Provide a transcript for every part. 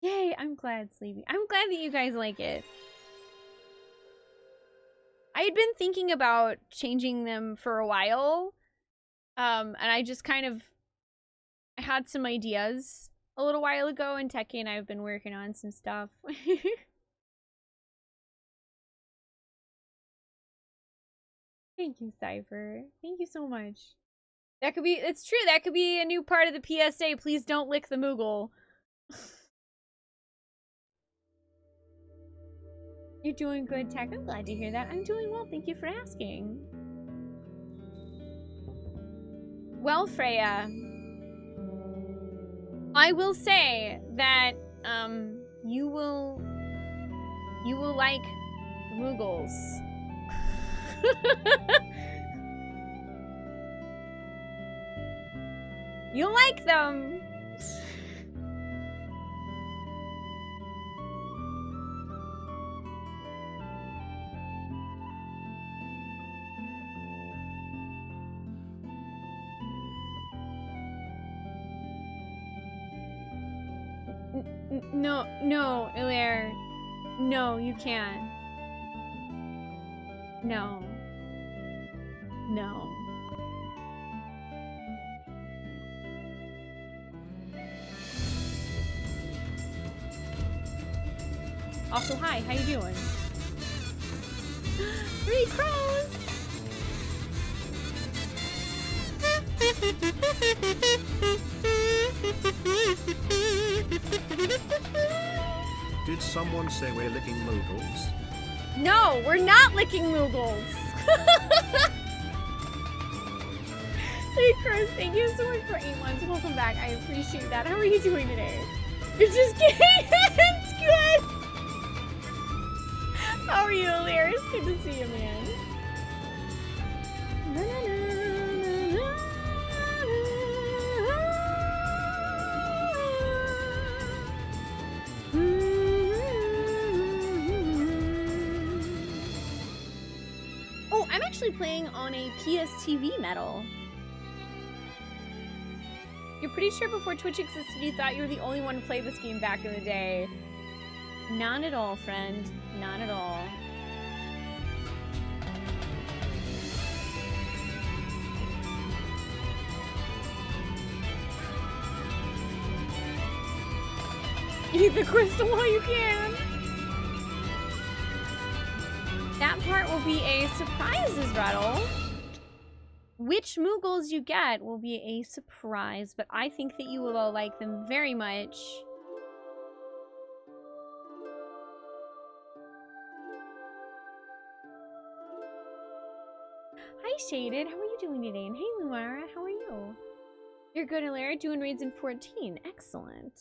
Yay, I'm glad, Sleepy. I'm glad that you guys like it. I had been thinking about changing them for a while. And I just kind of had some ideas a little while ago, and Techie and I have been working on some stuff. Thank you, Cypher. Thank you so much. That could be, it's true, that could be a new part of the PSA. Please don't lick the Moogle. You're doing good, Tech. I'm glad to hear that. I'm doing well, thank you for asking. Well, Freya, I will say that, you will like the Moogles. You'll like them. No, Ilaire. No, you can't. No. Also, hi, how you doing? 3 crows! Did someone say we're licking Moogles? No, we're not licking Moogles! 3 crows, thank you so much for 8 months. Welcome back, I appreciate that. How are you doing today? You're just kidding! It's good! How are you, Ilaire? It's good to see you, man. Oh, I'm actually playing on a PSTV medal. You're pretty sure before Twitch existed you thought you were the only one to play this game back in the day. Not at all, friend. Not at all. Eat the crystal while you can. That part will be a surprise, Israttle. Which Moogles you get will be a surprise, but I think that you will all like them very much. Hi, Shaded. How are you doing today? And hey, Lumara, how are you? You're good, Ilaire. Doing raids in 14. Excellent.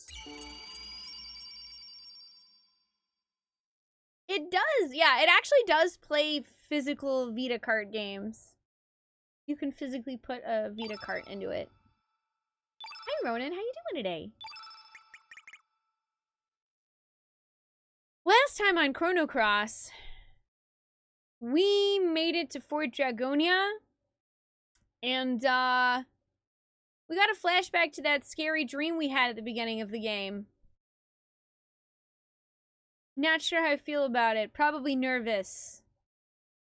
It does. Yeah, it actually does play physical Vita cart games. You can physically put a Vita cart into it. Hi, Ronan. How you doing today? Last time on Chrono Cross, we made it to Fort Dragonia, and we got a flashback to that scary dream we had at the beginning of the game. Not sure how I feel about it. Probably nervous.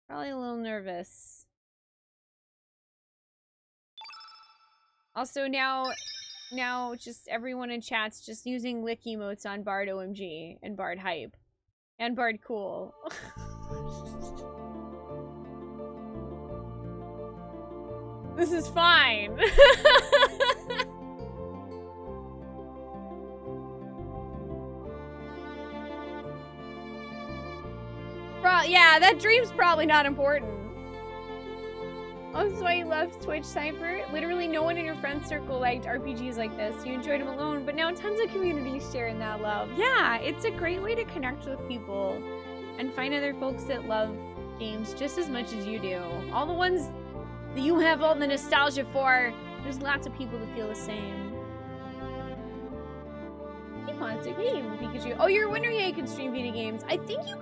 Probably a little nervous. Also, now just everyone in chat's just using lick emotes on Bard OMG and Bard Hype. And Bard Cool. This is fine. Yeah, that dream's probably not important. Oh, that's why you left Twitch, Cypher? Literally no one in your friend circle liked RPGs like this. You enjoyed them alone, but now tons of communities sharing that love. Yeah, it's a great way to connect with people and find other folks that love games just as much as you do. All the ones that you have all the nostalgia for, there's lots of people that feel the same. Hey, Monster, hey, Pikachu. Oh, you're wondering how you can stream Vita games. I think you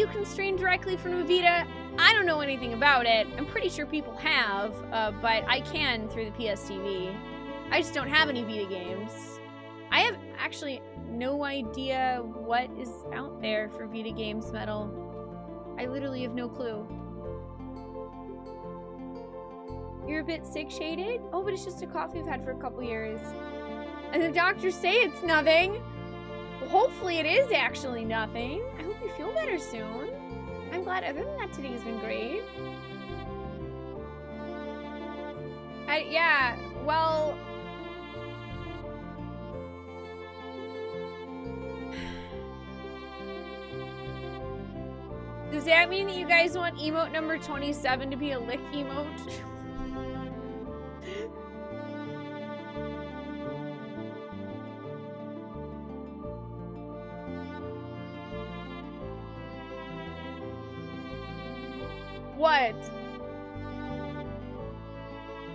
can stream directly from a Vita. I don't know anything about it. I'm pretty sure people have, but I can through the PSTV. I just don't have any Vita games. I have actually no idea what is out there for Vita games, Metal. I literally have no clue. You're a bit sick-shaded? Oh, but it's just a cough we've had for a couple years. And the doctors say it's nothing. Well, hopefully it is actually nothing. I hope you feel better soon. I'm glad. Other than that, today's been great. Yeah, well... Does that mean that you guys want emote number 27 to be a lick emote? What?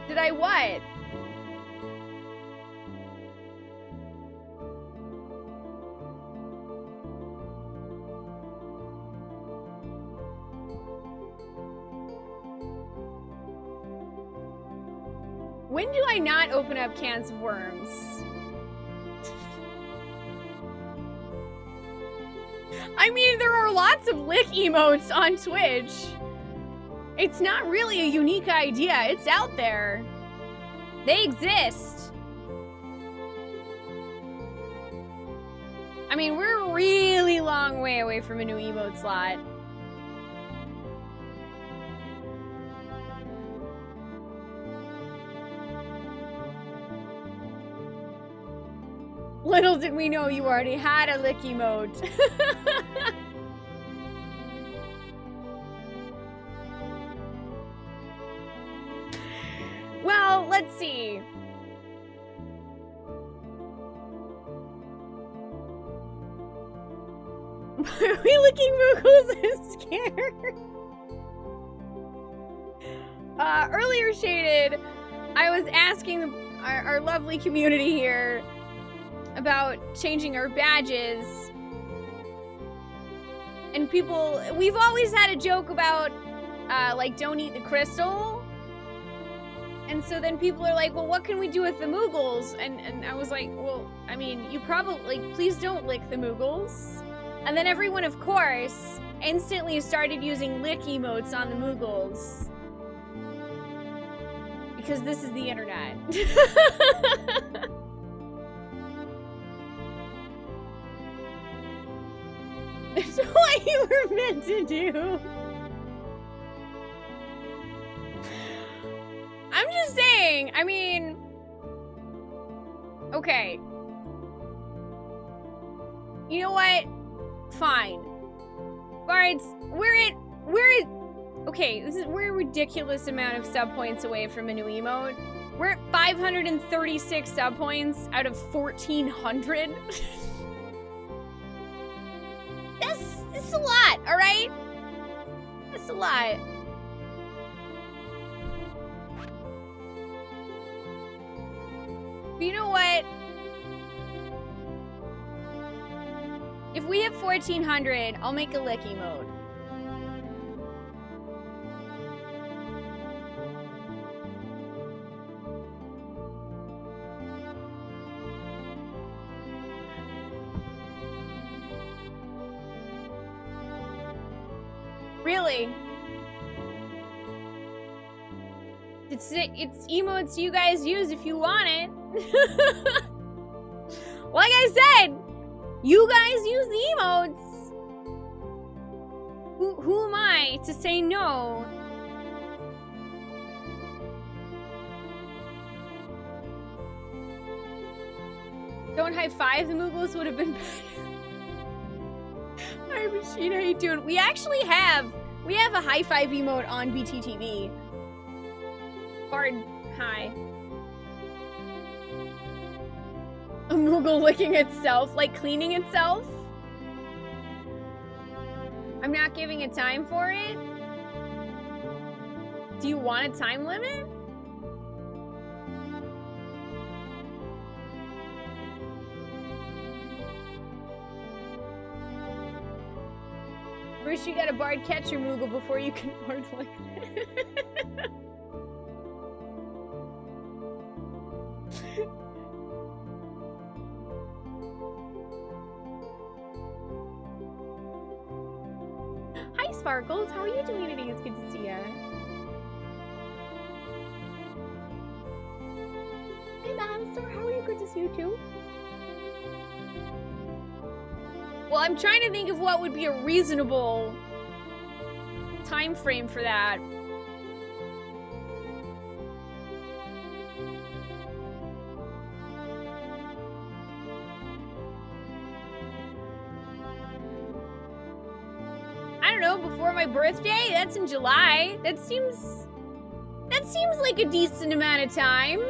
Did I what? When do I not open up cans of worms? I mean, there are lots of lick emotes on Twitch. It's not really a unique idea. It's out there. They exist. I mean, we're a really long way away from a new emote slot. Little did we know you already had a lick emote. Well, let's see. Are we licking Moogles? I'm scared. Earlier, Shaded, I was asking our lovely community here about changing our badges. And people, we've always had a joke about, like, don't eat the crystal. And so then people are like, well, what can we do with the Moogles? And I was like, well, I mean, you probably, like, please don't lick the Moogles. And then everyone, of course, instantly started using lick emotes on the Moogles. Because this is the internet. It's what you were meant to do. I'm just saying, I mean... Okay. You know what? Fine. Bards, okay, we're a ridiculous amount of sub points away from a new emote. We're at 536 sub points out of 1,400. That's a lot, alright? That's a lot. But you know what? If we have 1,400, I'll make a lick emote. Really? It's emotes you guys use if you want it. Like I said, you guys use the emotes. Who am I to say no? Don't high five the Moogles would have been better. Hi Machine, how you doing? We actually have a high five emote on BTTV. Bard, hi. A Moogle licking itself, like cleaning itself? I'm not giving a time for it? Do you want a time limit? First you gotta Bard catch your Moogle before you can Bard lick it. Sparkles. How are you doing today? It's good to see ya. Hey, Monster. How are you? Good to see you, too. Well, I'm trying to think of what would be a reasonable time frame for that. I don't know, before my birthday? That's in July. That seems like a decent amount of time.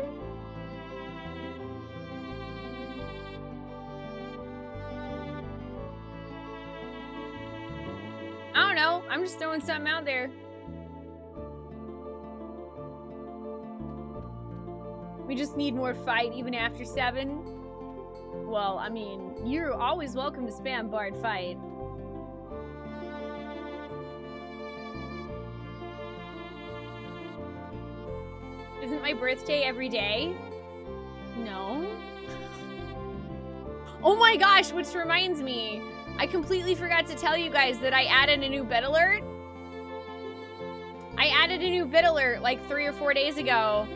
I don't know. I'm just throwing something out there. We just need more fight even after 7. Well, I mean, you're always welcome to spam Bard fight. Isn't my birthday every day? No. Oh my gosh, which reminds me. I completely forgot to tell you guys that I added a new bit alert. I added a new bit alert like 3 or 4 days ago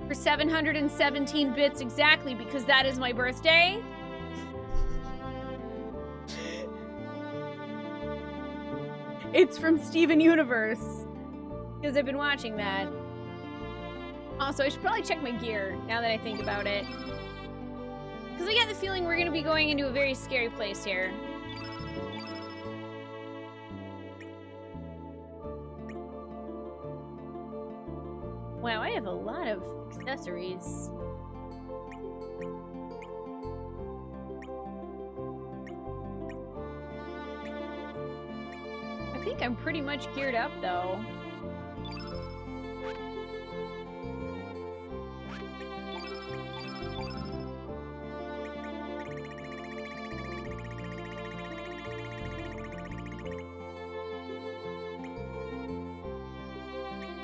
for 717 bits exactly because that is my birthday. It's from Steven Universe because I've been watching that. Also, I should probably check my gear now that I think about it. Because I get the feeling we're going to be going into a very scary place here. Wow, I have a lot of accessories. I think I'm pretty much geared up, though.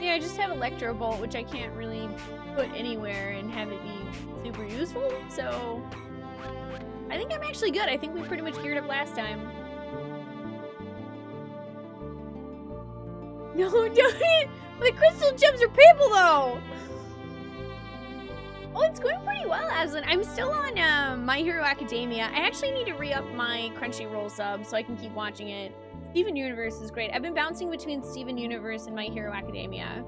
Yeah, I just have Electro Bolt, which I can't really put anywhere and have it be super useful, so I think I'm actually good. I think we pretty much geared up last time. No, don't it! The crystal gems are people, though! Oh, it's going pretty well, Aslan. I'm still on My Hero Academia. I actually need to re-up my Crunchyroll sub so I can keep watching it. Steven Universe is great. I've been bouncing between Steven Universe and My Hero Academia.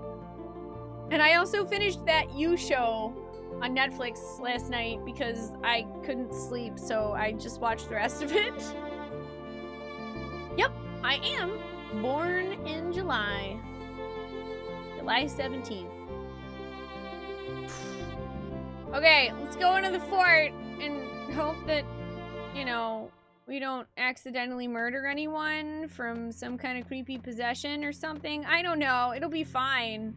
And I also finished that You show on Netflix last night because I couldn't sleep, so I just watched the rest of it. Yep, I am born in July. July 17th. Okay, let's go into the fort and hope that, you know, we don't accidentally murder anyone from some kind of creepy possession or something. I don't know. It'll be fine.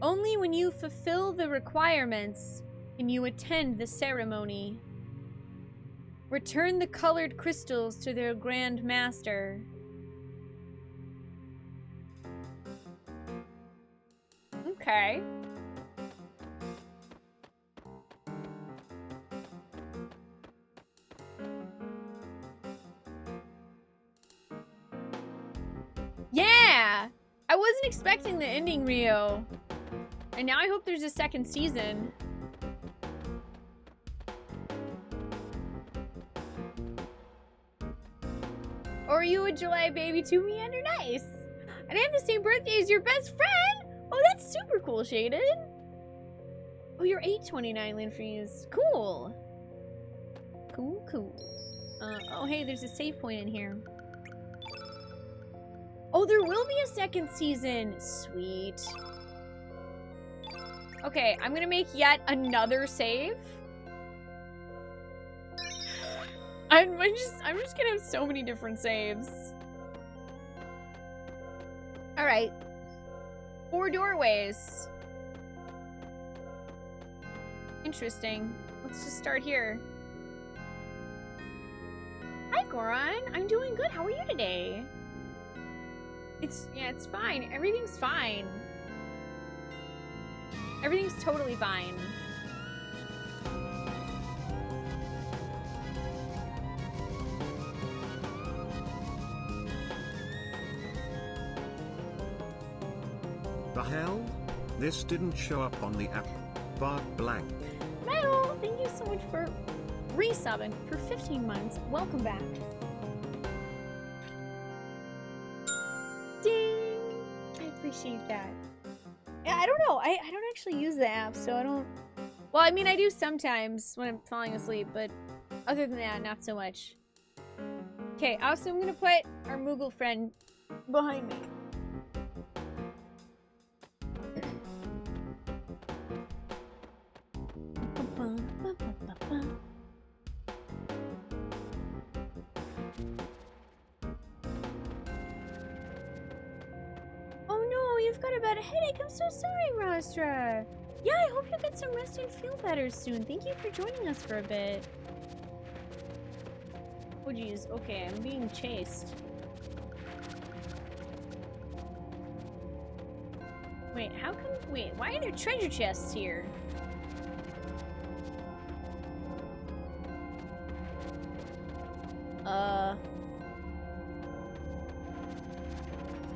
Only when you fulfill the requirements can you attend the ceremony. Return the colored crystals to their Grand Master. Okay. Yeah! I wasn't expecting the ending, Rio. And now I hope there's a second season. Or are you a July baby too, Meander? Nice! And I have the same birthday as your best friend! Oh, that's super cool, Shaded. Oh, you're 8/29, Linfreeze. Cool. Cool, cool. Oh, hey, there's a save point in here. Oh, there will be a second season. Sweet. Okay, I'm gonna make yet another save. I'm just gonna have so many different saves. All right. 4 doorways. Interesting. Let's just start here. Hi, Goron. I'm doing good. How are you today? It's fine. Everything's fine. Everything's totally fine. hell? This didn't show up on the app. Bar blank. Metal, thank you so much for resubbing for 15 months. Welcome back. Ding! I appreciate that. Yeah, I don't know. I don't actually use the app, so I don't... Well, I mean, I do sometimes when I'm falling asleep, but other than that, not so much. Okay, also I'm gonna put our Moogle friend behind me. Oh no, you've got a bad headache. I'm so sorry, Rastra. Yeah, I hope you get some rest and feel better soon. Thank you for joining us for a bit. Oh geez, okay, I'm being chased. Wait, how come, wait, why are there treasure chests here?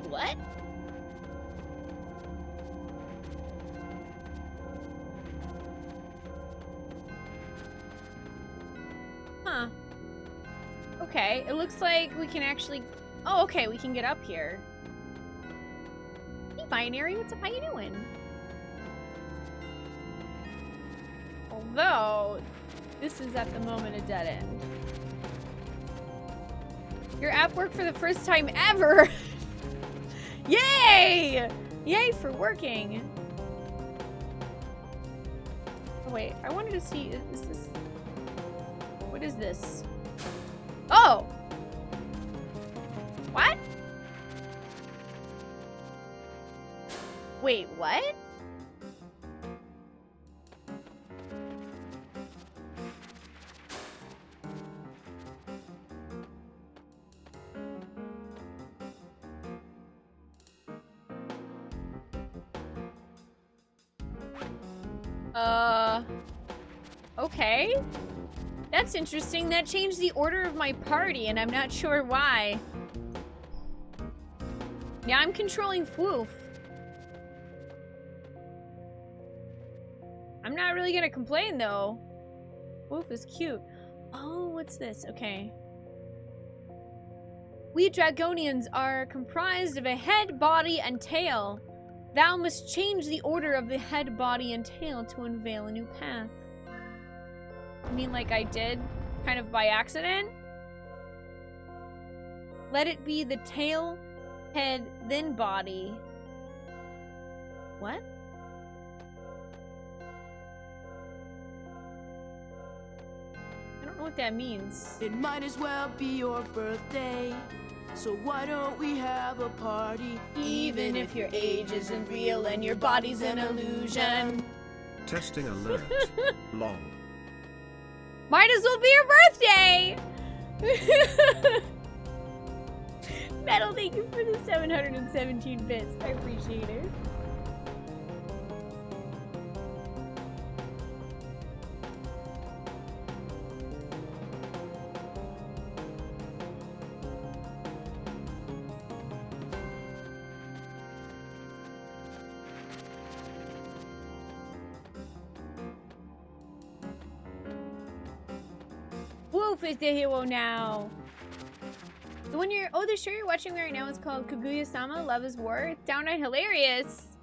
What? Huh. Okay, it looks like we can actually... Oh, okay, we can get up here. Hey, Binary, what's up? How you doing? Although, this is at the moment a dead end. Your app worked for the first time ever! Yay! Yay for working! Oh, wait, I wanted to see, is this... What is this? Oh! What? Wait, what? Okay. That's interesting. That changed the order of my party, and I'm not sure why. Now I'm controlling Fwoof. I'm not really gonna complain, though. Fwoof is cute. Oh, what's this? Okay. We Dragonians are comprised of a head, body, and tail. Thou must change the order of the head, body, and tail to unveil a new path. I mean, like I did, kind of by accident? Let it be the tail, head, then body. What? I don't know what that means. It might as well be your birthday, so why don't we have a party? Even if your age isn't real and your body's an illusion. Testing alert. Long. Might as well be your birthday! Metal, thank you for the 717 bits. I appreciate it. Wolf is the hero now. The one you're, oh, the show you're watching right now is called Kaguya-sama, Love is War. It's downright hilarious.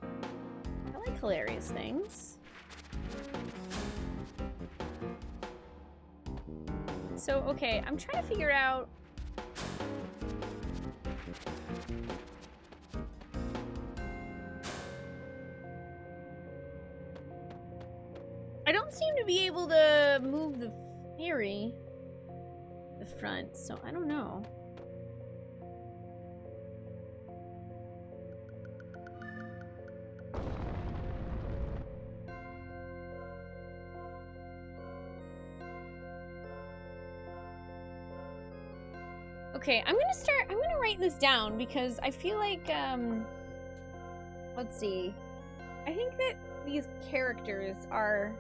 I like hilarious things. So, okay, I'm trying to figure out... I don't seem to be able to move the ferry. The front, so I don't know. Okay, I'm gonna write this down because I feel like, let's see. I think that these characters are...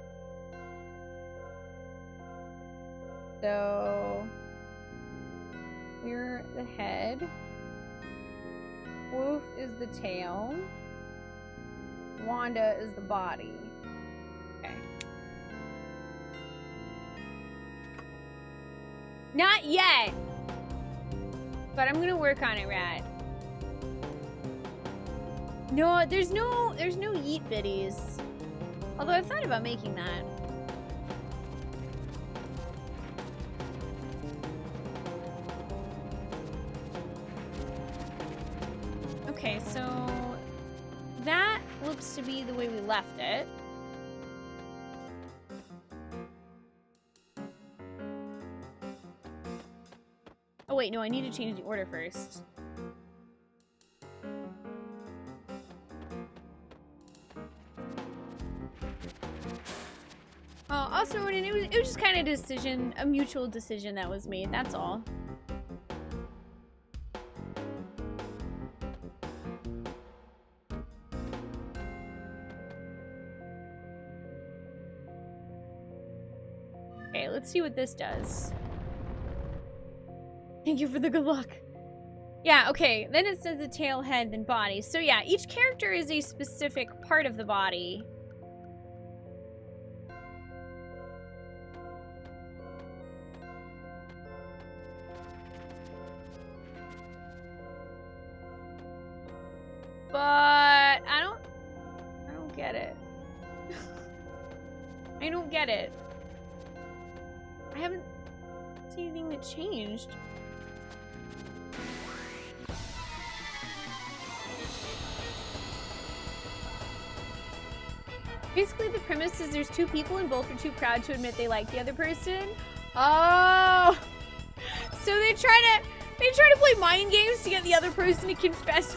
So... We're the head. Wolf is the tail. Wanda is the body. Okay. Not yet! But I'm gonna work on it, Rat. No, there's no yeet bitties. Although I've thought about making that. Okay, so that looks to be the way we left it. Oh wait, no, I need to change the order first. Also, it was just kind of a mutual decision that was made, that's all. Okay, let's see what this does. Thank you for the good luck. Yeah, okay, then it says the tail, head, then body. So yeah, each character is a specific part of the body. But I don't get it. I don't get it. I haven't seen anything that changed. Basically, the premise is there's two people and both are too proud to admit they like the other person. Oh, so they try to play mind games to get the other person to confess.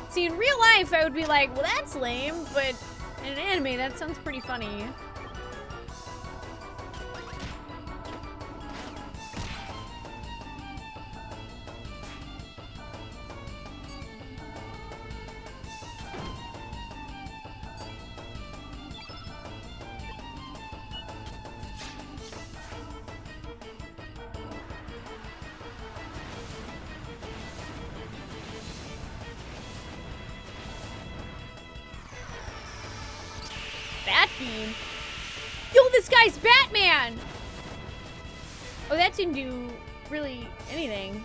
See, in real life, I would be like, well, that's lame, but in an anime, that sounds pretty funny. Batbeam? Yo, this guy's Batman! Oh, that didn't do really anything.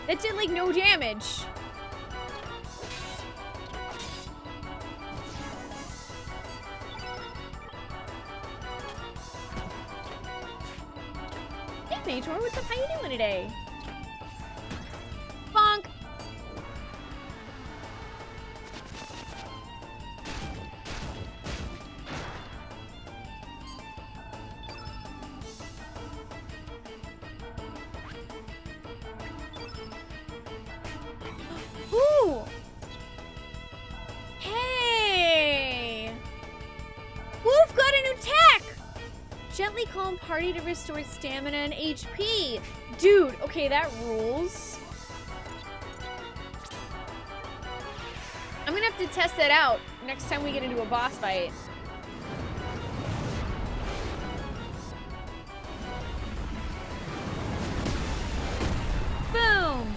That did, like, no damage. Hey, Mator, what's up? How you doing today? Bonk! Ooh! Hey! Wolf got a new tech! Gently calm party to restore stamina and HP. Dude, okay, that rules. I'm gonna have to test that out next time we get into a boss fight. Boom!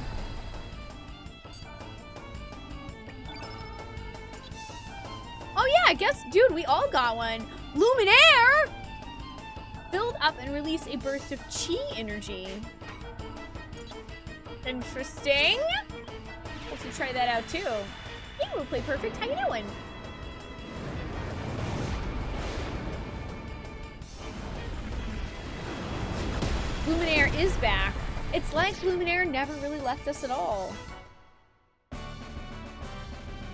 Oh yeah, I guess, dude, we all got one. Luminaire! Build up and release a burst of chi energy. Interesting. We'll have to try that out too. Hey, we'll play perfect. How you doing? Luminaire is back. It's like Luminaire never really left us at all.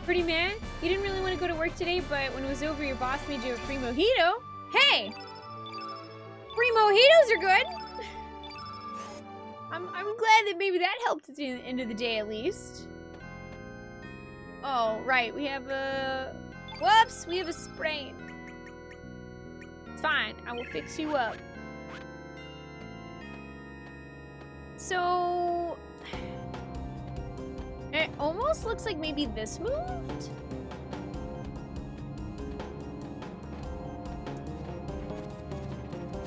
Pretty man, you didn't really want to go to work today, but when it was over, your boss made you a free mojito. Hey! Free mojitos are good! I'm glad that maybe that helped at the end of the day, at least. Oh, right, we have a... Whoops, we have a sprain. It's fine, I will fix you up. So... It almost looks like maybe this moved?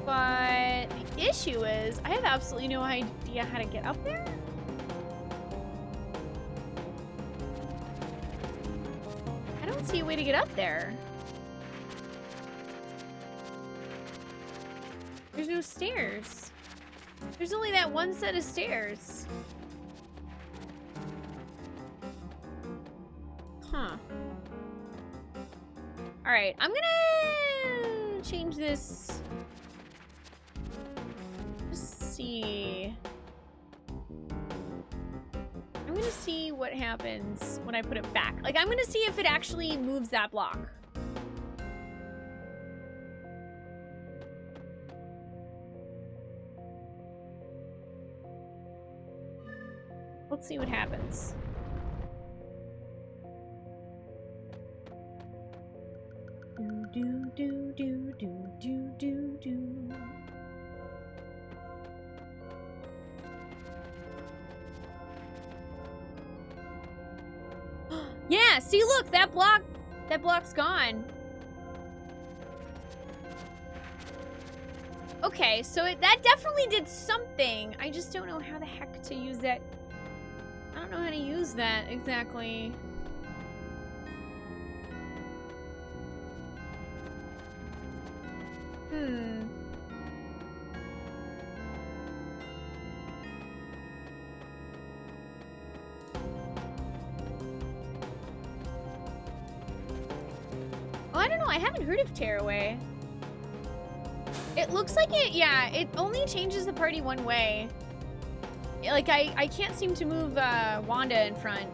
But the issue is, I have absolutely no idea how to get up there. see a way to get up there. There's no stairs. There's only that one set of stairs. Huh. Alright, I'm gonna change this. Just see. I'm gonna see what happens when I put it back. Like, I'm gonna see if it actually moves that block. Let's see what happens. Do do do do do do do. Yeah, see, look, that block's gone. Okay, so that definitely did something. I just don't know how the heck to use that. I don't know how to use that exactly. Oh, I don't know. I haven't heard of Tearaway. It looks like it, yeah, it only changes the party one way. Like, I can't seem to move Wanda in front.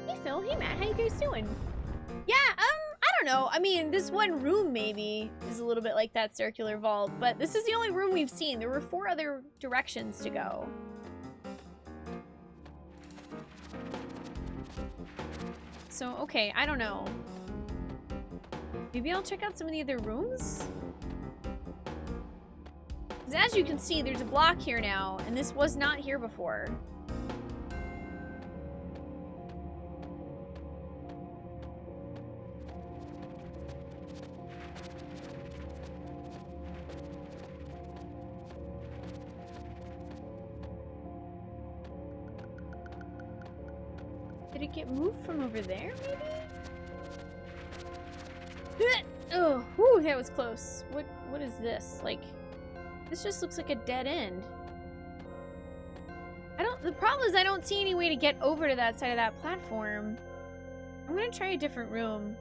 Hey, Phil. Hey, Matt. How you guys doing? Yeah, I don't know. I mean, this one room maybe is a little bit like that circular vault, but this is the only room we've seen. There were 4 other directions to go. So, okay, I don't know. Maybe I'll check out some of the other rooms? 'Cause as you can see, there's a block here now, and this was not here before. Did it get moved from over there, maybe? Oh, whew, that was close. What is this? Like, this just looks like a dead end. The problem is I don't see any way to get over to that side of that platform. I'm gonna try a different room.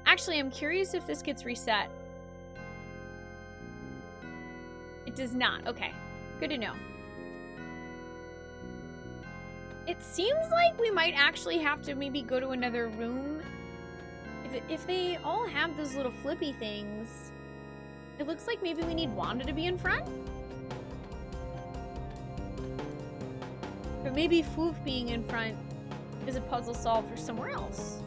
Actually, I'm curious if this gets reset. It does not. Okay, good to know. It seems like we might actually have to maybe go to another room. If they all have those little flippy things, it looks like maybe we need Wanda to be in front. But maybe Foof being in front is a puzzle solved for somewhere else.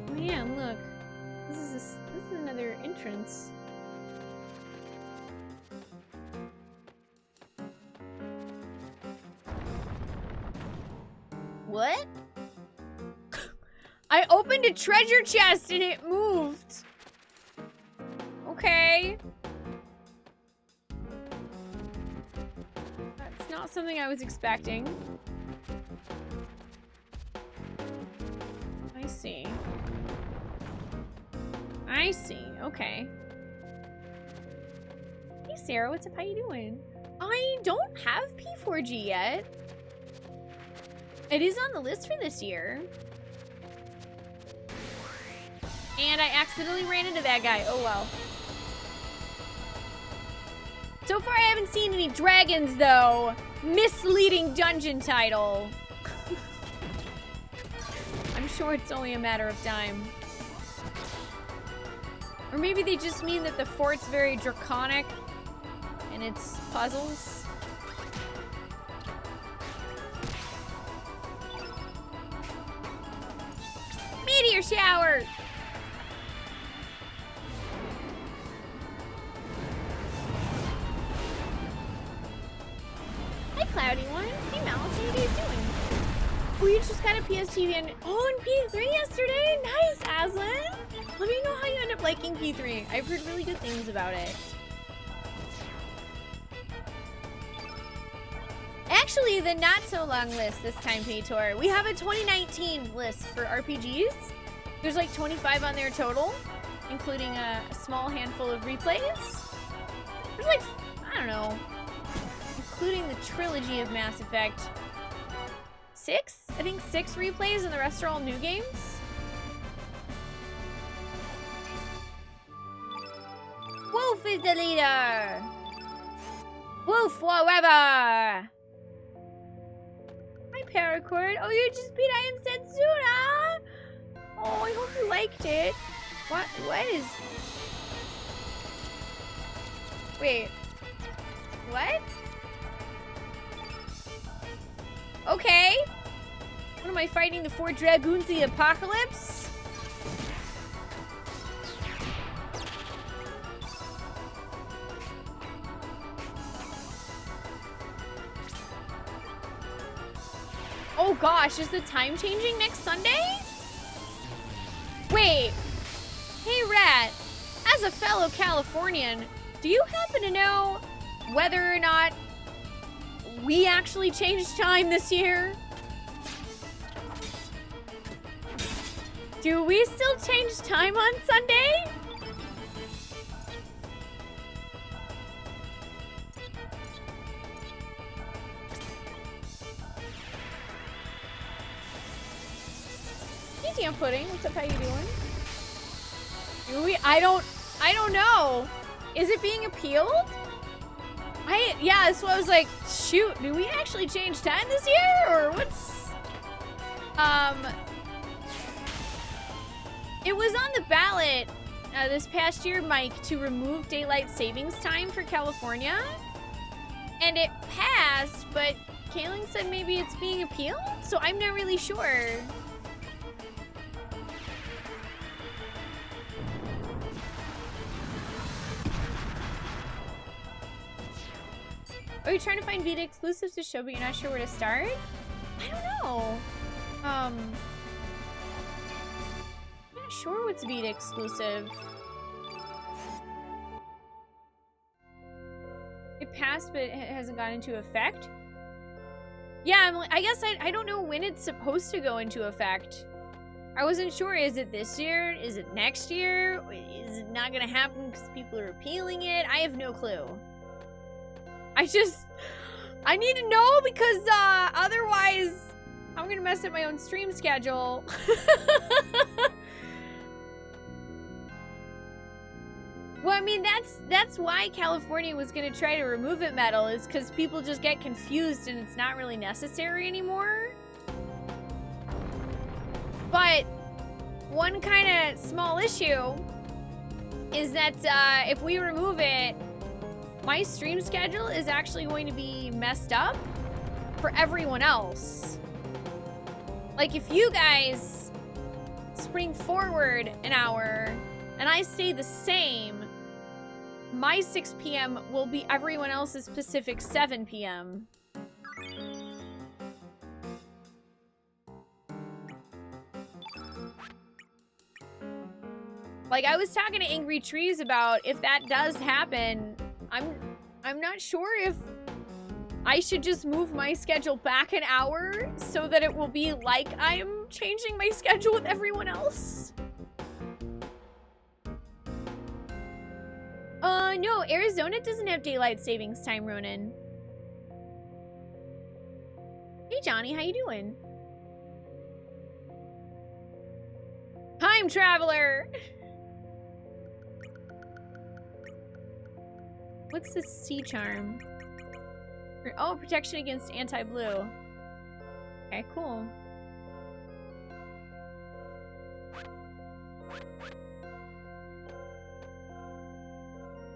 Oh yeah, look. This is another entrance. What? I opened a treasure chest and it moved. Okay. That's not something I was expecting. I see. I see. Okay. Hey, Sarah. What's up? How you doing? I don't have P4G yet. It is on the list for this year. And I accidentally ran into that guy. Oh, well. So far, I haven't seen any dragons, though. Misleading dungeon title. I'm sure it's only a matter of time. Or maybe they just mean that the fort's very draconic and it's puzzles. Meteor shower! Hi, Cloudy One. Hey, Malice. How you guys doing? Oh, we just got a PSTV and P3 yesterday. Nice, Aslan. Let me know how you end up liking P3. I've heard really good things about it. Actually, the not so long list this time, Paytor. We have a 2019 list for RPGs. There's like 25 on there total, including a small handful of replays. There's like, I don't know, including the trilogy of Mass Effect. 6? I think 6 replays and the rest are all new games. Wolf is the leader! Wolf forever! Hi, Paracord. Oh, you just beat I Am Setsuna! Oh, I hope you liked it. What is... Wait. What? Okay. What am I fighting? The 4 Dragoons of the Apocalypse? Oh gosh, is the time changing next Sunday? Wait. Hey, Rat. As a fellow Californian, do you happen to know whether or not we actually changed time this year? Do we still change time on Sunday? Hey, Damn Pudding, what's up? How you doing? Do we? I don't know. Is it being appealed? Yeah, so I was like, shoot, do we actually change time this year? Or what's... It was on the ballot this past year, Mike, to remove daylight savings time for California. And it passed, but Kaling said maybe it's being appealed? So I'm not really sure. Are you trying to find Vita exclusives to show, but you're not sure where to start? I don't know. I'm not sure what's Vita exclusive. It passed, but it hasn't gone into effect. Yeah, I guess I don't know when it's supposed to go into effect. I wasn't sure. Is it this year? Is it next year? Is it not gonna happen because people are appealing it? I have no clue. I need to know because otherwise I'm gonna mess up my own stream schedule. Well, I mean, that's why California was gonna try to remove it, Metal, is because people just get confused and it's not really necessary anymore. But one kind of small issue is that if we remove it, my stream schedule is actually going to be messed up for everyone else. Like, if you guys spring forward an hour and I stay the same, my 6 p.m. will be everyone else's Pacific 7 p.m. Like, I was talking to Angry Trees about if that does happen, I'm not sure if I should just move my schedule back an hour so that it will be like I'm changing my schedule with everyone else. No, Arizona doesn't have daylight savings time, Ronan. Hey, Johnny, how you doing? Time traveler! What's the sea charm? Oh, protection against anti-blue. Okay, cool.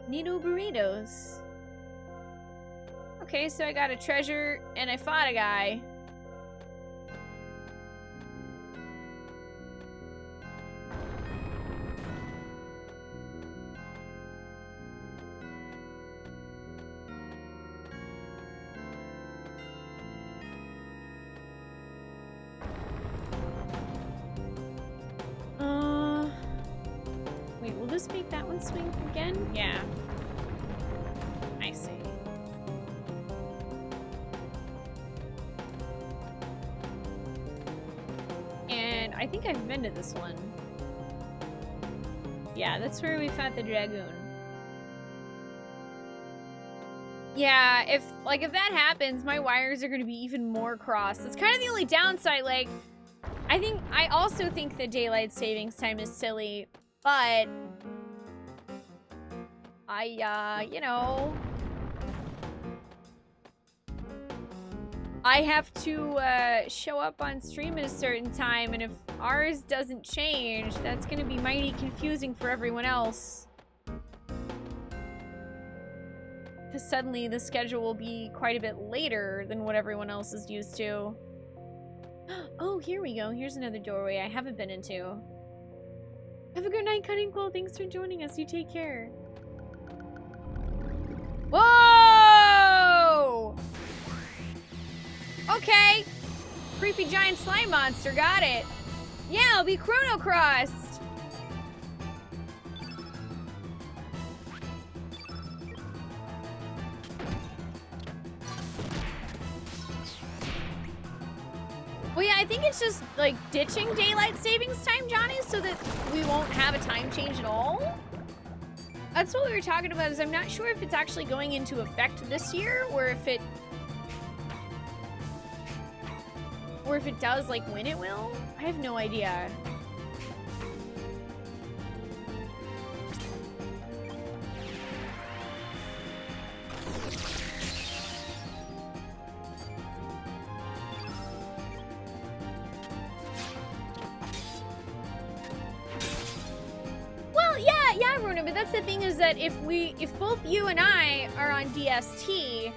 Nino burritos. Okay, so I got a treasure and I fought a guy. this make that one swing again? Yeah. I see. And I think I've been to this one. Yeah, that's where we fought the dragoon. Yeah, if that happens, my wires are gonna be even more crossed. That's kind of the only downside. Like, I also think the daylight savings time is silly, but you know, I have to show up on stream at a certain time, and if ours doesn't change, that's gonna be mighty confusing for everyone else. Because suddenly the schedule will be quite a bit later than what everyone else is used to. Oh, here we go. Here's another doorway I haven't been into. Have a good night, Cutting Quill. Thanks for joining us. You take care. Whoa! Okay. Creepy giant slime monster. Got it. Yeah, I'll be Chrono Cross. Well, yeah, I think it's just, like, ditching daylight savings time, Johnny, so that we won't have a time change at all. That's what we were talking about, is I'm not sure if it's actually going into effect this year, or if it does, like, when it will. I have no idea. Yeah, Runa, but that's the thing, is that if both you and I are on DST,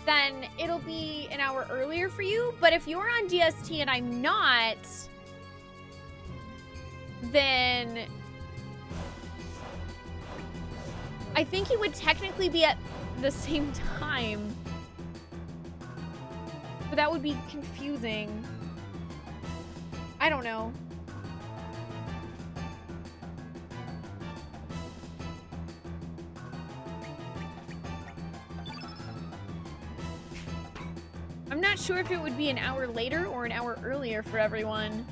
then it'll be an hour earlier for you. But if you're on DST and I'm not, then I think it would technically be at the same time. But that would be confusing. I don't know. I'm not sure if it would be an hour later or an hour earlier for everyone.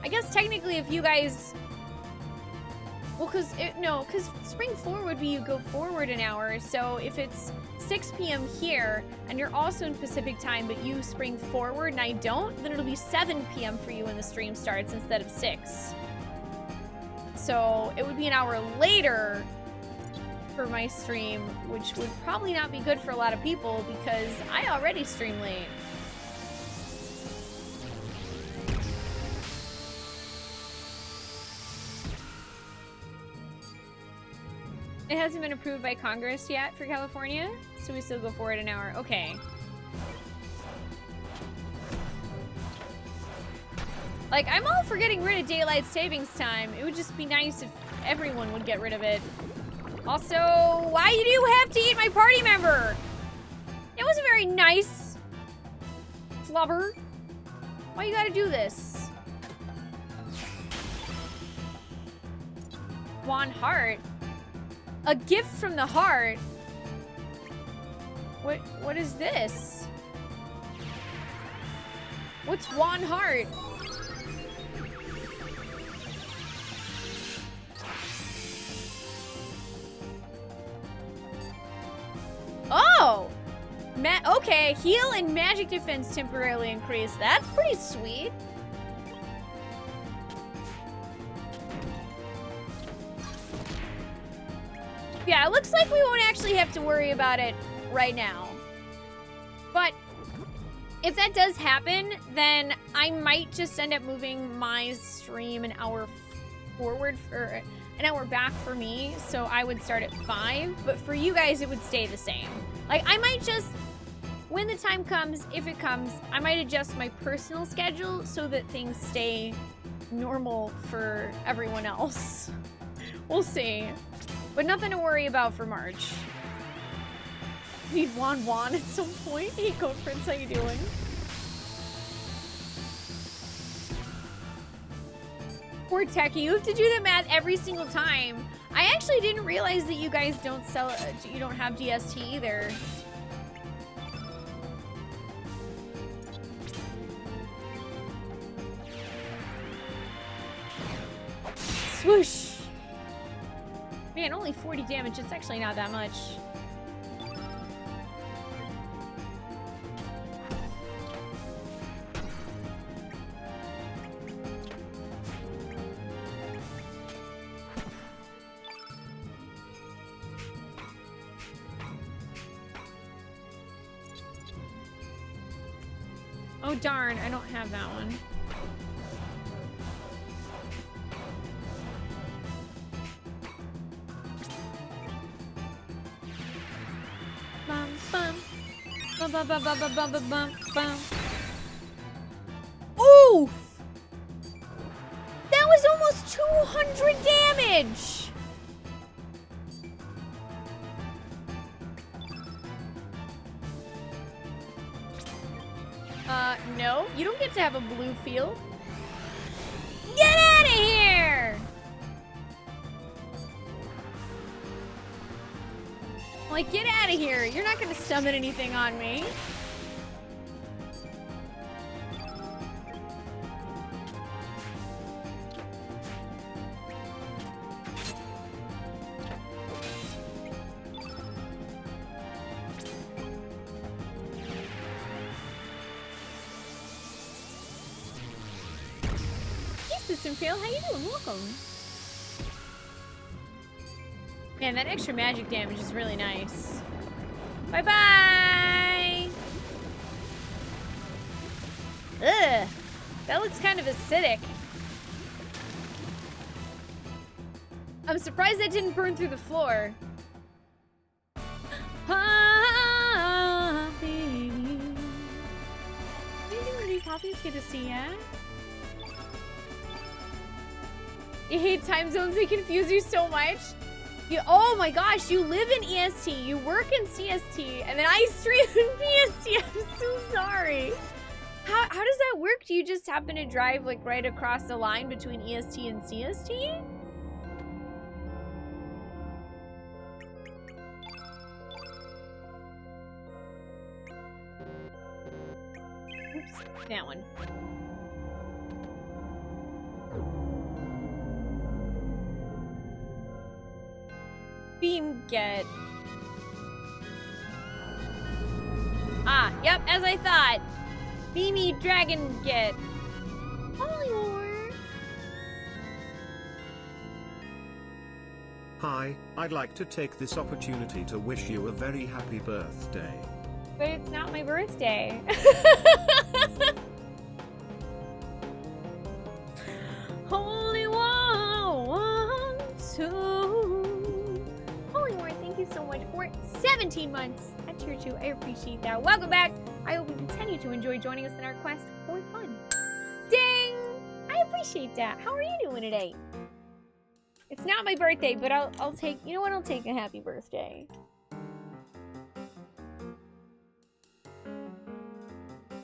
I guess technically if you guys... Well, because spring forward would be you go forward an hour. So if it's 6 p.m. here and you're also in Pacific time, but you spring forward and I don't, then it'll be 7 p.m. for you when the stream starts instead of 6. So it would be an hour later for my stream, which would probably not be good for a lot of people because I already stream late. It hasn't been approved by Congress yet for California, so we still go forward an hour. Okay. Like, I'm all for getting rid of daylight savings time. It would just be nice if everyone would get rid of it. Also, why do you have to eat my party member? It wasn't very nice, Flubber. Why you gotta do this? Juan Heart? A gift from the heart? What is this? What's Juan Heart? Oh! Okay, heal and magic defense temporarily increased. That's pretty sweet. Yeah, it looks like we won't actually have to worry about it right now. But if that does happen, then I might just end up moving my stream an hour forward for an hour back for me, so I would start at 5, but for you guys it would stay the same. Like, I might just, when the time comes, if it comes, I might adjust my personal schedule so that things stay normal for everyone else. We'll see. But nothing to worry about for March. Need Juan at some point. Hey, Code Prince, how you doing? Poor Techie, you have to do the math every single time. I actually didn't realize that you guys don't sell, you don't have DST either. Swoosh! Man, only 40 damage, it's actually not that much. Oh darn, I don't have that one. Bum bum. Bum bum bum bum bum bum bum bum bum. Oof! That was almost 200 damage! No, you don't get to have a blue field. Get out of here! Like, get out of here. You're not gonna summon anything on me. System fail, how you doing? Welcome. Man, that extra magic damage is really nice. Bye-bye! Ugh! That looks kind of acidic. I'm surprised that didn't burn through the floor. Ah, baby. What are you doing, Poppy? It's good to see ya. You hate time zones, they confuse you so much. Oh my gosh, you live in EST, you work in CST, and then I stream in PST. I'm so sorry. How does that work? Do you just happen to drive like right across the line between EST and CST? Oops, that one. Beam get. Ah, yep, as I thought. Beamy dragon get. Holy war. Hi, I'd like to take this opportunity to wish you a very happy birthday. But it's not my birthday. Holy war, 1, 2. Thank you so much for 17 months at tier 2. I appreciate that. Welcome back. I hope you continue to enjoy joining us in our quest for fun. Ding! I appreciate that. How are you doing today? It's not my birthday, but I'll take, you know what? I'll take a happy birthday.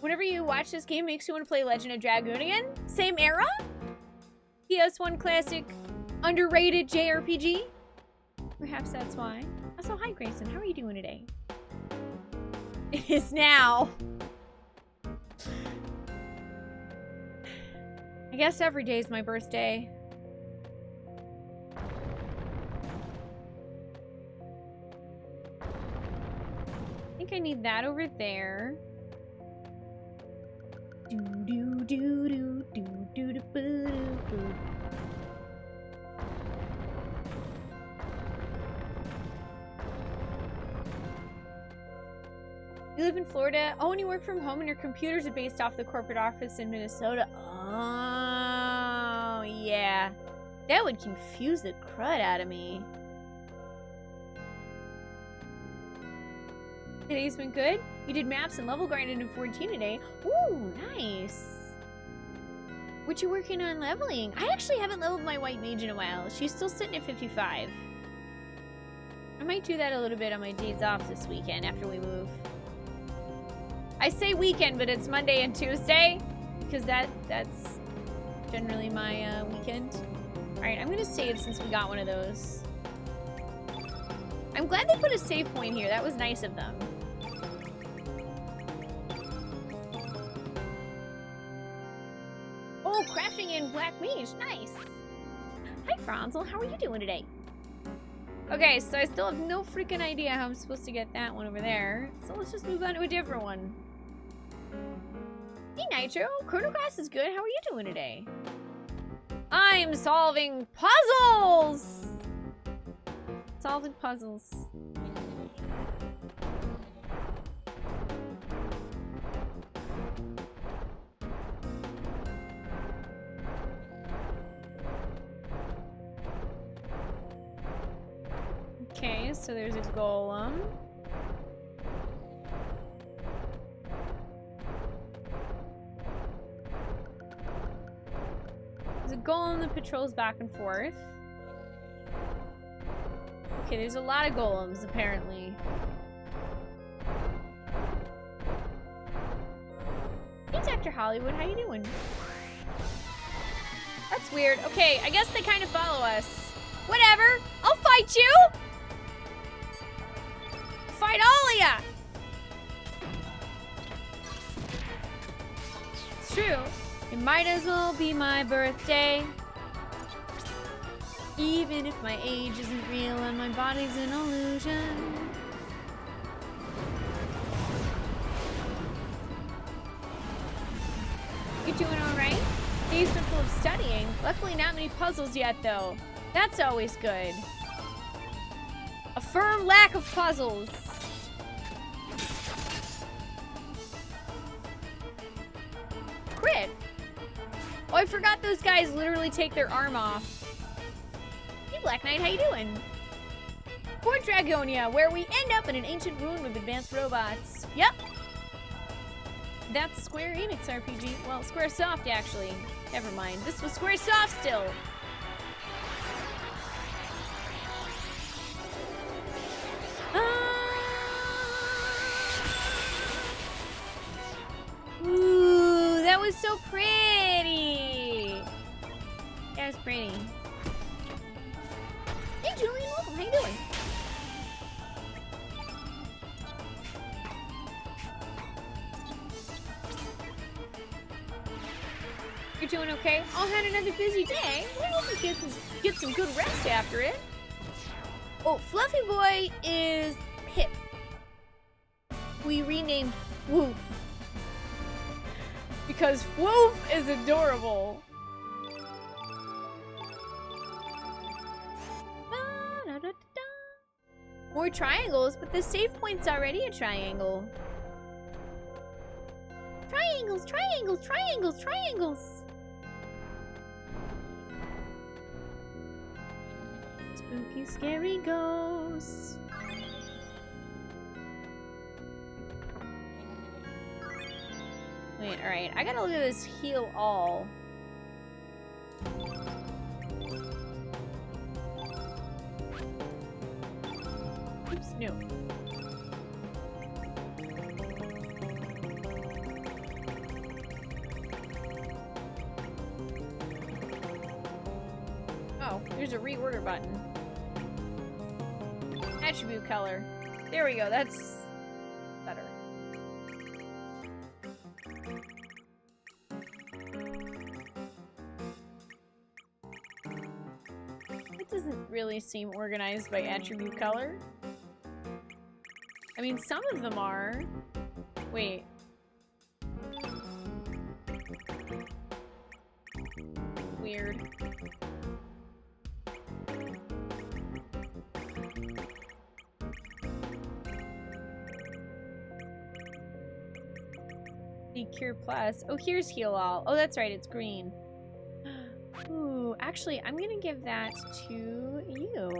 Whenever you watch this game, makes you want to play Legend of Dragoon again? Same era? PS1 classic, underrated JRPG? Perhaps that's why. Also, hi Grayson, how are you doing today? It is now. I guess every day is my birthday. I think I need that over there. Do do do do do do do boo boo. You live in Florida? Oh, and you work from home and your computers are based off the corporate office in Minnesota. Oh, yeah. That would confuse the crud out of me. Today's been good? You did maps and level grinding in 14 today. Ooh, nice. What you working on leveling? I actually haven't leveled my white mage in a while. She's still sitting at 55. I might do that a little bit on my days off this weekend after we move. I say weekend, but it's Monday and Tuesday because that's generally my weekend. Alright, I'm gonna save since we got one of those. I'm glad they put a save point here. That was nice of them. Oh, crafting in Black Mage. Nice. Hi, Franzel. How are you doing today? Okay, so I still have no freaking idea how I'm supposed to get that one over there. So let's just move on to a different one. Hey, Nitro. Chrono Cross is good. How are you doing today? I'm solving puzzles! Solving puzzles. Okay, so there's a golem. There's a golem that patrols back and forth. Okay, there's a lot of golems, apparently. Hey, Dr. Hollywood, how you doing? That's weird. Okay, I guess they kind of follow us. Whatever, I'll fight you! Fight all of ya! It's true. It might as well be my birthday. Even if my age isn't real and my body's an illusion. You doing alright? Days been full of studying. Luckily not many puzzles yet though. That's always good. A firm lack of puzzles. Crit. Oh, I forgot those guys literally take their arm off. Hey, Black Knight, how you doing? Port Dragonia, where we end up in an ancient ruin with advanced robots. Yep. That's a Square Enix RPG. Well, Squaresoft, actually. Never mind. This was Squaresoft still. Ooh, that was so pretty. That was pretty. Hey, Julian, welcome. How you doing? You're doing okay? All had another busy day. We hope you get some good rest after it. Oh, Fluffy Boy is Pip. We renamed Woof. Because Woof is adorable. More triangles, but the save point's already a triangle. Triangles, triangles, triangles, triangles. Spooky, scary ghosts. Wait, alright. I gotta look at this heal all. Oops, no. Oh, there's a reorder button. Attribute color. There we go, that's better. It doesn't really seem organized by attribute color. I mean, some of them are. Wait. Weird. The Cure Plus. Oh, here's Heal All. Oh, that's right, it's green. Ooh, actually, I'm gonna give that to you.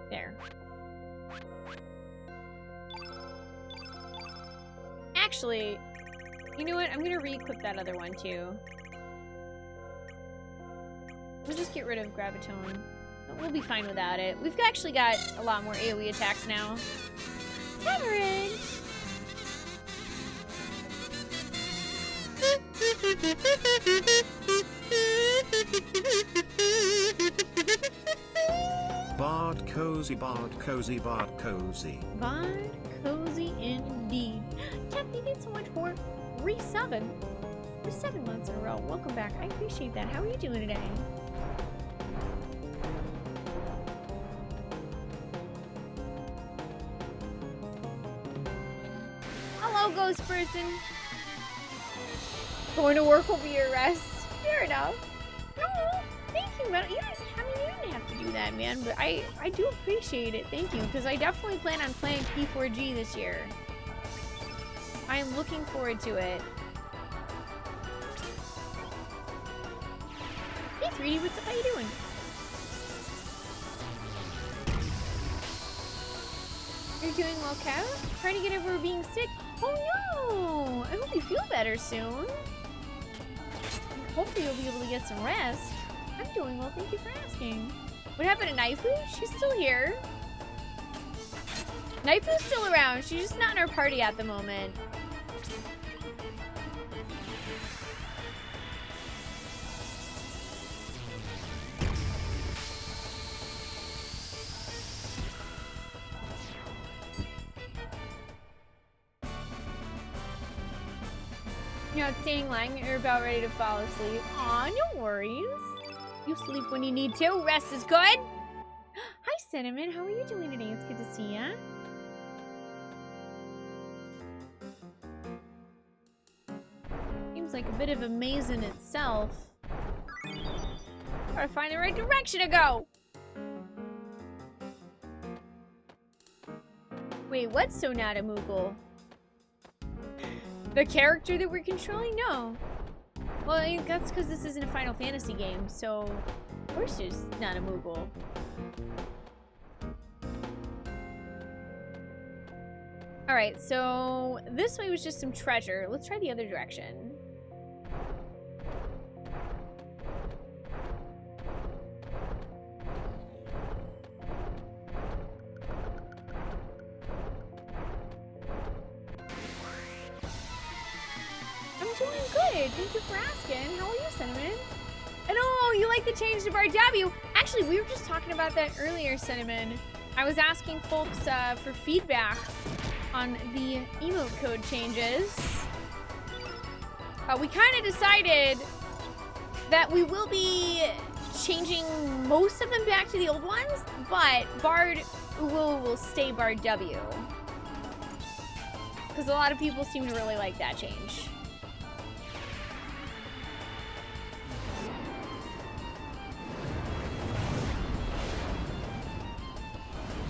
There. Actually, you know what? I'm gonna re-equip that other one too. We'll just get rid of Gravitone. We'll be fine without it. We've actually got a lot more AoE attacks now. Cameron! Bard cozy, bard cozy, bard cozy. Bard cozy indeed. Kathy, thanks so much for resubbing for 7 months in a row. Welcome back. I appreciate that. How are you doing today? Hello, ghost person. Going to work will be your rest. Fair enough. No, thank you, man. Yes, I mean, you didn't have to do that, man. But I do appreciate it. Thank you, because I definitely plan on playing P4G this year. I am looking forward to it. Hey, 3D, what's up? How you doing? You're doing well, Kev? Trying to get over being sick. Oh no! I hope you feel better soon. Hopefully you'll be able to get some rest. I'm doing well, thank you for asking. What happened to Naifu? She's still here. Naifu's still around. She's just not in our party at the moment. You're not staying lying, you're about ready to fall asleep. Aw, no worries. You sleep when you need to. Rest is good. Hi, Cinnamon. How are you doing today? It's good to see ya. Seems like a bit of a maze in itself. Gotta find the right direction to go. Wait, what's Sonata Moogle? The character that we're controlling? No. Well, I mean, that's because this isn't a Final Fantasy game, so of course there's not a Moogle. Alright, so this way was just some treasure. Let's try the other direction. Thank you for asking. How are you, Cinnamon? And oh, you like the change to Bar W. Actually, we were just talking about that earlier, Cinnamon. I was asking folks for feedback on the emote code changes. We kind of decided that we will be changing most of them back to the old ones, but Bard will stay Bar W. Because a lot of people seem to really like that change.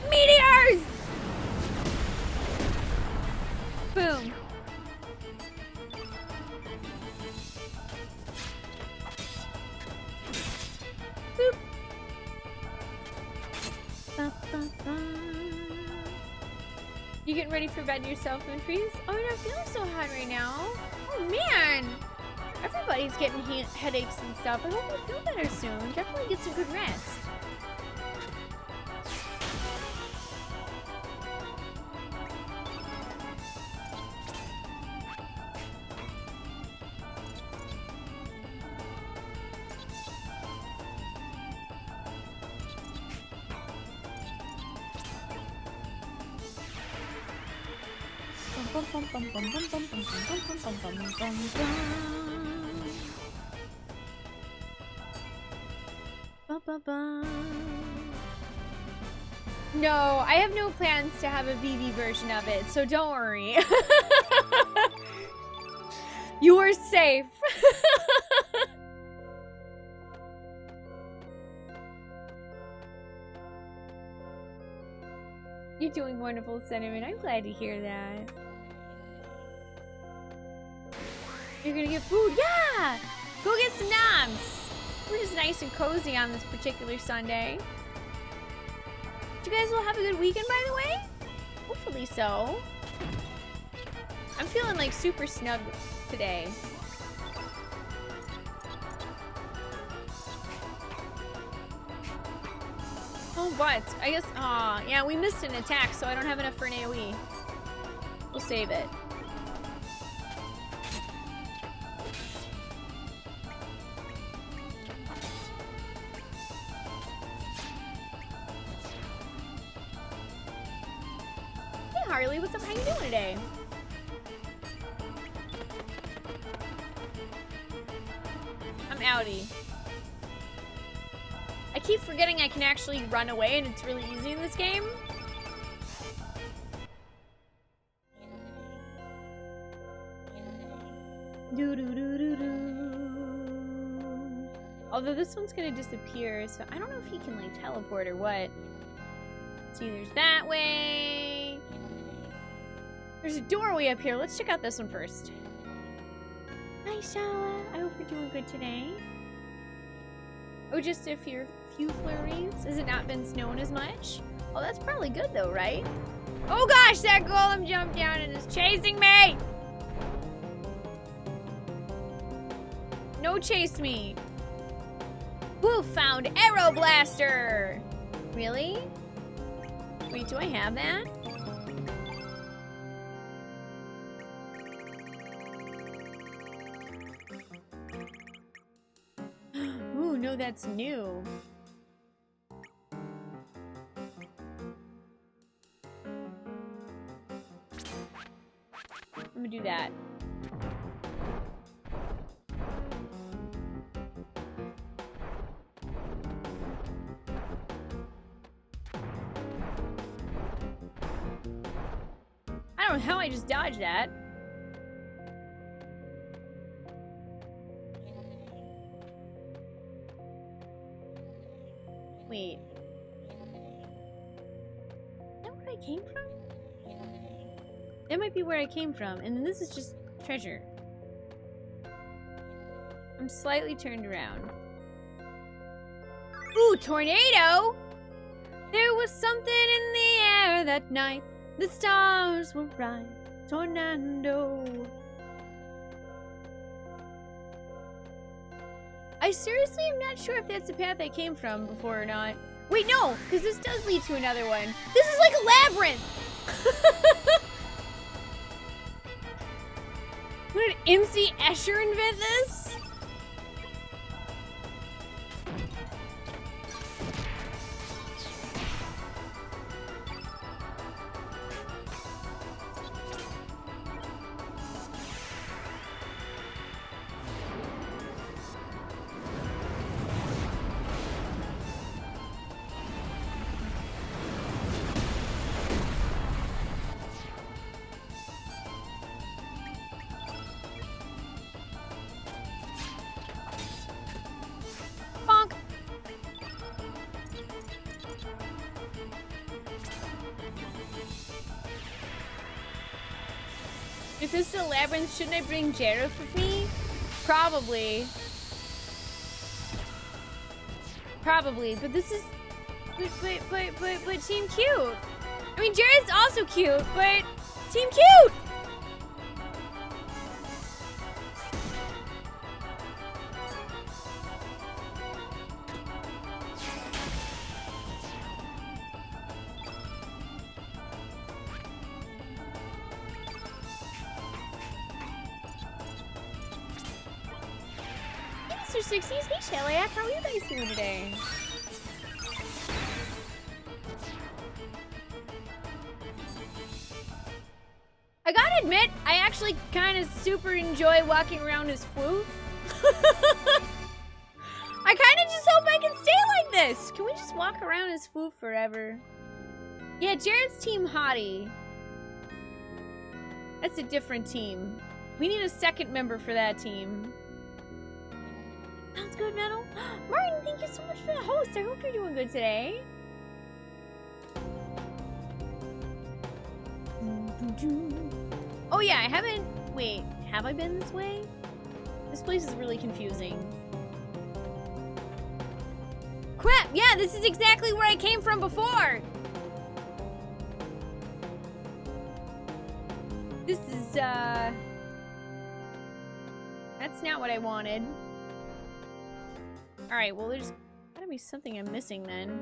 Meteors! Boom. Boop. Ba, ba, ba. You getting ready for bed yourself, Moonfreeze? Oh, you're not feeling so hot right now. Oh, man. Everybody's getting headaches and stuff. I hope you feel better soon. Definitely get some good rest. No, I have no plans to have a VV version of it, so don't worry. You are safe. You're doing wonderful, Cinnamon. I'm glad to hear that. You're gonna get food? Yeah! Go get some noms! We're just nice and cozy on this particular Sunday. You guys will have a good weekend, by the way? Hopefully so. I'm feeling like super snug today. No, but I guess, aw, yeah, we missed an attack, so I don't have enough for an AoE. We'll save it. Hey, Harley, what's up? How you doing today? I'm outie. I keep forgetting I can actually run away, and it's really easy in this game. Although this one's gonna disappear, so I don't know if he can like teleport or what. See, there's that way. There's a doorway up here. Let's check out this one first. Hi, Shala. I hope you're doing good today. Oh, just a few flurries? Has it not been snowing as much? Oh, that's probably good though, right? Oh gosh, that golem jumped down and is chasing me! No, chase me. Woo, found Arrow Blaster! Really? Wait, do I have that? Ooh, no, that's new. I'm gonna do that. I don't know how I just dodged that. Wait. Is that where I came from? That might be where I came from, and then this is just treasure. I'm slightly turned around. Ooh, tornado! There was something in the air that night. The stars were bright. Tornado. I seriously am not sure if that's the path I came from before or not. Wait, no, because this does lead to another one. This is like a labyrinth! What did MC Escher invent this? If this is a labyrinth, shouldn't I bring Jareth with me? Probably. Probably, but this is... But Team Cute. I mean, Jareth's also cute, but Team Cute! Mr. 60s, hey Shellyak, how are you guys doing today? I gotta admit, I actually kind of super enjoy walking around as Fwoof. I kind of just hope I can stay like this. Can we just walk around as Fwoof forever? Yeah, Jared's team Hottie. That's a different team. We need a second member for that team. Sounds good, Metal. Martin, thank you so much for the host. I hope you're doing good today. Oh yeah, I haven't... Wait, have I been this way? This place is really confusing. Crap! Yeah, this is exactly where I came from before! This is, That's not what I wanted. Alright, well there's gotta be something I'm missing then.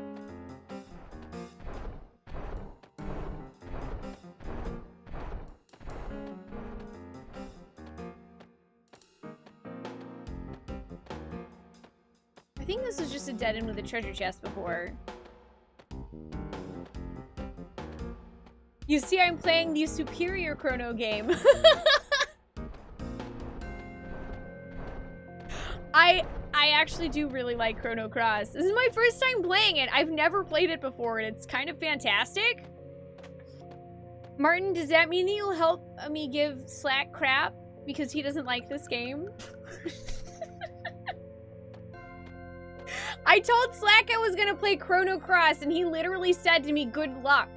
this was just a dead end with a treasure chest before. You see, I'm playing the superior Chrono game. I actually do really like Chrono Cross. This is my first time playing it. I've never played it before, and it's kind of fantastic. Martin, does that mean that you'll help me give Slack crap because he doesn't like this game? I told Slack I was gonna play Chrono Cross, and he literally said to me, good luck.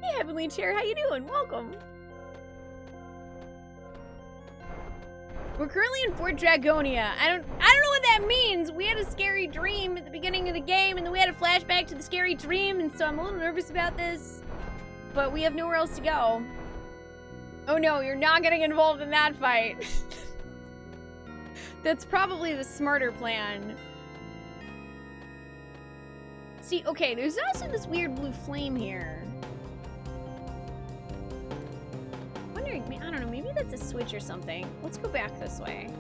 Hey, Heavenly Chair, how you doing? Welcome. We're currently in Fort Dragonia. I don't know what that means. We had a scary dream at the beginning of the game, and then we had a flashback to the scary dream, and so I'm a little nervous about this. But we have nowhere else to go. Oh no, you're not getting involved in that fight. That's probably the smarter plan. See, okay, there's also this weird blue flame here. I don't know, maybe that's a switch or something. Let's go back this way.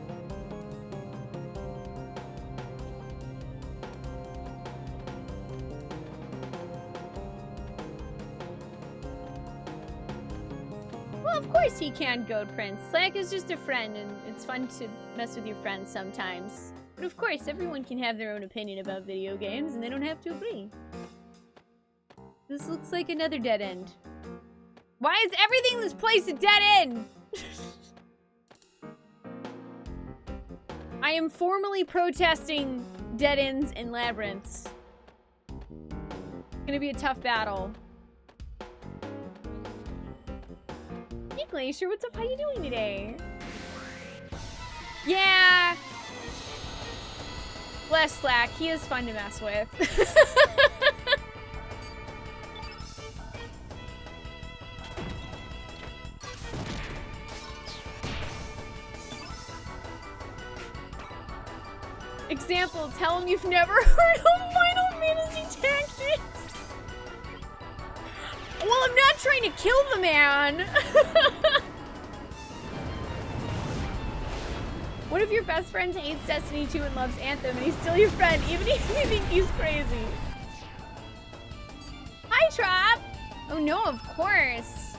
Well, of course he can, Goat Prince. Slack is just a friend, and it's fun to mess with your friends sometimes. But of course, everyone can have their own opinion about video games, and they don't have to agree. This looks like another dead end. Why is everything in this place a dead end? I am formally protesting dead ends and labyrinths. It's gonna be a tough battle. Hey Glacier, what's up? How you doing today? Yeah. Bless Slack, he is fun to mess with. Example, tell him you've never heard of Final Fantasy Tactics. Well, I'm not trying to kill the man. What if your best friend hates Destiny 2 and loves Anthem and he's still your friend, even if you think he's crazy? Hi, Trop. Oh no, of course.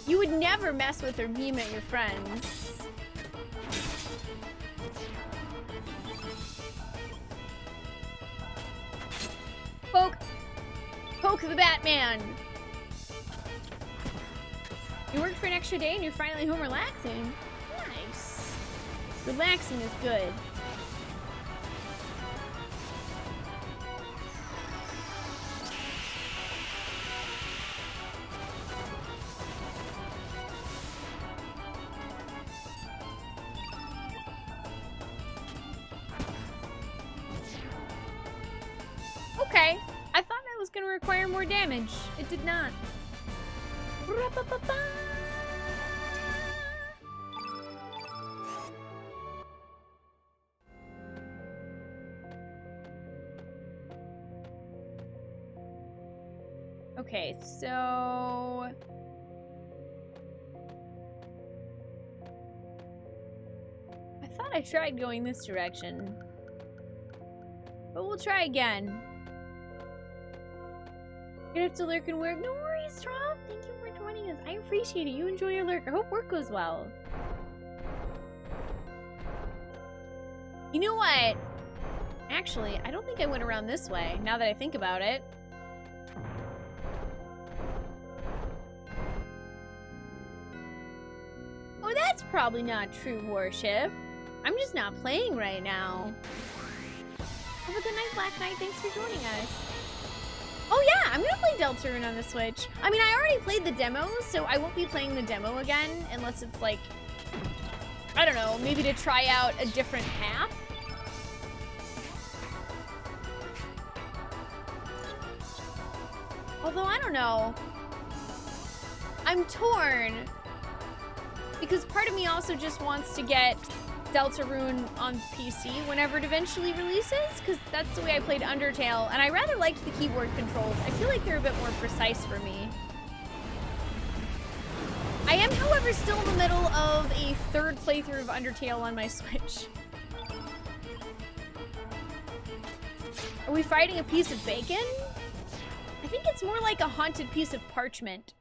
You would never mess with or meme at your friends. Poke the Batman! You worked for an extra day and you're finally home relaxing. Nice. Relaxing is good. Okay. I thought that was going to require more damage. It did not. Okay, so... I thought I tried going this direction. But we'll try again. You have to lurk and work. No worries, Rob. Thank you for joining us. I appreciate it. You enjoy your lurk. I hope work goes well. You know what? Actually, I don't think I went around this way, now that I think about it. Oh, that's probably not true, Warship. I'm just not playing right now. Have a good night, Black Knight. Thanks for joining us. Oh yeah, I'm gonna play Deltarune on the Switch. I mean, I already played the demo, so I won't be playing the demo again unless it's like, I don't know, maybe to try out a different path. Although, I don't know. I'm torn. Because part of me also just wants to get Deltarune on PC whenever it eventually releases, because that's the way I played Undertale, and I rather liked the keyboard controls. I feel like they're a bit more precise for me. I am, however, still in the middle of a third playthrough of Undertale on my Switch. Are we fighting a piece of bacon? I think it's more like a haunted piece of parchment.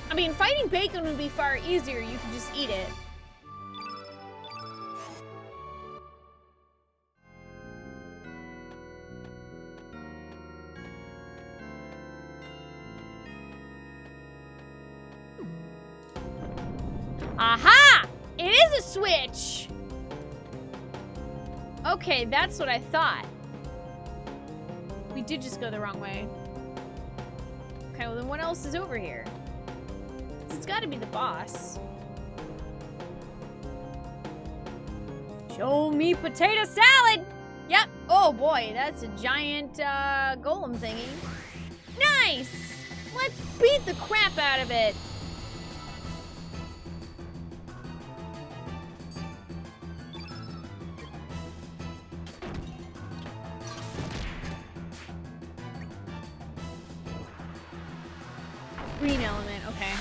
I mean, fighting bacon would be far easier. You could just eat it. Aha! It is a switch! Okay, that's what I thought. We did just go the wrong way. Okay, well then what else is over here? It's gotta be the boss. Show me potato salad! Yep. Oh boy, that's a giant golem thingy. Nice! Let's beat the crap out of it. Green element, okay.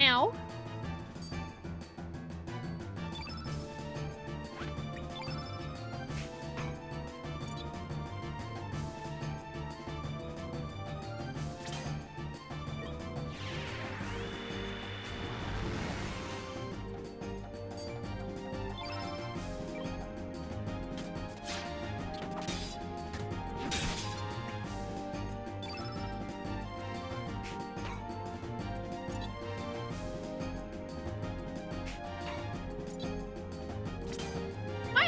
Ow.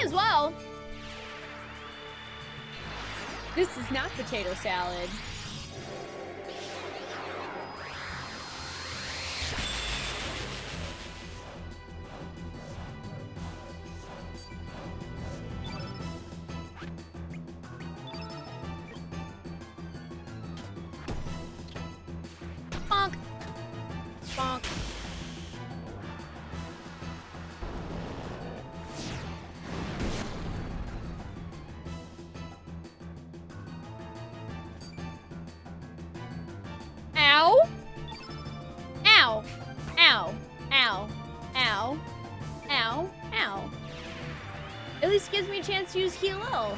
As well. This is not potato salad. Bonk. Bonk. Ow! Ow! Ow! Ow! Ow! Ow! Ow! At least gives me a chance to use heal L.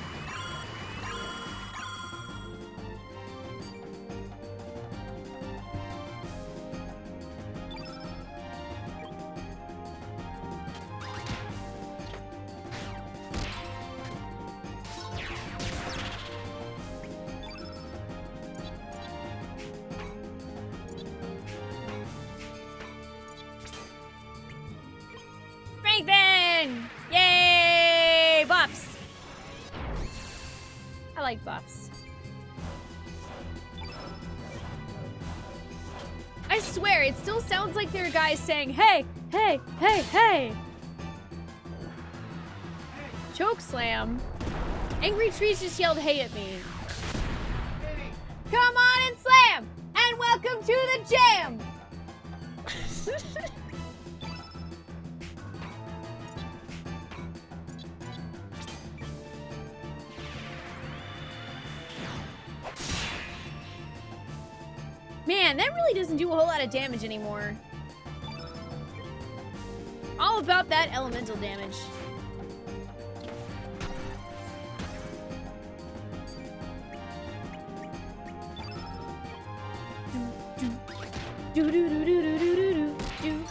Strengthen! Yay! Buffs! I like buffs. I swear, it still sounds like there are guys saying, hey, hey, hey, hey! Choke slam. Angry Trees just yelled hey at me. Come on and slam! And welcome to the jam! Man, that really doesn't do a whole lot of damage anymore. All about that elemental damage. Do do do do do do do do.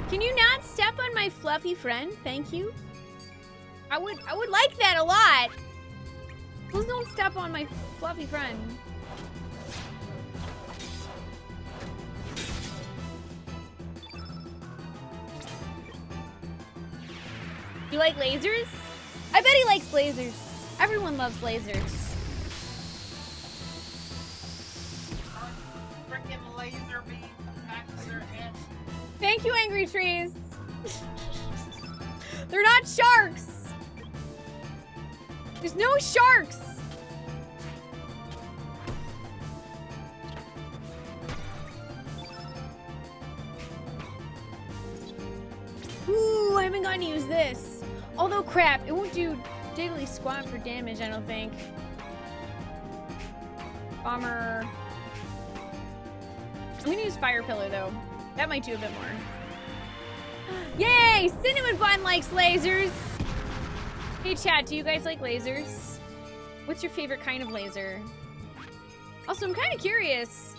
Can you not step on my fluffy friend? Thank you. I would like that a lot. Please don't step on my fluffy friend. You like lasers? I bet he likes lasers. Everyone loves lasers. Freaking laser beam back to their head. Thank you, Angry Trees. They're not sharks. There's no sharks. Ooh, I haven't gotten to use this. Although crap, it won't do diddly squat for damage, I don't think. Bomber. I'm gonna use Fire Pillar though. That might do a bit more. Yay! Cinnamon Bun likes lasers! Hey chat, do you guys like lasers? What's your favorite kind of laser? Also, I'm kind of curious.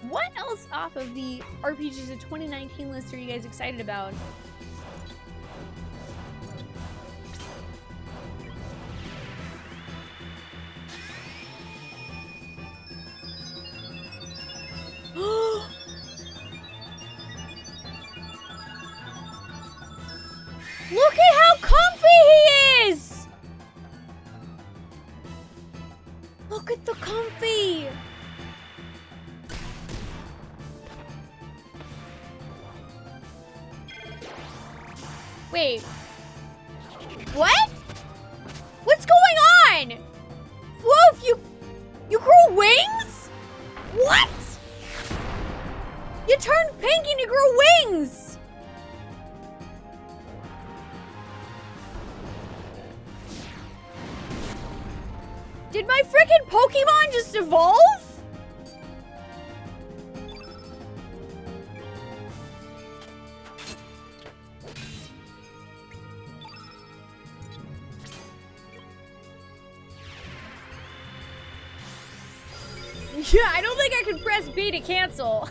What else off of the RPGs of 2019 list are you guys excited about? Look at how comfy he is! Look at the comfy! Wait. What? What's going on? Woof, you grew wings? What? You turned pink and you grew wings! Did my freaking Pokemon just evolve? Yeah, I don't think I can press B to cancel.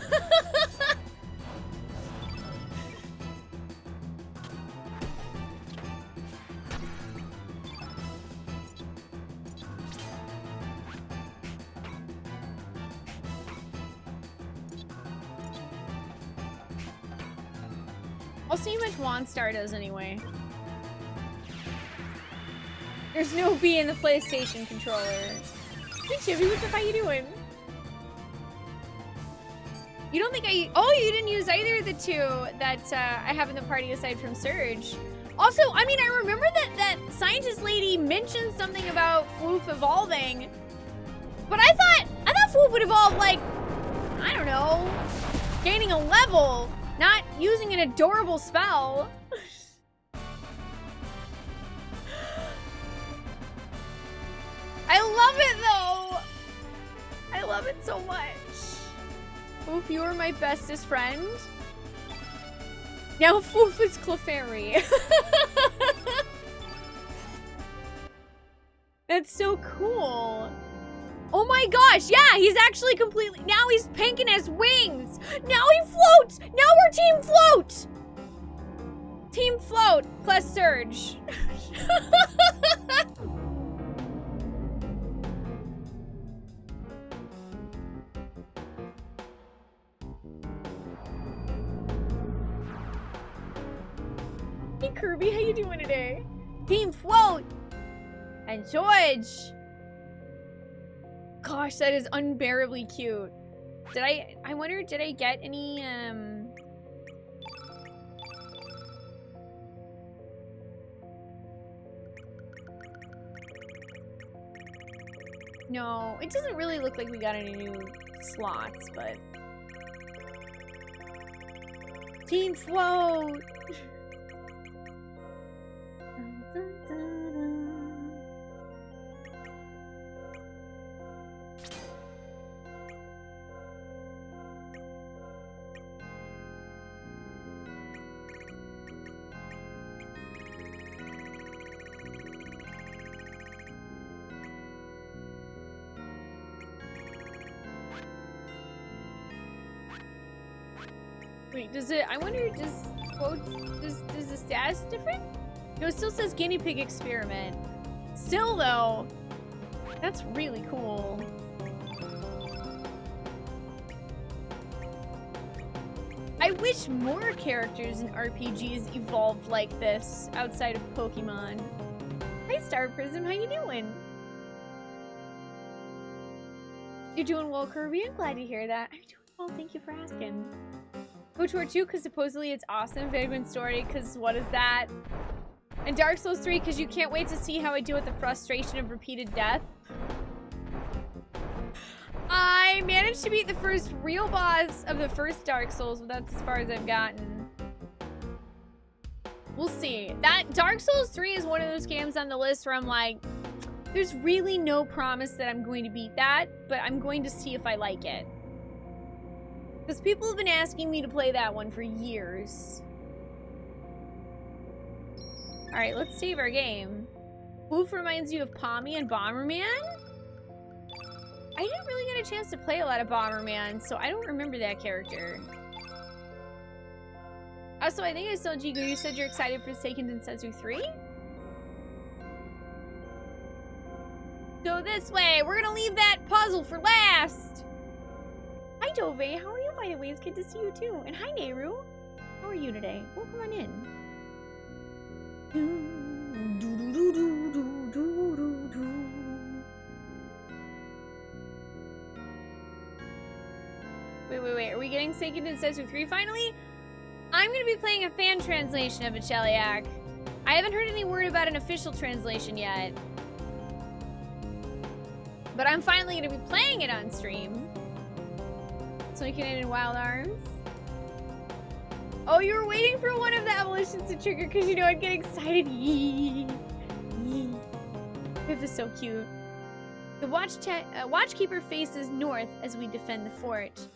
I'll see how much Wandstar does anyway. There's no B in the PlayStation controller. Hey Chibi, what the fuck are you doing? You don't think oh, you didn't use either of the two that I have in the party aside from Surge. Also, I mean, I remember that scientist lady mentioned something about Floof evolving. But I thought Floof would evolve like, I don't know, gaining a level, not using an adorable spell. I love it though. I love it so much. Floof, you are my bestest friend. Now Floof is Clefairy. That's so cool. Oh my gosh, yeah, he's actually completely, now he's pink and has wings. Now he floats. Now we're Team Float. Team Float plus Surge. Hey Kirby, how you doing today? Team Float and George. Gosh, that is unbearably cute. I wonder, did I get any, No, it doesn't really look like we got any new slots, but... Team Float! Wait, does it, I wonder, does the status different? No, it still says guinea pig experiment. Still though, that's really cool. I wish more characters in RPGs evolved like this outside of Pokemon. Hi Star Prism, how you doing? You're doing well, Kirby. I'm glad to hear that. I'm doing well, thank you for asking. KOTOR 2, because supposedly it's awesome. Vagrant Story, because what is that? And Dark Souls 3, because you can't wait to see how I deal with the frustration of repeated death. I managed to beat the first real boss of the first Dark Souls, but that's as far as I've gotten. We'll see. That Dark Souls 3 is one of those games on the list where I'm like, There's really no promise that I'm going to beat that, but I'm going to see if I like it. Because people have been asking me to play that one for years. Alright, let's save our game. Woof reminds you of Pommy and Bomberman? I didn't really get a chance to play a lot of Bomberman, so I don't remember that character. Also, I think I saw Jigu, you said you're excited for Seiken Densetsu 3? Go this way! We're gonna leave that puzzle for last! Hi Dove, how are you by the way? It's good to see you too. And hi Nehru! How are you today? Oh, come on in. Wait. Are we getting Seiken Densetsu 3 finally? I'm gonna be playing a fan translation of it, Cheliak. I haven't heard any word about an official translation yet. But I'm finally gonna be playing it on stream. So we can end in Wild Arms. Oh, you were waiting for one of the evolutions to trigger because you know I'd get excited. This is so cute. The watchkeeper faces north as we defend the fort.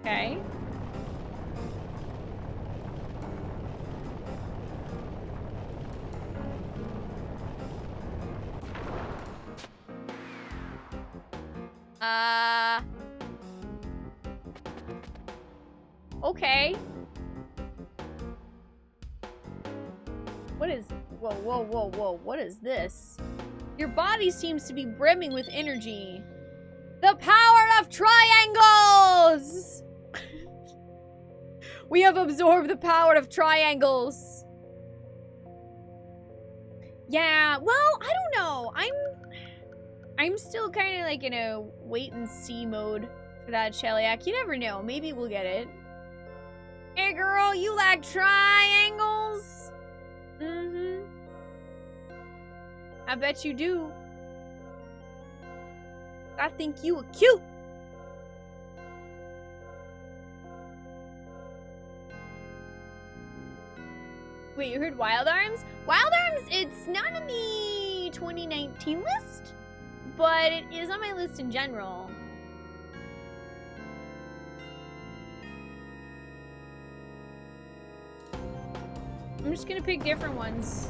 Okay. Okay. What is... Whoa. What is this? Your body seems to be brimming with energy. The power of triangles! We have absorbed the power of triangles. Yeah, well, I don't know. I'm still kind of like in a wait and see mode for that Cheliak. You never know. Maybe we'll get it. Hey girl, you like triangles? Mm-hmm. I bet you do. I think you are cute. Wait, you heard Wild Arms? Wild Arms, it's not on the 2019 list, but it is on my list in general. I'm just gonna pick different ones.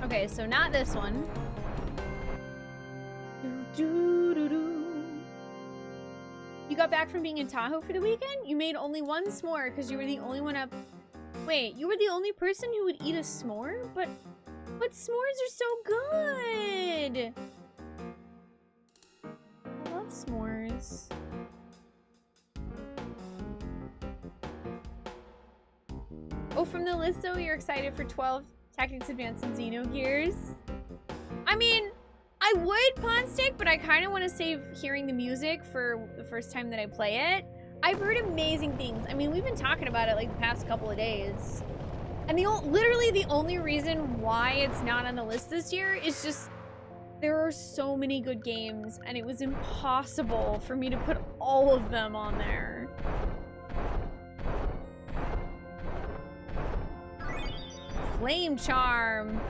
Okay, so not this one. You got back from being in Tahoe for the weekend? You made only one s'more because you were the only one up. Wait, you were the only person who would eat a s'more? But s'mores are so good! I love s'mores. Oh, from the list though, you're excited for 12 Tactics Advanced and Xenogears? I mean, I would Pawn Stick, but I kind of want to save hearing the music for the first time that I play it. I've heard amazing things. I mean, we've been talking about it like the past couple of days. And literally the only reason why it's not on the list this year is just there are so many good games and it was impossible for me to put all of them on there. Flame Charm.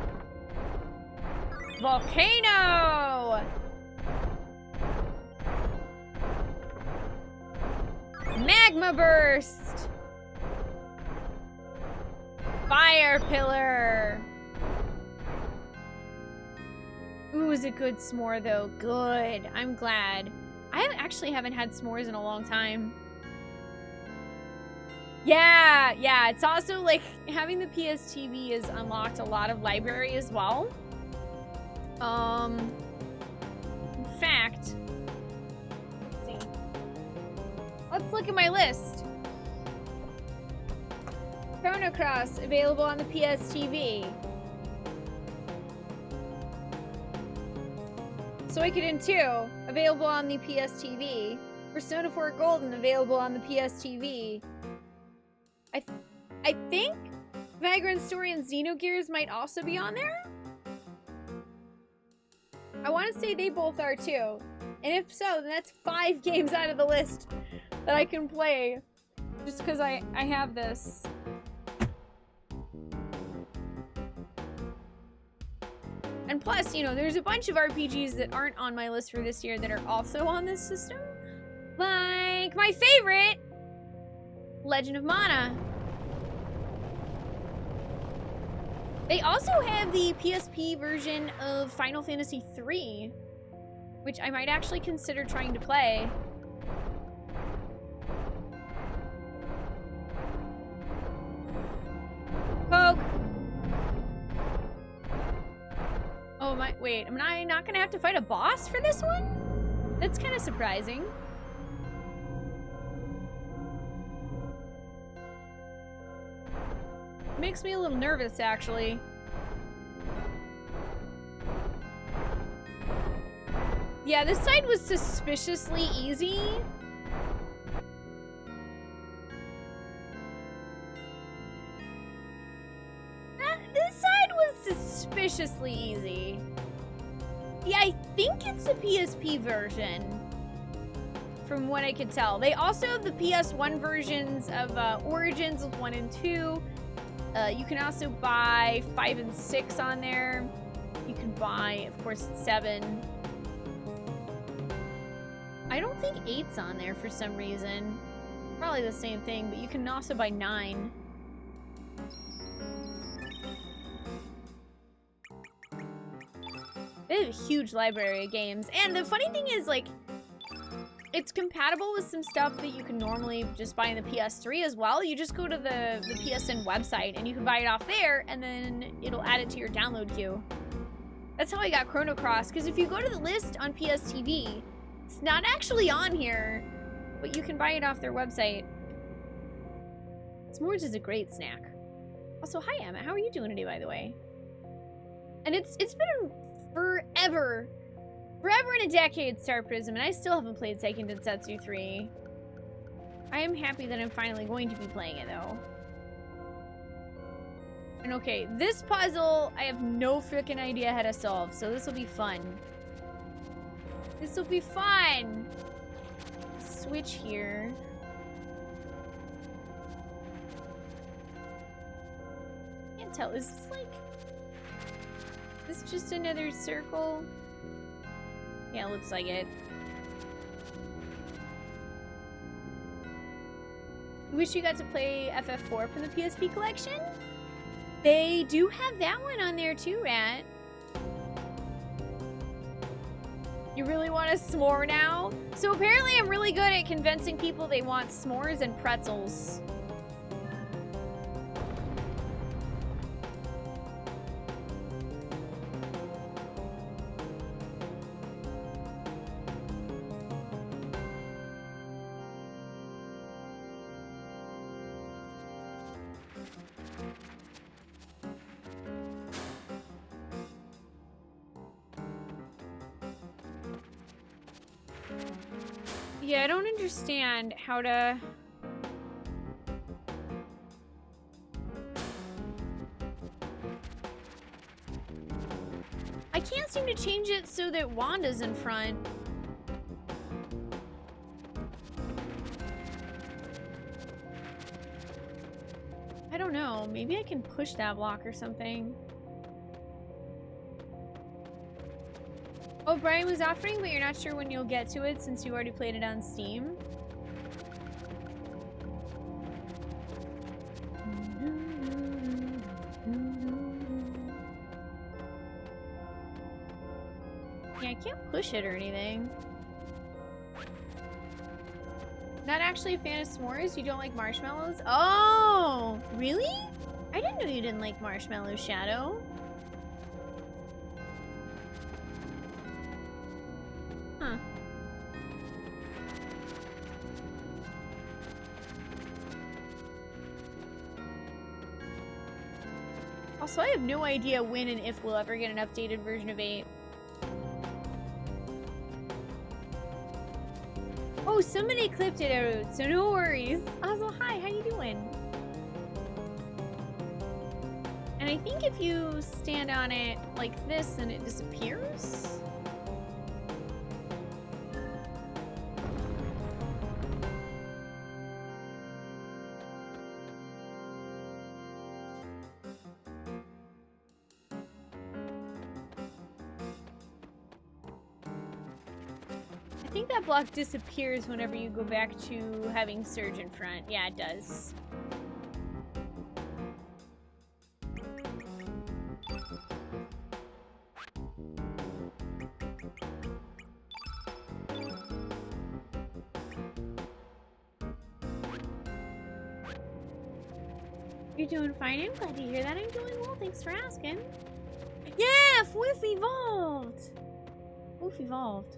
Volcano. Magma Burst! Fire Pillar! Ooh, is a good s'more though. Good. I'm glad. I actually haven't had s'mores in a long time. Yeah, it's also like having the PSTV has unlocked a lot of library as well. In fact, let's look at my list. Chrono Cross, available on the PSTV. Suikoden 2, available on the PSTV. Persona 4 Golden, available on the PSTV. I think Vagrant Story and Xenogears might also be on there. I want to say they both are too. And if so, then that's 5 games out of the list that I can play just because I have this. And plus, you know, there's a bunch of RPGs that aren't on my list for this year that are also on this system. Like my favorite, Legend of Mana. They also have the PSP version of Final Fantasy III, which I might actually consider trying to play. Poke. Oh my, wait, am I not gonna have to fight a boss for this one? That's kind of surprising. Makes me a little nervous, actually. Yeah, this side was suspiciously easy. This side was suspiciously easy. Yeah, I think it's the PSP version, from what I could tell. They also have the PS1 versions of Origins 1 and 2. You can also buy 5 and 6 on there. You can buy, of course, 7. I don't think 8's on there for some reason. Probably the same thing, but you can also buy 9. They have a huge library of games. And the funny thing is, like, it's compatible with some stuff that you can normally just buy in the PS3 as well. You just go to the PSN website and you can buy it off there, and then it'll add it to your download queue. That's how I got Chrono Cross, because if you go to the list on PSTV, it's not actually on here, but you can buy it off their website. S'mores is a great snack. Also, hi Emma, how are you doing today, by the way? And it's been forever and a decade, Star Prism, and I still haven't played Seiken Densetsu 3. I am happy that I'm finally going to be playing it, though. And okay, this puzzle, I have no freaking idea how to solve, so this will be fun. This will be fun! Switch here. Can't tell, is this like... Is this just another circle? Yeah, looks like it. Wish you got to play FF4 from the PSP collection? They do have that one on there too, Rat. You really want a s'more now? So apparently I'm really good at convincing people they want s'mores and pretzels. Yeah, I don't understand how to... I can't seem to change it so that Wanda's in front. I don't know. Maybe I can push that block or something. Oh, Brian was offering, but you're not sure when you'll get to it since you already played it on Steam. Yeah, I can't push it or anything. Not actually a fan of s'mores? You don't like marshmallows? Oh, really? I didn't know you didn't like marshmallows, Shadow. Huh. Also, I have no idea when and if we'll ever get an updated version of 8. Oh, somebody clipped it out, so no worries. Also, hi, how you doing? And I think if you stand on it like this, then it disappears. think that block disappears whenever you go back to having Surge in front. Yeah, it does. You're doing fine. I'm glad to hear that. I'm doing well. Thanks for asking. Yeah, Woof evolved. Woof evolved.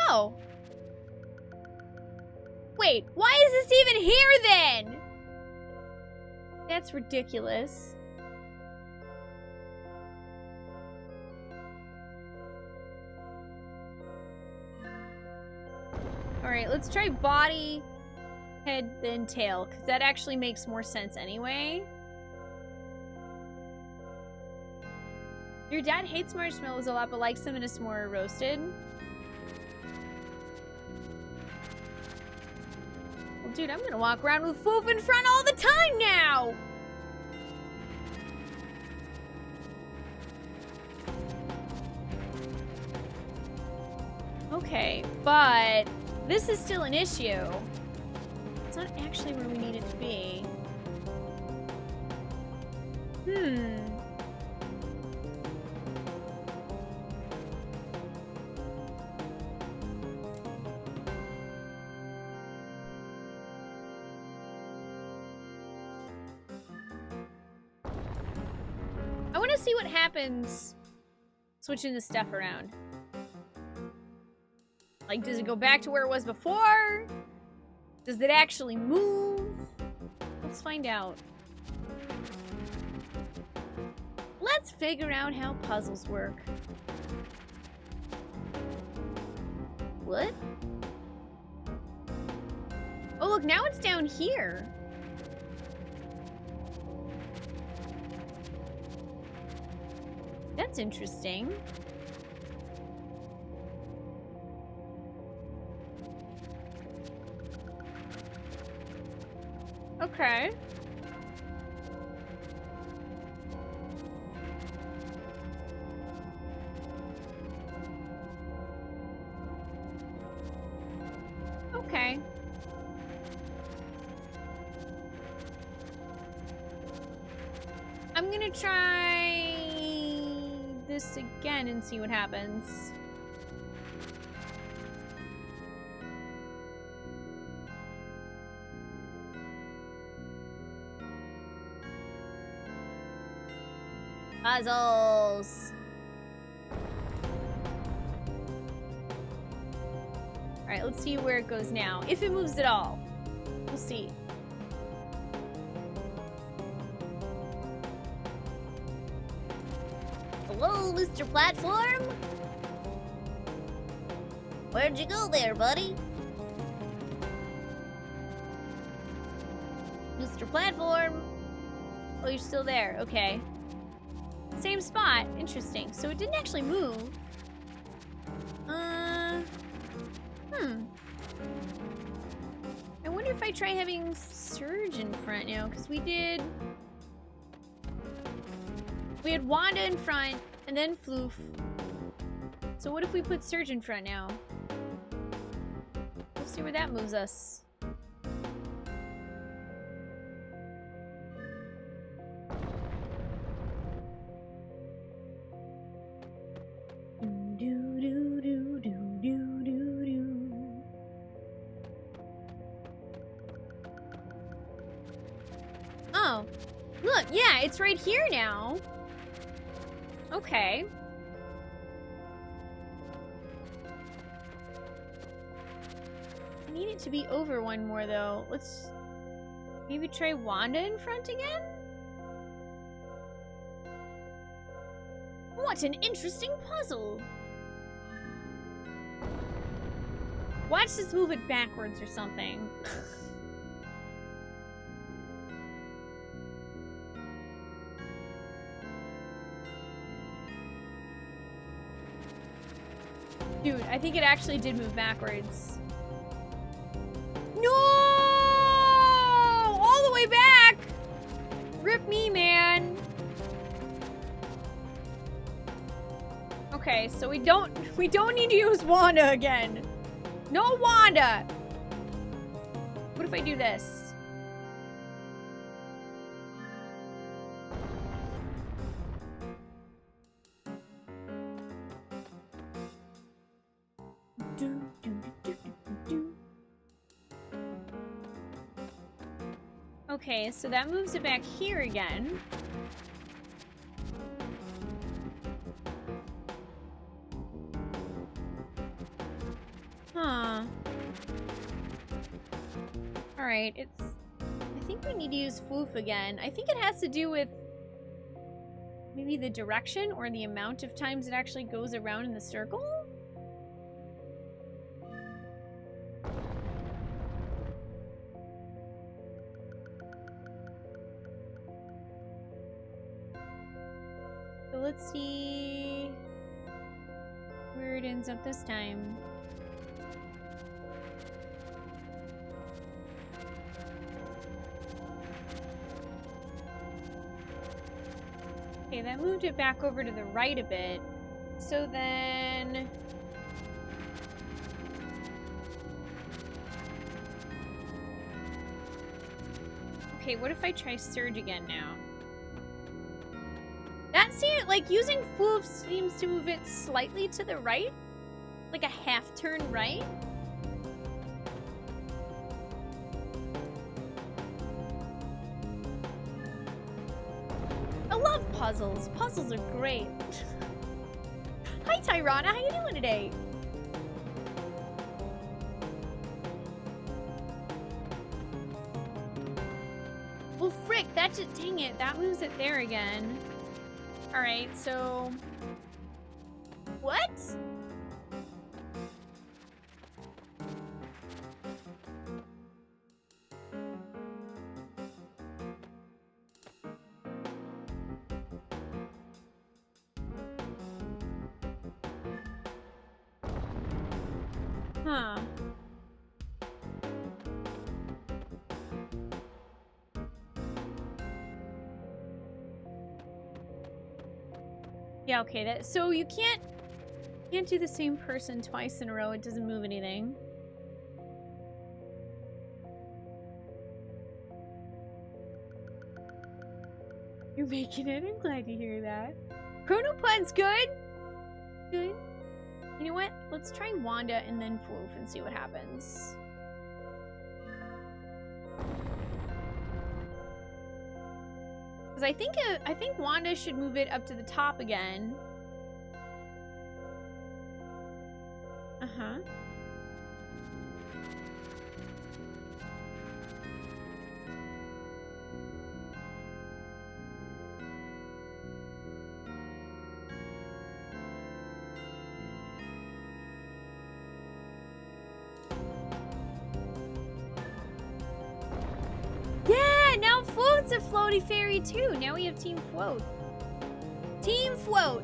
Oh. Wait, why is this even here then? That's ridiculous. Alright, let's try body, head, then tail, because that actually makes more sense anyway. Your dad hates marshmallows a lot, but likes them in a s'more roasted. Well, dude, I'm gonna walk around with Foof in front all the time now! Okay, but this is still an issue. It's not actually where we need it to be. I want to see what happens switching the stuff around. Like, does it go back to where it was before? Does it actually move? Let's find out. Let's figure out how puzzles work. What? Oh, look, now it's down here. That's interesting. Okay. Okay. I'm gonna try this again and see what happens. Puzzles. All right, let's see where it goes now. If it moves at all. We'll see. Hello, Mr. Platform? Where'd you go there, buddy? Mr. Platform? Oh, you're still there. Okay. Same spot. Interesting. So it didn't actually move. I wonder if I try having Surge in front now, because we had Wanda in front, and then Floof. So what if we put Surge in front now? We'll see where that moves us. Oh, look, yeah, it's right here now. Okay. I need it to be over one more, though. Let's maybe try Wanda in front again? What an interesting puzzle. Watch this move it backwards or something. Dude, I think it actually did move backwards. No! All the way back! Rip me, man. Okay, so we don't need to use Wanda again. No Wanda. What if I do this? Okay, so that moves it back here again. Huh. Alright, it's... I think we need to use Foof again. I think it has to do with maybe the direction or the amount of times it actually goes around in the circle? So let's see where it ends up this time. Okay, that moved it back over to the right a bit. So then... Okay, what if I try Surge again now? That seems like using Foof seems to move it slightly to the right? Like a half turn right? I love puzzles. Puzzles are great. Hi, Tyrana. How you doing today? Well, frick. That just... Dang it. That moves it there again. Alright, so... What? Huh. Yeah, okay, that so you can't do the same person twice in a row. It doesn't move anything. You're making it. I'm glad to hear that. Chrono Pun's good. Good. You know what? Let's try Wanda and then Foof and see what happens. Because I think Wanda should move it up to the top again. Uh-huh. Now Float's a floaty fairy too. Now we have Team Float. Team Float.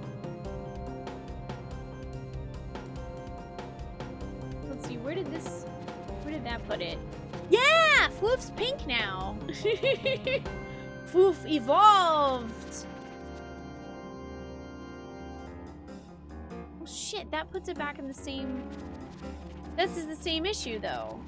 Let's see, where did that put it? Yeah! Floof's pink now. Floof evolved. Oh shit, that puts it back in the same... This is the same issue though.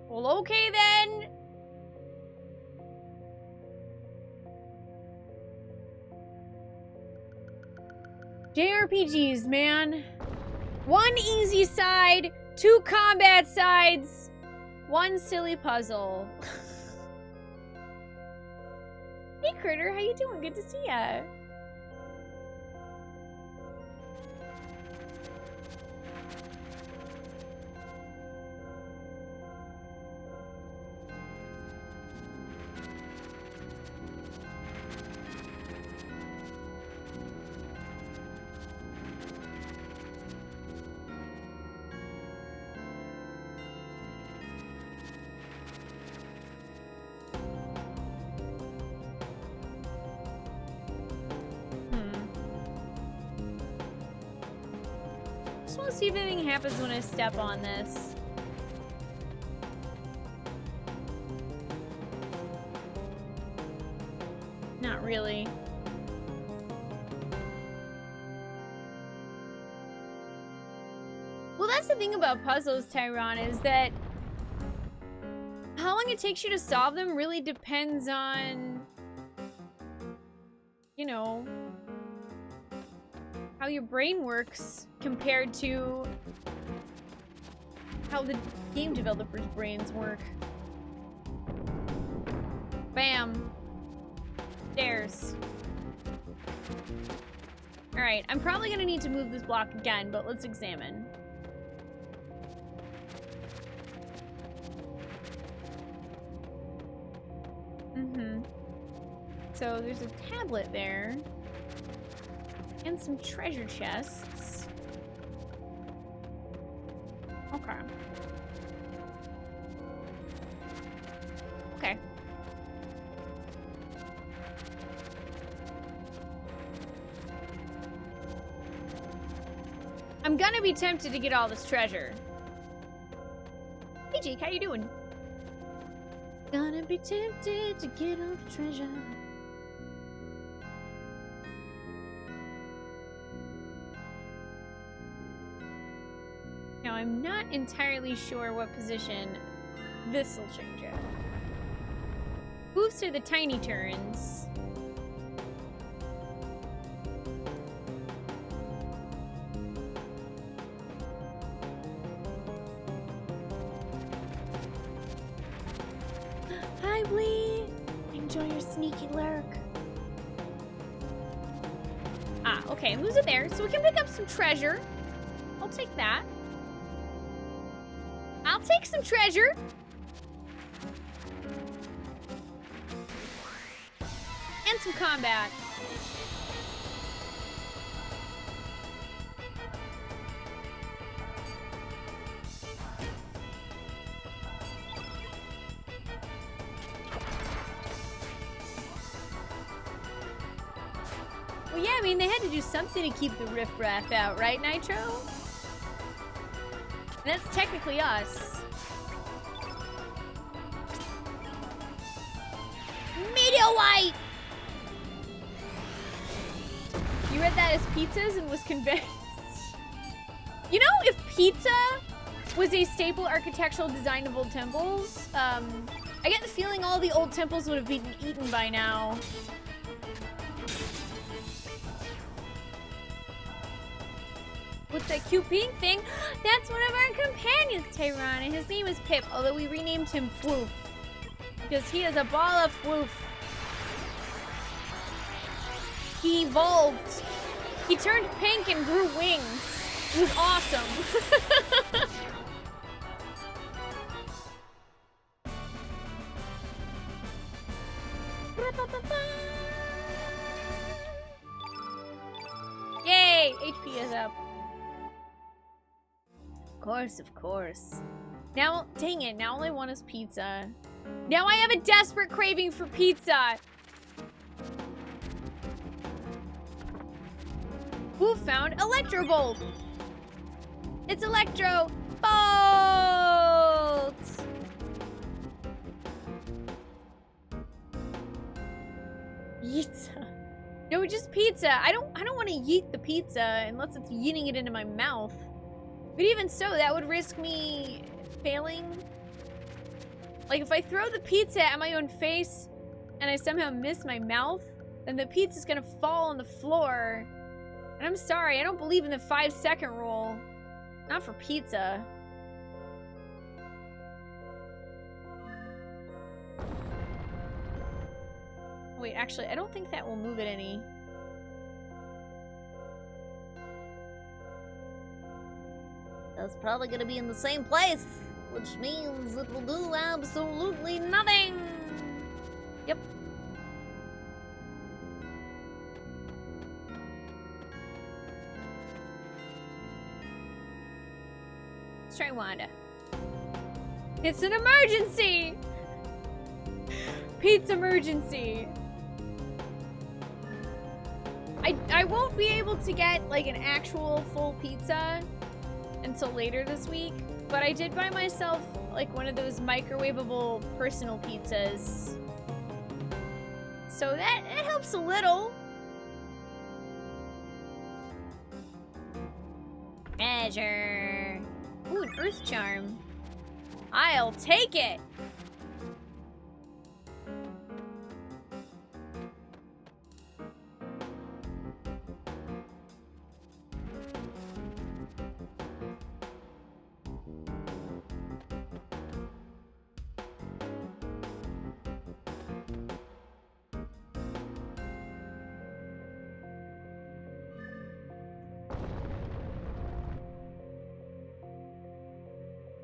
Well, okay then. JRPGs, man. One easy side, 2 combat sides, 1 silly puzzle. Hey, Critter, how you doing? Good to see ya. just want to see if anything happens when I step on this. Not really. Well, that's the thing about puzzles, Tyron, is that how long it takes you to solve them really depends on, you know, how your brain works compared to how the game developers' brains work. Bam. Stairs. Alright, I'm probably gonna need to move this block again, but let's examine. So there's a tablet there. And some treasure chests. Okay. Okay. I'm gonna be tempted to get all this treasure. Hey Jake, how you doing? Gonna be tempted to get all the treasure. Now, I'm not entirely sure what position this will change it. Moves to the tiny turns. Hi, Blee! Enjoy your sneaky lurk. Ah, okay, moves it there, so we can pick up some treasure. I'll take that. I'll take some treasure. And some combat. Well, yeah, I mean, they had to do something to keep the riffraff out, right, Nitro? That's technically us. Meteorite! You read that as pizzas and was convinced. You know, if pizza was a staple architectural design of old temples, I get the feeling all the old temples would have been eaten by now. What's that cute pink thing? That's one of our companions, Tyron, and his name is Pip, although we renamed him Floof. Because he is a ball of floof. He evolved. He turned pink and grew wings. It was awesome. Yay! HP is up. Of course. Now, dang it, now all I want is pizza. Now I have a desperate craving for pizza! Who found Electro Bolt? It's Electro Bolt! Pizza. No, just pizza. I don't want to yeet the pizza unless it's yeeting it into my mouth. But even so, that would risk me failing. Like, if I throw the pizza at my own face and I somehow miss my mouth, then the pizza's gonna fall on the floor. And I'm sorry, I don't believe in the 5-second rule. Not for pizza. Wait, actually, I don't think that will move it any. That's probably gonna be in the same place, which means it will do absolutely nothing. Yep. Let's try Wanda. It's an emergency! Pizza emergency! I won't be able to get, like, an actual full pizza until later this week. But I did buy myself like one of those microwavable personal pizzas. So that helps a little. Treasure. Ooh, an earth charm. I'll take it.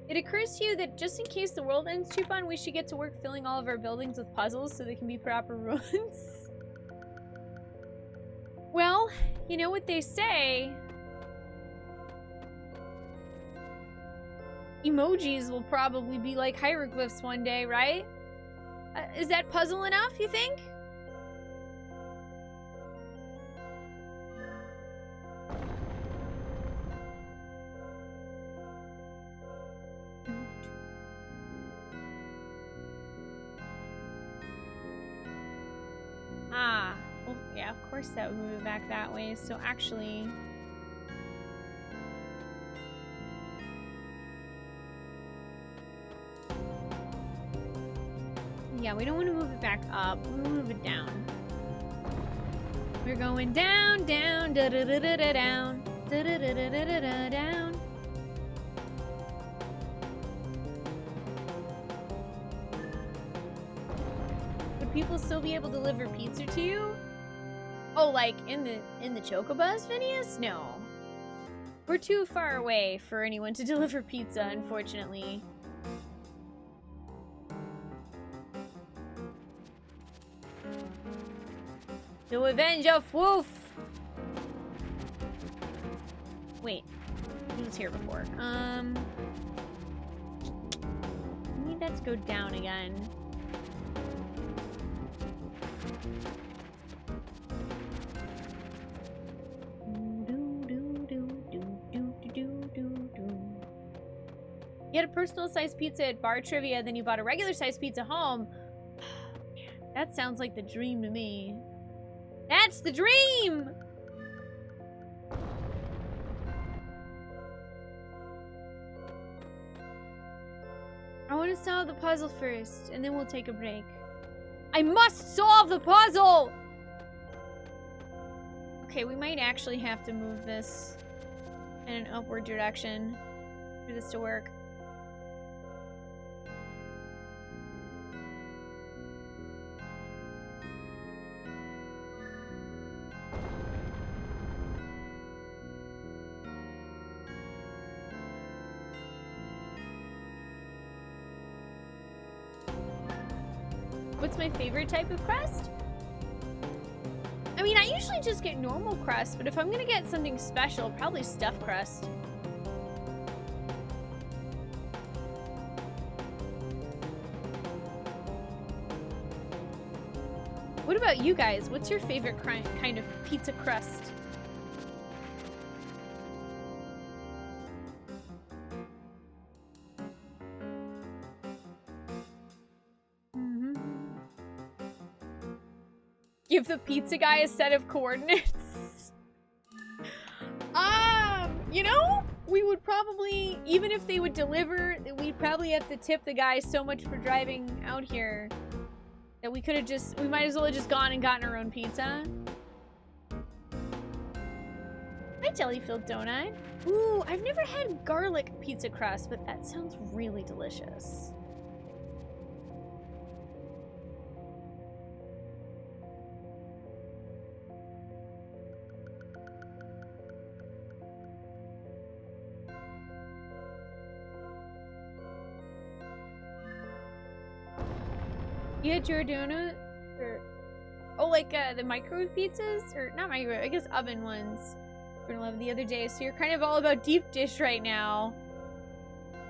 It occurs to you that just in case the world ends, Chupon, we should get to work filling all of our buildings with puzzles so they can be proper ruins. Well, you know what they say. Emojis will probably be like hieroglyphs one day, right? Is that puzzle enough, you think? Ah, well, yeah, of course that would move it back that way. So actually... yeah, we don't want to move it back up. We want to move it down. We're going down, down, da-da-da-da-da, down, da-da-da-da-da-da, down. People still be able to deliver pizza to you? Oh, like in the Chocobus, Phineas? No. We're too far away for anyone to deliver pizza, unfortunately. The Revenge of Woof! Wait. He was here before. I need that to go down again. You had a personal-sized pizza at Bar Trivia, then you bought a regular-sized pizza home. That sounds like the dream to me. That's the dream! I want to solve the puzzle first, and then we'll take a break. I must solve the puzzle! Okay, we might actually have to move this in an upward direction for this to work. What's my favorite type of crust? I mean, I usually just get normal crust, but if I'm gonna get something special, probably stuffed crust. What about you guys? What's your favorite kind of pizza crust? Give the pizza guy a set of coordinates. You know, we would probably, even if they would deliver, we'd probably have to tip the guy so much for driving out here that we could have just, we might as well have just gone and gotten our own pizza. Hi, jelly-filled donut. Ooh, I've never had garlic pizza crust, but that sounds really delicious. You had Giordano? Or, oh, like the microwave pizzas? Or not microwave, I guess oven ones. We're gonna love the other day, so you're kind of all about deep dish right now.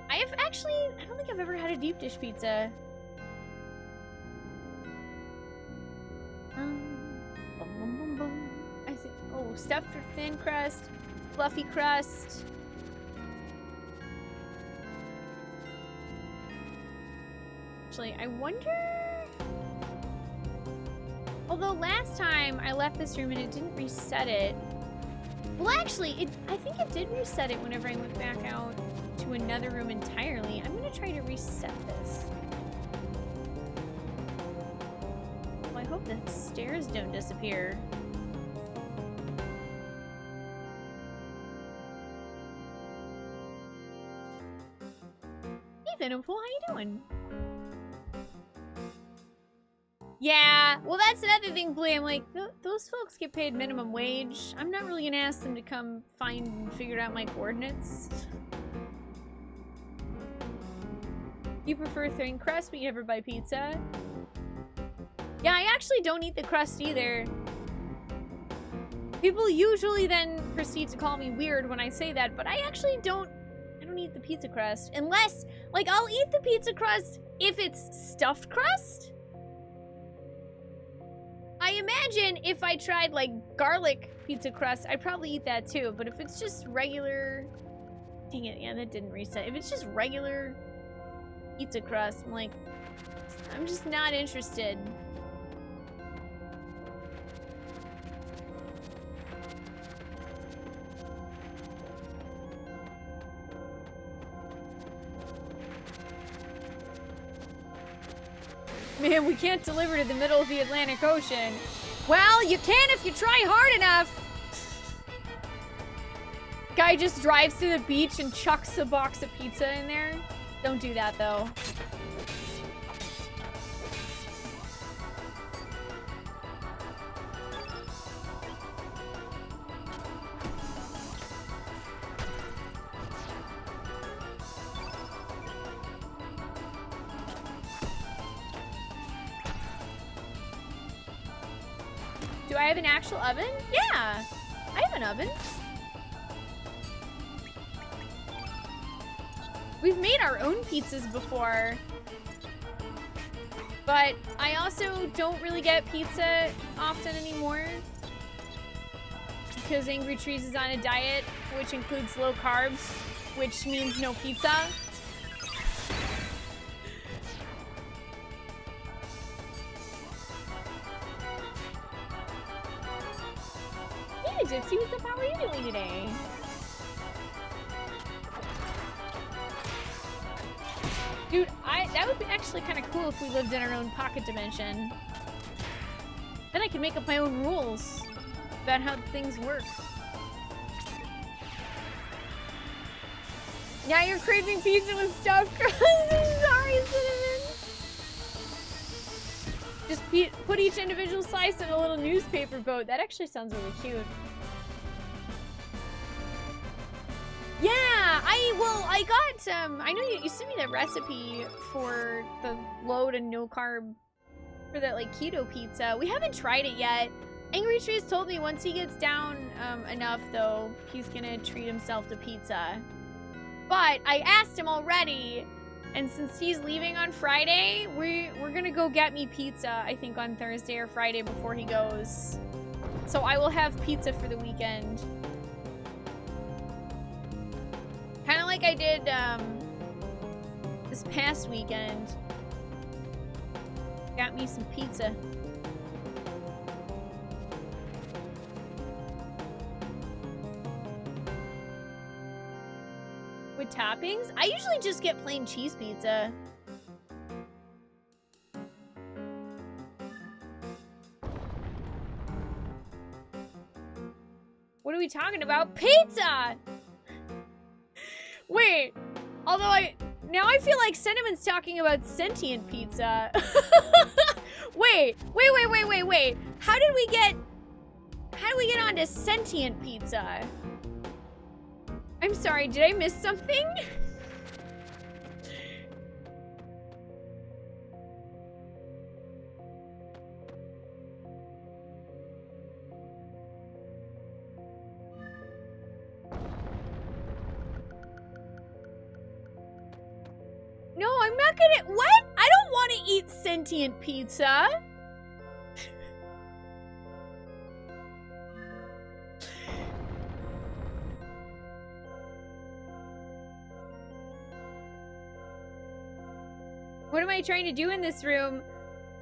I don't think I've ever had a deep dish pizza. I think, oh, stuffed or thin crust, fluffy crust. actually. I wonder... Although last time I left this room and it didn't reset it. Well, actually, I think it did reset it whenever I went back out to another room entirely. I'm gonna try to reset this. Well, I hope the stairs don't disappear. Hey, Venompool, how you doing? Yeah, well, that's another thing, Blee. I'm like, those folks get paid minimum wage. I'm not really gonna ask them to come find and figure out my coordinates. You prefer thin crust, but you never buy pizza? Yeah, I actually don't eat the crust either. People usually then proceed to call me weird when I say that, but I actually don't eat the pizza crust. Unless, like, I'll eat the pizza crust if it's stuffed crust. I imagine if I tried, like, garlic pizza crust, I'd probably eat that too. But if it's just regular... Dang it, yeah, that didn't reset. If it's just regular pizza crust, I'm like, I'm just not interested. Man, we can't deliver to the middle of the Atlantic Ocean. Well, you can if you try hard enough. Guy just drives to the beach and chucks a box of pizza in there. Don't do that, though. Do I have an actual oven? Yeah, I have an oven. We've made our own pizzas before, but I also don't really get pizza often anymore because Angry Trees is on a diet, which includes low carbs, which means no pizza. Hey, Gypsy, what's up? How are you doing today? Dude, that would be actually kind of cool if we lived in our own pocket dimension. Then I could make up my own rules about how things work. Now you're craving pizza with stuffed crust. Sorry, Cinnamon. Just put each individual slice in a little newspaper boat. That actually sounds really cute. Yeah, I got, I know you sent me that recipe for the low to no carb, for that, like, keto pizza. We haven't tried it yet. Angry Trees told me once he gets down, enough, though, he's gonna treat himself to pizza. But I asked him already, and since he's leaving on Friday, we're gonna go get me pizza, I think, on Thursday or Friday before he goes. So I will have pizza for the weekend. Kind of like I did this past weekend. Got me some pizza. With toppings? I usually just get plain cheese pizza. What are we talking about? Pizza! Wait, although now I feel like Cinnamon's talking about sentient pizza. Wait. How did we get onto sentient pizza? I'm sorry, did I miss something? No, I'm not gonna... What? I don't want to eat sentient pizza. What am I trying to do in this room?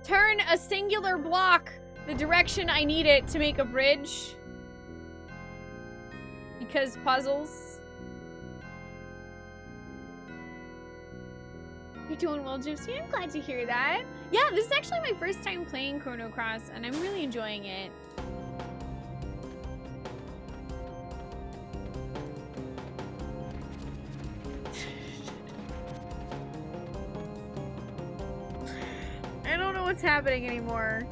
Turn a singular block the direction I need it to make a bridge. Because puzzles. You're doing well, Gypsy. I'm glad to hear that. Yeah, this is actually my first time playing Chrono Cross, and I'm really enjoying it. I don't know what's happening anymore.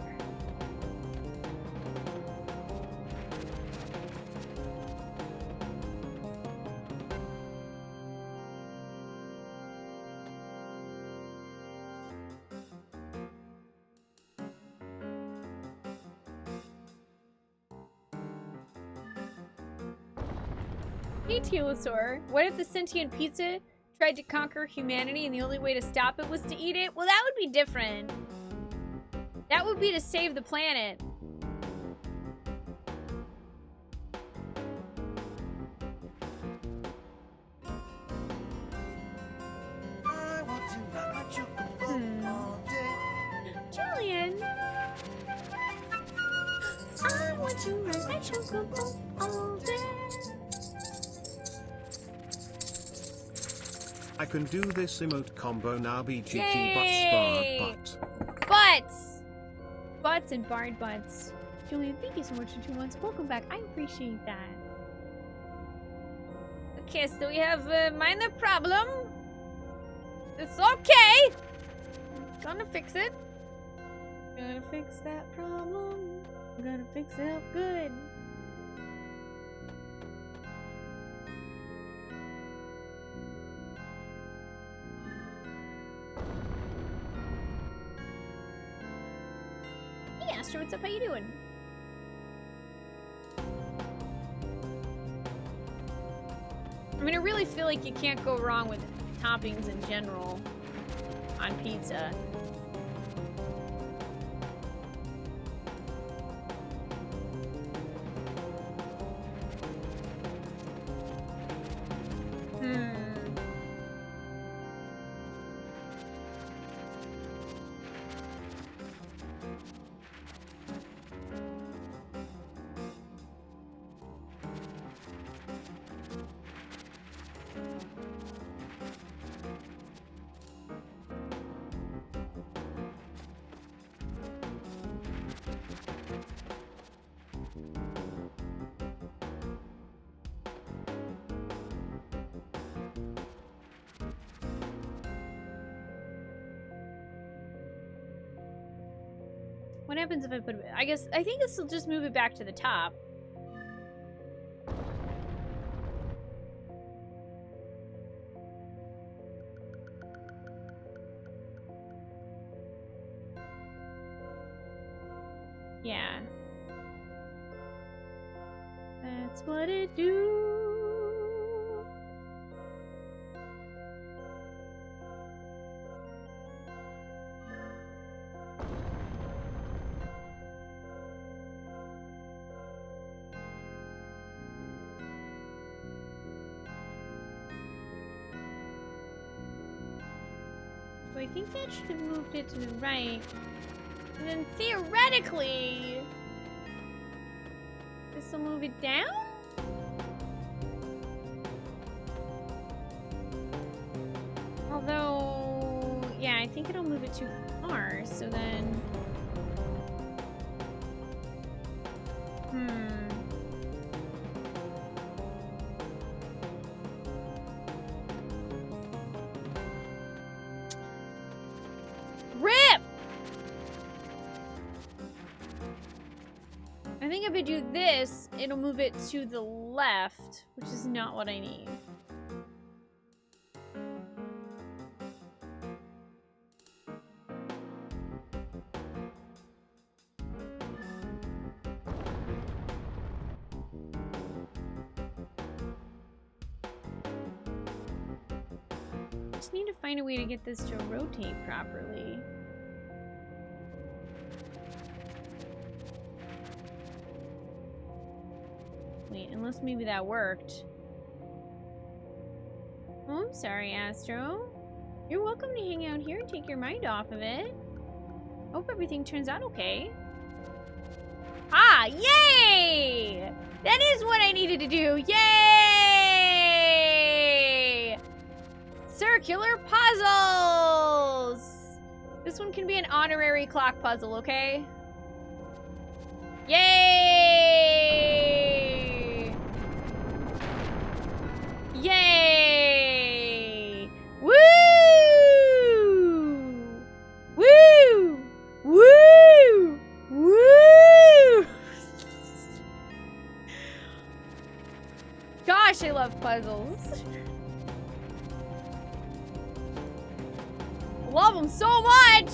Hey, Telosaur. What if the sentient pizza tried to conquer humanity and the only way to stop it was to eat it? Well, that would be different. That would be to save the planet. Julian. I want to ride my chocobo all day. I can do this emote combo now. BGG Yay! butts barred butt. Butts! Butts and barred butts. Julian, thank you so much for 2 months. Welcome back. I appreciate that. Okay, so we have a minor problem. It's okay. Gonna fix it. Gonna fix that problem. Gonna fix it up good. Hey, Astro, what's up? How you doing? I mean, I really feel like you can't go wrong with toppings in general on pizza. What happens if I put it? I think this will just move it back to the top. Yeah. That's what it do. I think that should have moved it to the right. And then theoretically, this will move it down? Although, yeah, I think it'll move it too far, so then... I think if I do this, it'll move it to the left, which is not what I need. Just need to find a way to get this to rotate properly. Wait, unless maybe that worked. Oh, I'm sorry, Astro. You're welcome to hang out here and take your mind off of it. Hope everything turns out okay. Ah, yay! That is what I needed to do. Yay! Circular puzzles! This one can be an honorary clock puzzle, okay? Yay! Yay! Woo! Woo! Woo! Woo! Gosh, I love puzzles. Love them so much!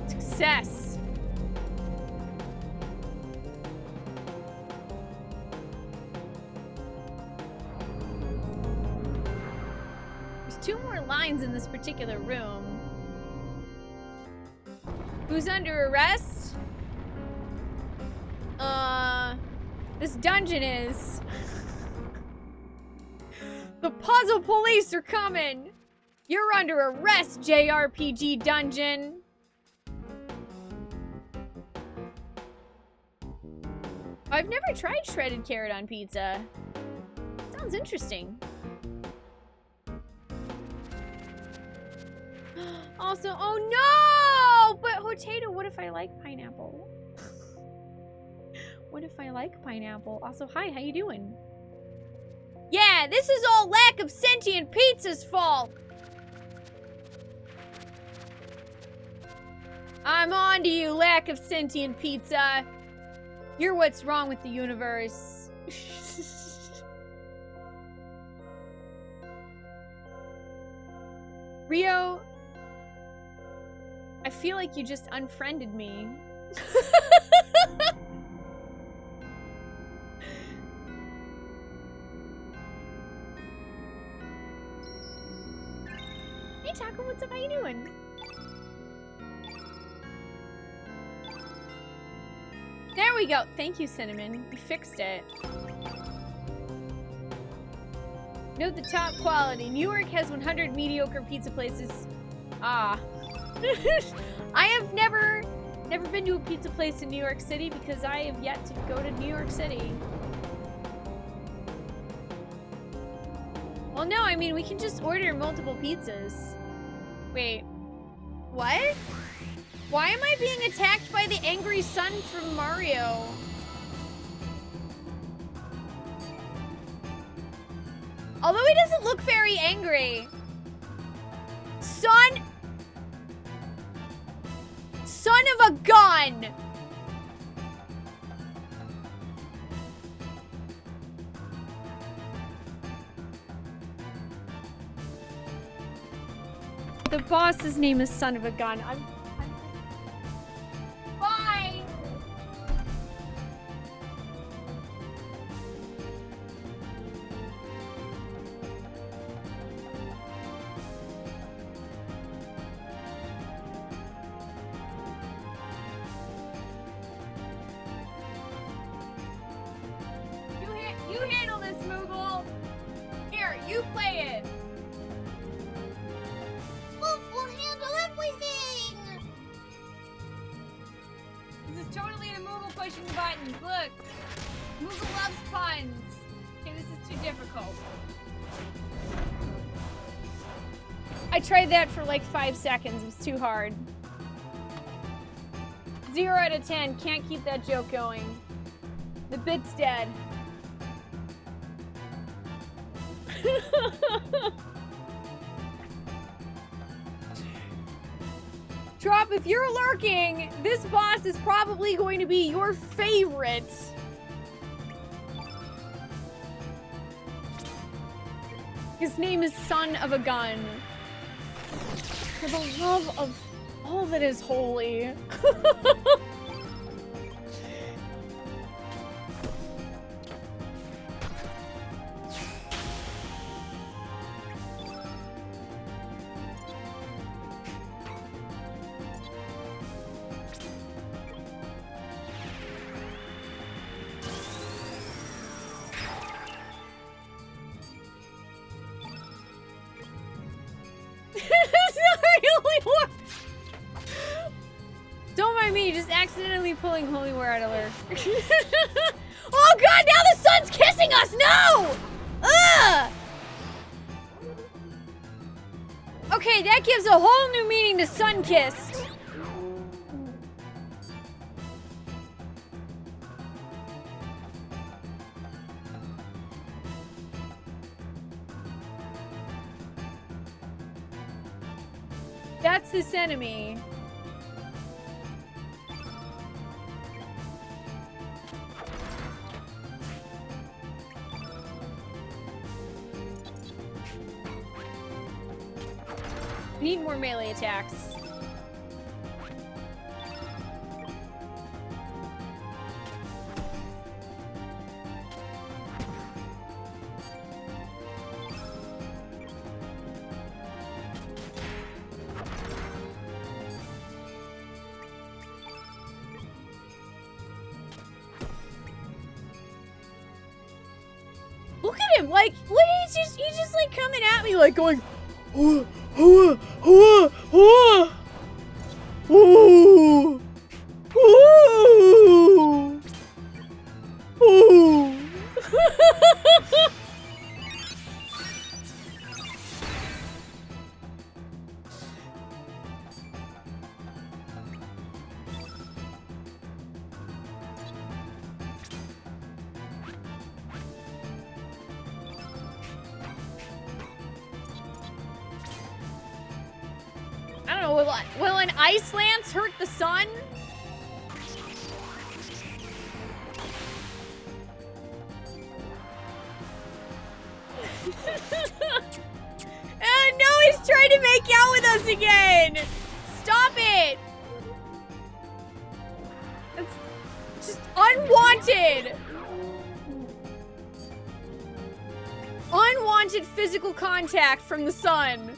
Success. There's 2 more lines in this particular room. Who's under arrest? This dungeon is. The puzzle police are coming! You're under arrest, JRPG dungeon! I've never tried shredded carrot on pizza. Sounds interesting. Also, oh no! But potato, what if I like pineapple? What if I like pineapple? Also, hi, how you doing? Yeah, this is all lack of sentient pizza's fault! I'm on to you, lack of sentient pizza! You're what's wrong with the universe. Rio, I feel like you just unfriended me. Hey Taco, what's up? How you doing? There we go. Thank you, Cinnamon. You fixed it. Note the top quality. New York has 100 mediocre pizza places. Ah. I have never been to a pizza place in New York City because I have yet to go to New York City. Well, no, I mean, we can just order multiple pizzas. Wait. What? Why am I being attacked by the angry sun from Mario? Although he doesn't look very angry. Son of a gun! The boss's name is Son of a Gun. Bye! You handle this, Moogle! Here, you play it! We'll handle everything! This is totally the Moogle pushing the buttons. Look! Moogle loves puns. Okay, this is too difficult. I tried that for like 5 seconds. It was too hard. 0 out of 10. Can't keep that joke going. The bit's dead. Drop, if you're lurking, this boss is probably going to be your favorite. His name is Son of a Gun. For the love of all that is holy. accidentally pulling holy war out of her. Oh god, now the sun's kissing us! No! Ugh! Okay, that gives a whole new meaning to sun-kissed. That's this enemy. Need more melee attacks. Look at him, like, what he's just like coming at me like going, oh, oh, oh, oh, oh, oh, oh. I don't know, will an ice lance hurt the sun? No, he's trying to make out with us again! Stop it! It's just unwanted! Unwanted physical contact from the sun.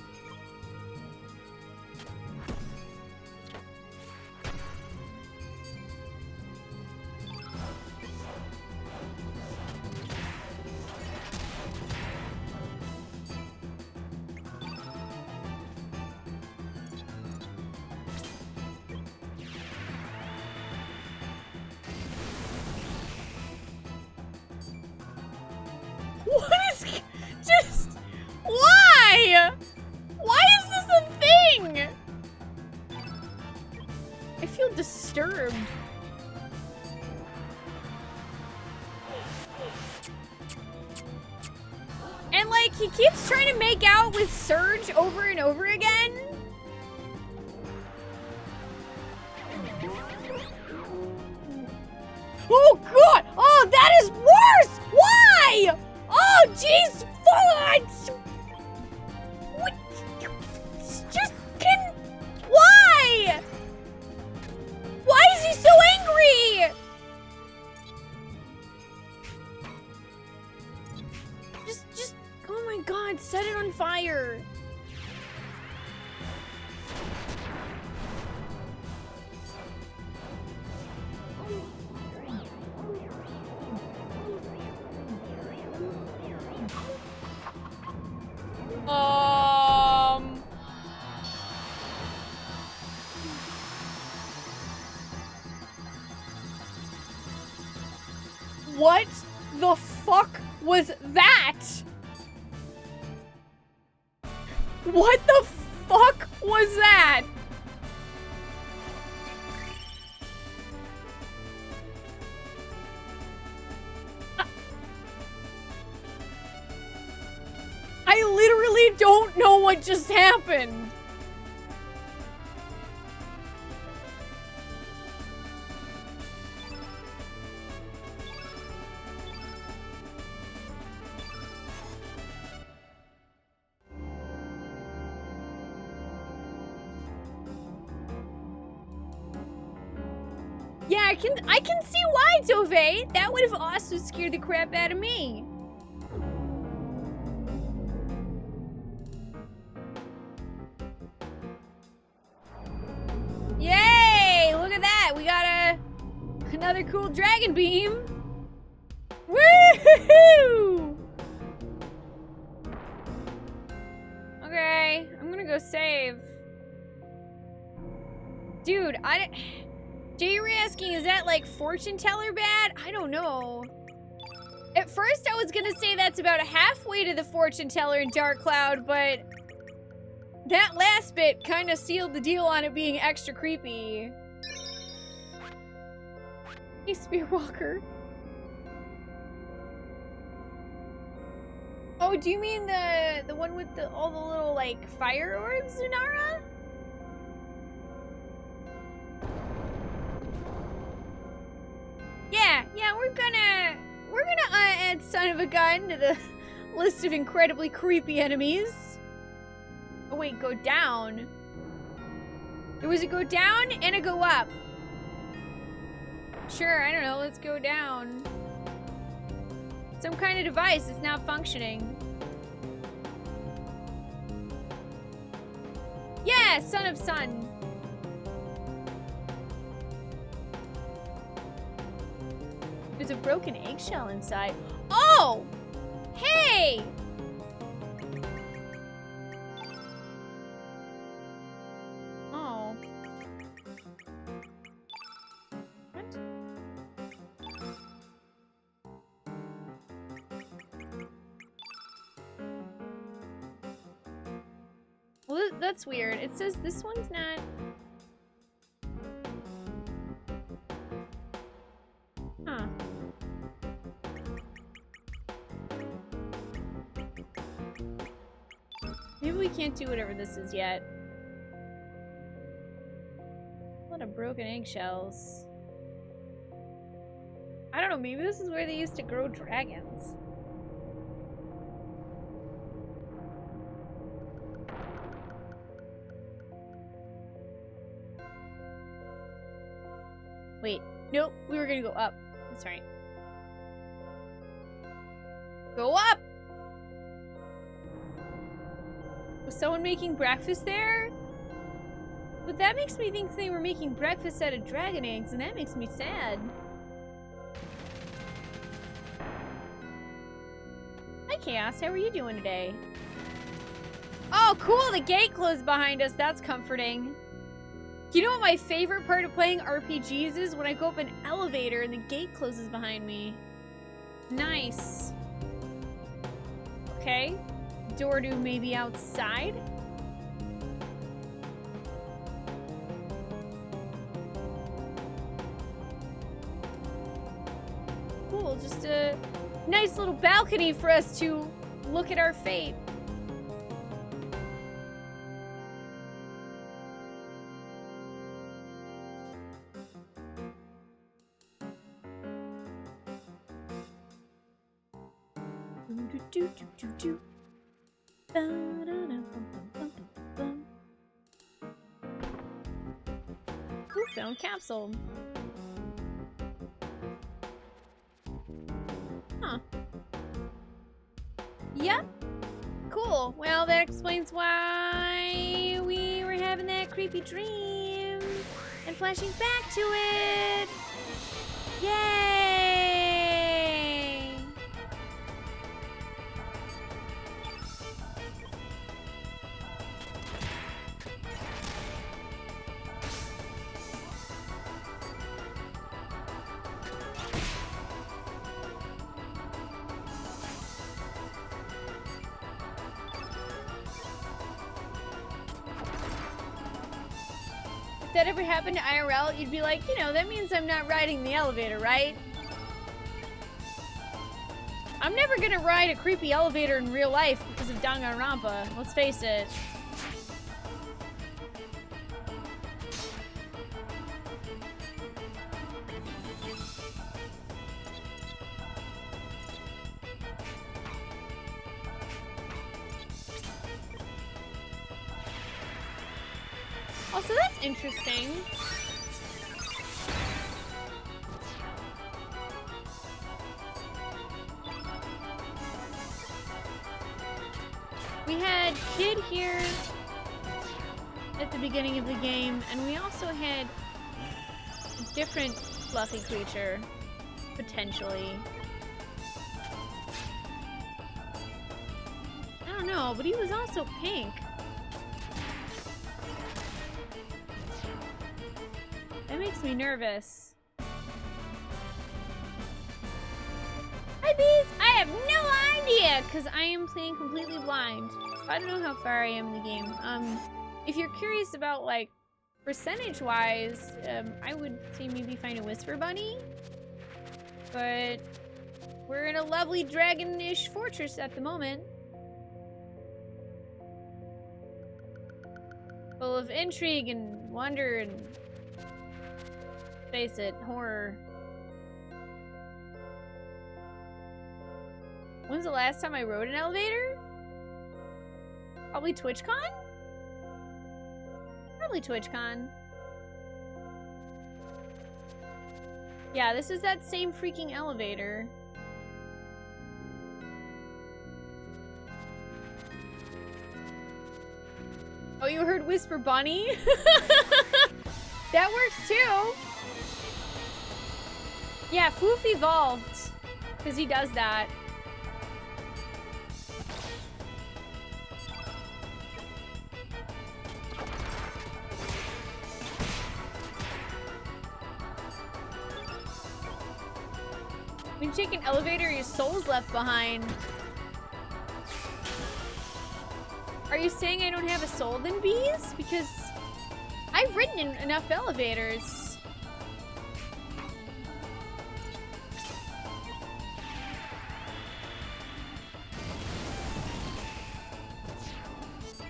What is just why? Why is this a thing? I feel disturbed. And like he keeps trying to make out with Surge over and over again. Oh god! Oh, that is worse! Why? Oh, jeez! What? Just can... Why? Why is he so angry? Just... Oh my god, set it on fire. What the fuck was that? What the fuck was that? I literally don't know what just happened. Yeah, I can see why, Tove. That would have also scared the crap out of me. Yay! Look at that. We got another cool dragon beam. Woohoo! Okay, I'm gonna go save. Dude, J-Rig asking, is that like fortune teller bad? I don't know. At first I was gonna say that's about halfway to the fortune teller in Dark Cloud, but that last bit kind of sealed the deal on it being extra creepy. Hey, Spearwalker. Oh, do you mean the one with all the little like fire orbs, Lunara? Yeah, we're gonna add Son of a Gun to the list of incredibly creepy enemies. Oh wait, go down. There was a go down and a go up. Sure, I don't know, let's go down. Some kind of device is not functioning. Yeah, Son of Sun. There's a broken eggshell inside. Oh! Hey! Oh. What? Well, that's weird. It says this one's not... Huh. Maybe we can't do whatever this is yet. A lot of broken eggshells. I don't know, maybe this is where they used to grow dragons. Wait, nope, we were gonna go up. That's right. Go up! Was someone making breakfast there? But that makes me think they were making breakfast out of dragon eggs, and that makes me sad. Hi, Chaos. How are you doing today? Oh, cool! The gate closed behind us. That's comforting. You know what my favorite part of playing RPGs is? When I go up an elevator and the gate closes behind me. Nice. Okay. Door to maybe outside? Cool, just a nice little balcony for us to look at our fate. Ooh, found capsule. Huh. Yep. Cool. Well, that explains why we were having that creepy dream and flashing back to it. Yay! If that ever happened to IRL, you'd be like, you know, that means I'm not riding the elevator, right? I'm never gonna ride a creepy elevator in real life because of Danganronpa, let's face it. Also, that's interesting. We had Kid here at the beginning of the game, and we also had a different fluffy creature, potentially. I don't know, but he was also pink. That makes me nervous. Yeah, because I am playing completely blind. So I don't know how far I am in the game. If you're curious about, like, percentage-wise, I would say maybe find a Whisper Bunny. But we're in a lovely dragon-ish fortress at the moment. Full of intrigue and wonder and, face it, horror. When's the last time I rode an elevator? Probably TwitchCon? Probably TwitchCon. Yeah, this is that same freaking elevator. Oh, you heard Whisper Bunny? That works too. Yeah, Floof evolved. Because he does that. When you take an elevator, your soul's left behind. Are you saying I don't have a soul then, bees? Because I've ridden in enough elevators.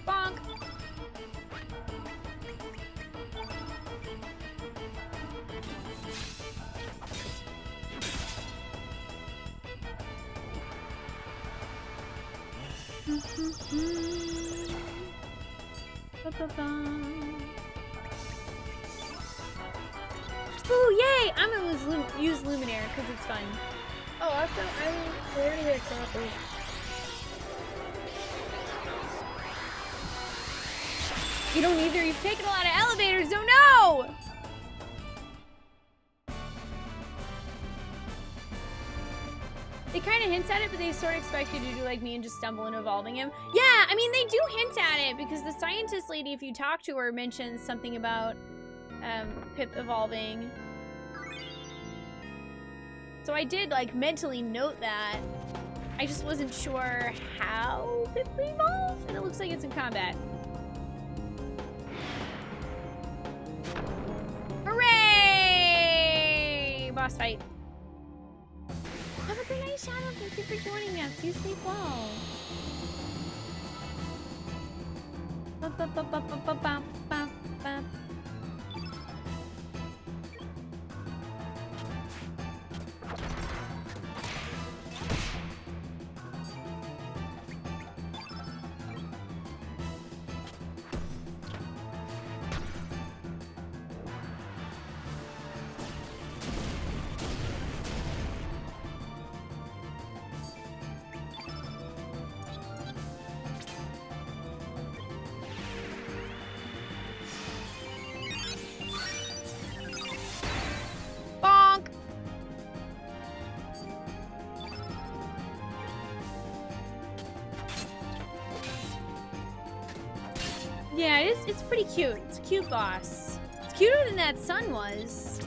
Bonk. Ooh, yay! I'm gonna use Luminaire because it's fun. Oh, awesome. I'm already at coffee. You don't either. You've taken a lot of elevators. Oh no! They kind of hint at it, but they sort of expect you to do like me and just stumble into evolving him. Yeah, I mean, they do hint at it because the scientist lady, if you talk to her, mentions something about Pip evolving. So I did like mentally note that. I just wasn't sure how Pip will evolve, and it looks like it's in combat. Hooray! Boss fight. Have a good night, Shadow. Thank you for joining us. You sleep well. Yeah, it's pretty cute. It's a cute boss. It's cuter than that sun was.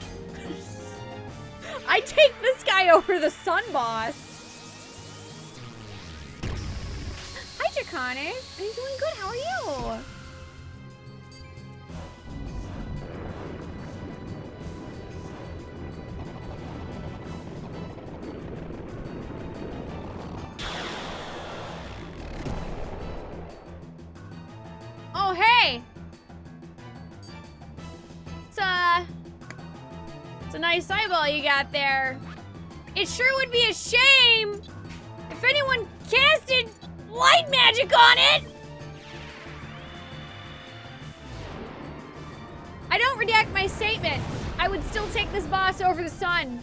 I take this guy over the sun boss. Hi, Draconic. I'm doing good. How are you? Oh, hey! It's a nice eyeball you got there. It sure would be a shame if anyone casted light magic on it! I don't redact my statement. I would still take this boss over the sun.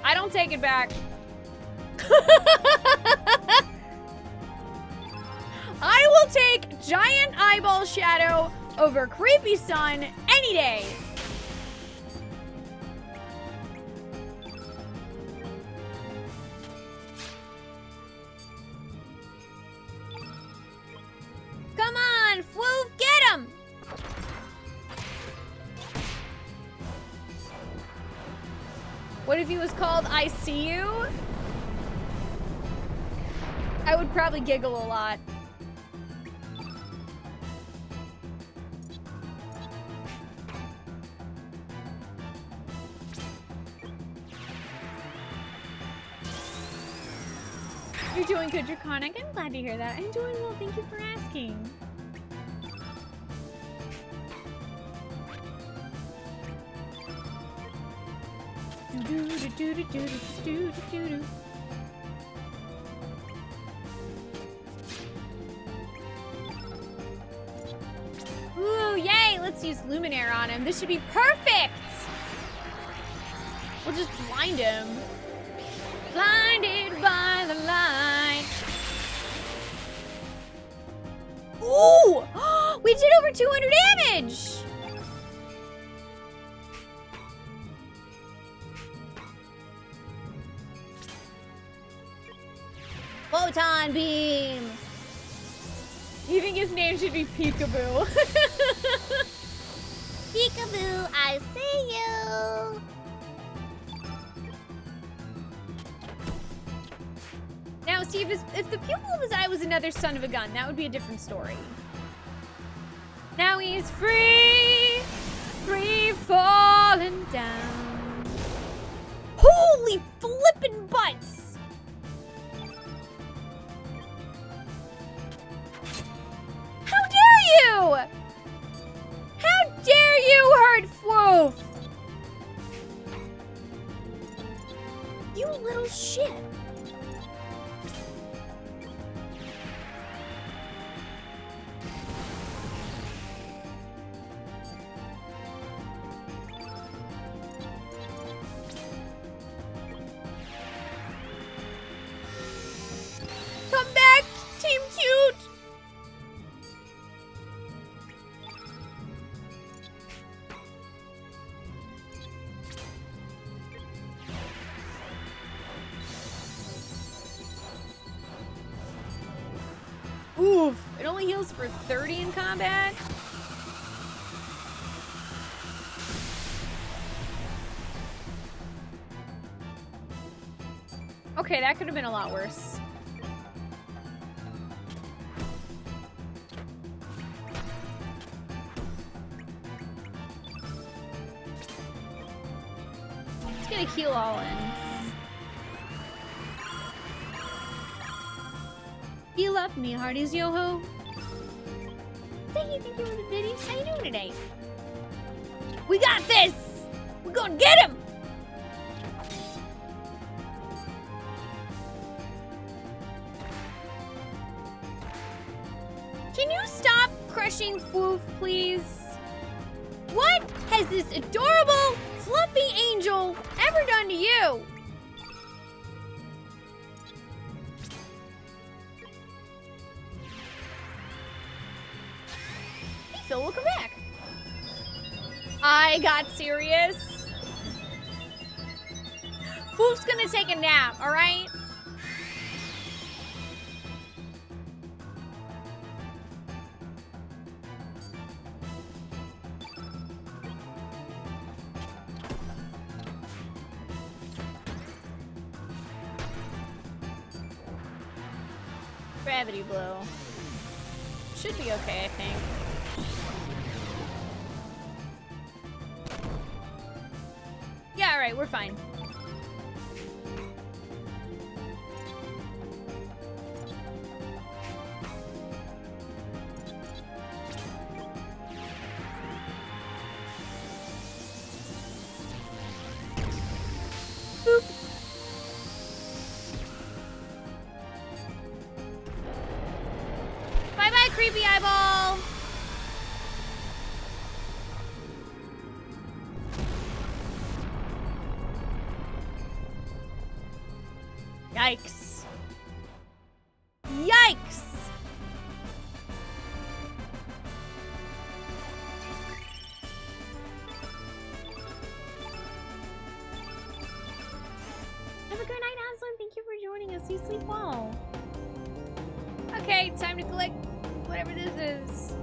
I don't take it back. I will take giant eyeball shadow over creepy sun any day. Come on, Floof, get him! What if he was called I See You? I would probably giggle a lot. You're doing good, Draconic. I'm glad to hear that. I'm doing well. Thank you for asking. Ooh, yay! Let's use Luminaire on him. This should be perfect! We'll just blind him. Blinded by the light. Ooh! We did over 200 damage! Photon beam! You think his name should be Peekaboo? Peekaboo, I see you. Now, see, if the pupil of his eye was another son of a gun, that would be a different story. Now he's free, free falling down. Holy flippin' butts! How dare you! How dare you hurt Floof! You little shit. Come back, Team Cute! Oof, it only heals for 30 in combat? Okay, that could have been a lot worse. Just gonna heal all in. You love me, Hardy's yo-ho. Thank you for the biddies. How you doing today? We got this! We're gonna get him! Can you stop crushing Foof, please? What has this adorable, fluffy angel ever done to you? Hey, Phil, welcome back. I got serious. Foof's gonna take a nap, all right? Gravity blow. Should be okay, I think. Yeah, alright, we're fine. Boop. Bye-bye, creepy eyeball! Yikes. Yikes! Have a good night, Aslan. Thank you for joining us. You sleep well. Okay, time to collect whatever this is.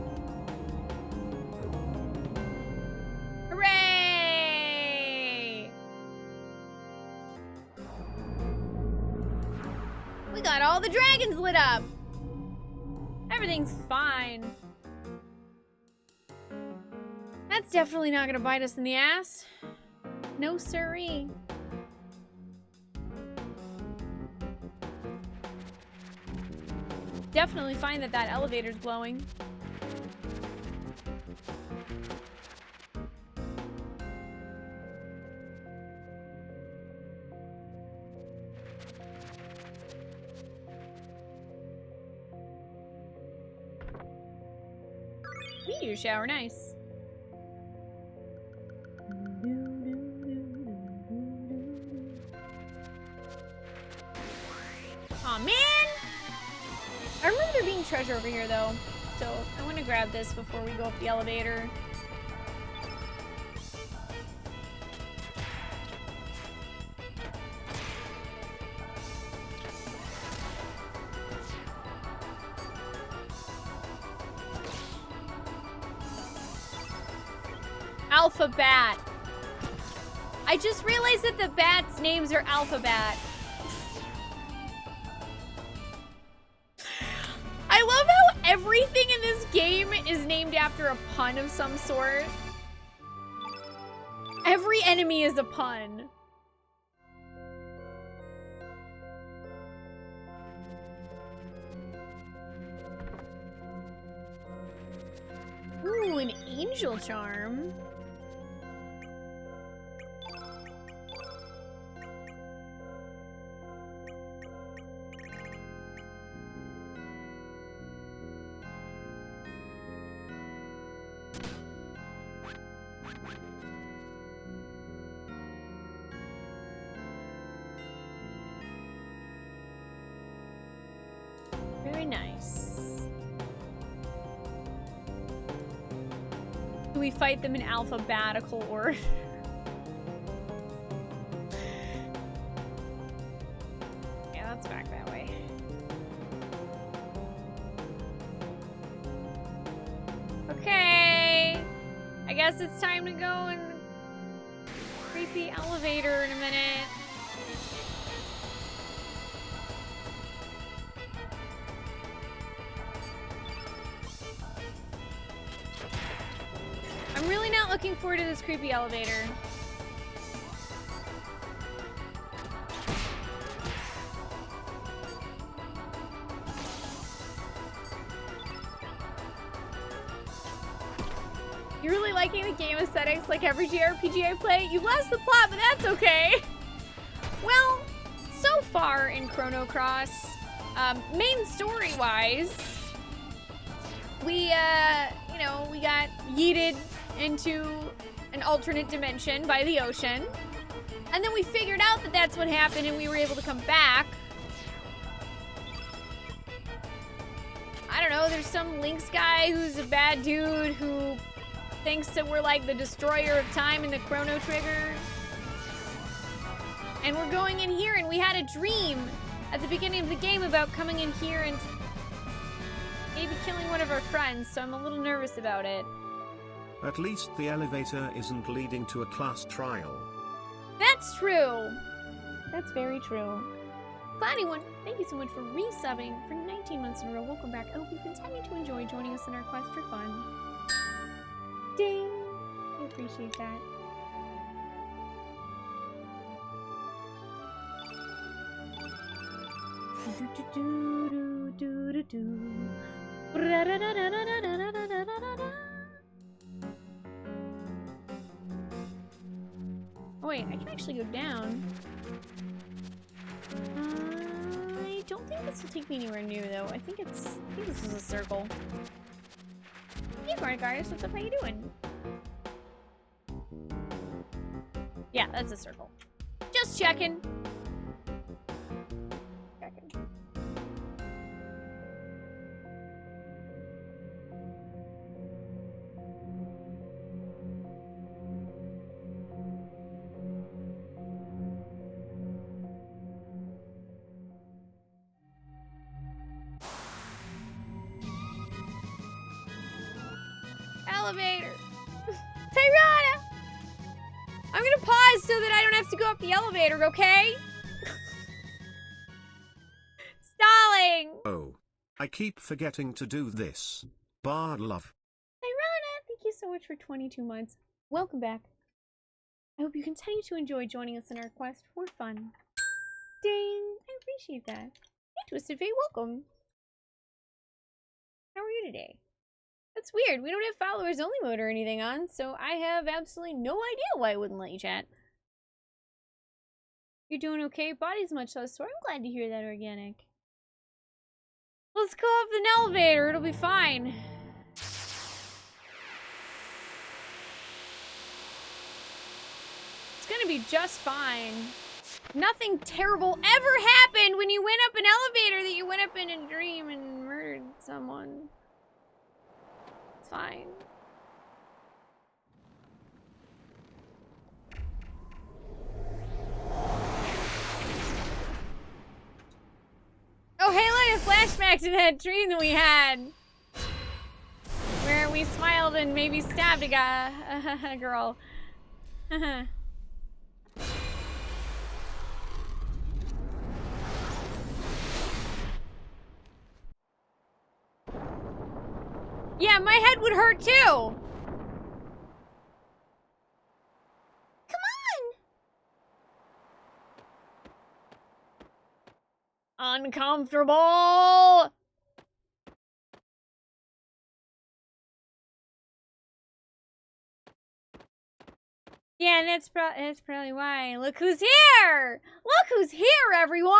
Hooray! got all the dragons lit up. Everything's fine. That's definitely not gonna bite us in the ass. No siree. Definitely find that that elevator's glowing. Meteor shower, nice. Aw, man! I remember there being treasure over here, though. So, I want to grab this before we go up the elevator. Alpha Bat. I just realized that the bats' names are Alphabet. I love how everything in this game is named after a pun of some sort. Every enemy is a pun. Ooh, an angel charm. Very nice. Do we fight them in alphabetical order? Yeah, that's back that way. Okay. I guess it's time to go in the creepy elevator in a minute. I'm really not looking forward to this creepy elevator. You're really liking the game aesthetics like every JRPG I play? You've lost the plot, but that's okay. Well, so far in Chrono Cross, main story-wise, we, you know, we got yeeted into an alternate dimension by the ocean. And then we figured out that that's what happened and we were able to come back. I don't know, there's some Lynx guy who's a bad dude who thinks that we're like the destroyer of time in the Chrono Trigger. And we're going in here and we had a dream at the beginning of the game about coming in here and maybe killing one of our friends, so I'm a little nervous about it. At least the elevator isn't leading to a class trial. That's true. That's very true. Cloudy One, thank you so much for resubbing for 19 months in a row. Welcome back. I hope you continue to enjoy joining us in our quest for fun. Ding! I appreciate that. Oh wait, I can actually go down. I don't think this will take me anywhere new though. I think this is a circle. Hey Garnigaris, what's up? How you doing? Yeah, that's a circle. Just checking. Elevator. Tyrana! I'm gonna pause so that I don't have to go up the elevator, okay? Stop! falling! Oh. I keep forgetting to do this. Bard love. Irana, thank you so much for 22 months. Welcome back. I hope you continue to enjoy joining us in our quest for fun. Ding! I appreciate that. Hey, Twisted Fate, welcome. How are you today? That's weird. We don't have followers only mode or anything on, so I have absolutely no idea why it wouldn't let you chat. You're doing okay? Body's much less sore. I'm glad to hear that, Organic. Let's go up an elevator. It'll be fine. It's gonna be just fine. Nothing terrible ever happened when you went up an elevator that you went up in a dream and murdered someone. It's fine. Oh, hey, look, a flashback to that dream that we had. Where we smiled and maybe stabbed a guy, a girl. Yeah, my head would hurt too. Come on. Uncomfortable. Yeah, and that's probably why. Look who's here! Look who's here, everyone!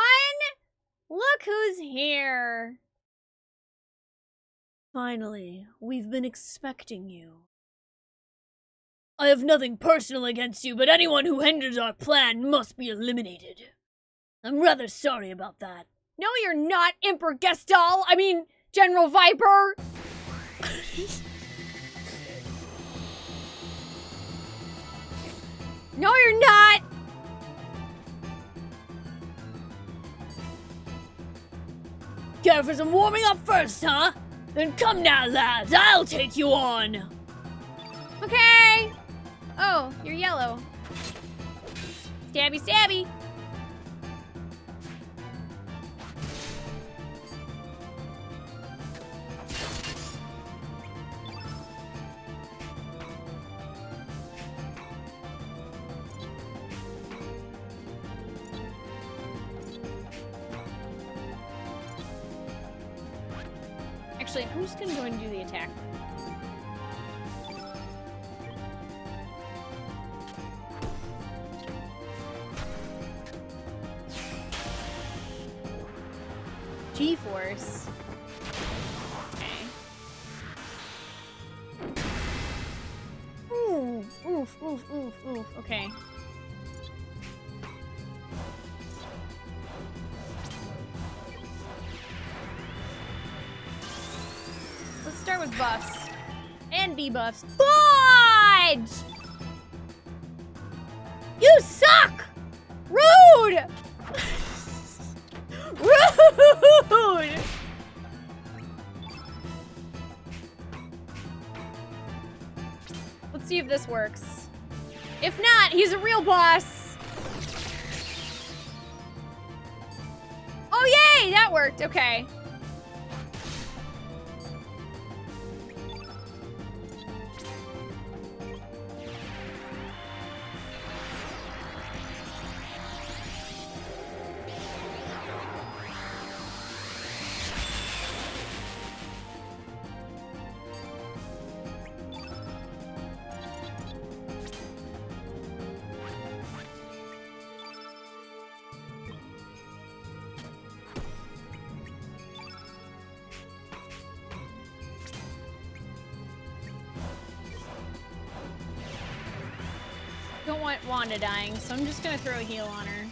Look who's here. Finally, we've been expecting you. I have nothing personal against you, but anyone who hinders our plan must be eliminated. I'm rather sorry about that. No, you're not, Emperor Gestal! I mean, General Viper! No, you're not! Care for some warming up first, huh? Then come now, lads, I'll take you on! Okay! Oh, you're yellow. Stabby, stabby! Actually, I'm just gonna go ahead and do the attack. G-force. Okay. Ooh, oof, oof, oof, oof. Okay. Let's start with buffs. And debuffs. Fudge! You suck! Rude! Rude! Let's see if this works. If not, he's a real boss. Oh, yay! That worked. Okay. Don't want Wanda dying, so I'm just gonna throw a heal on her.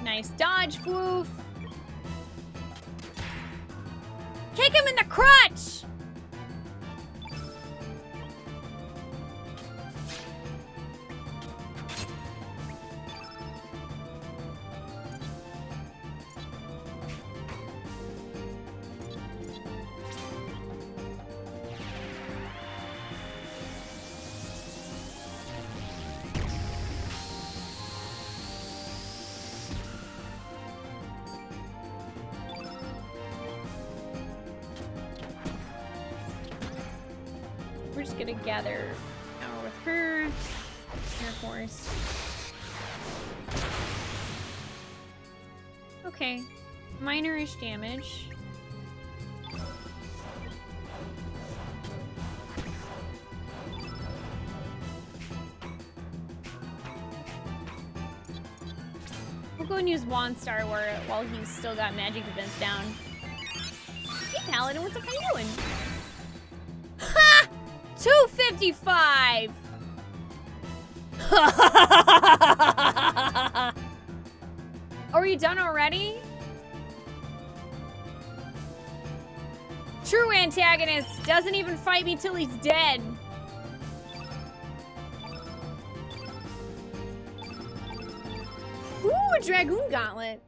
Nice dodge, woof. Kick him in the crotch! we're just gonna gather power with her. Air Force. Okay. Minor-ish damage. We'll go and use Wand Star while he's still got magic defense down. Hey, Paladin, what the fuck are you doing? Ha! 255! Are you done already? True antagonist doesn't even fight me till he's dead. Ooh, a Dragoon Gauntlet.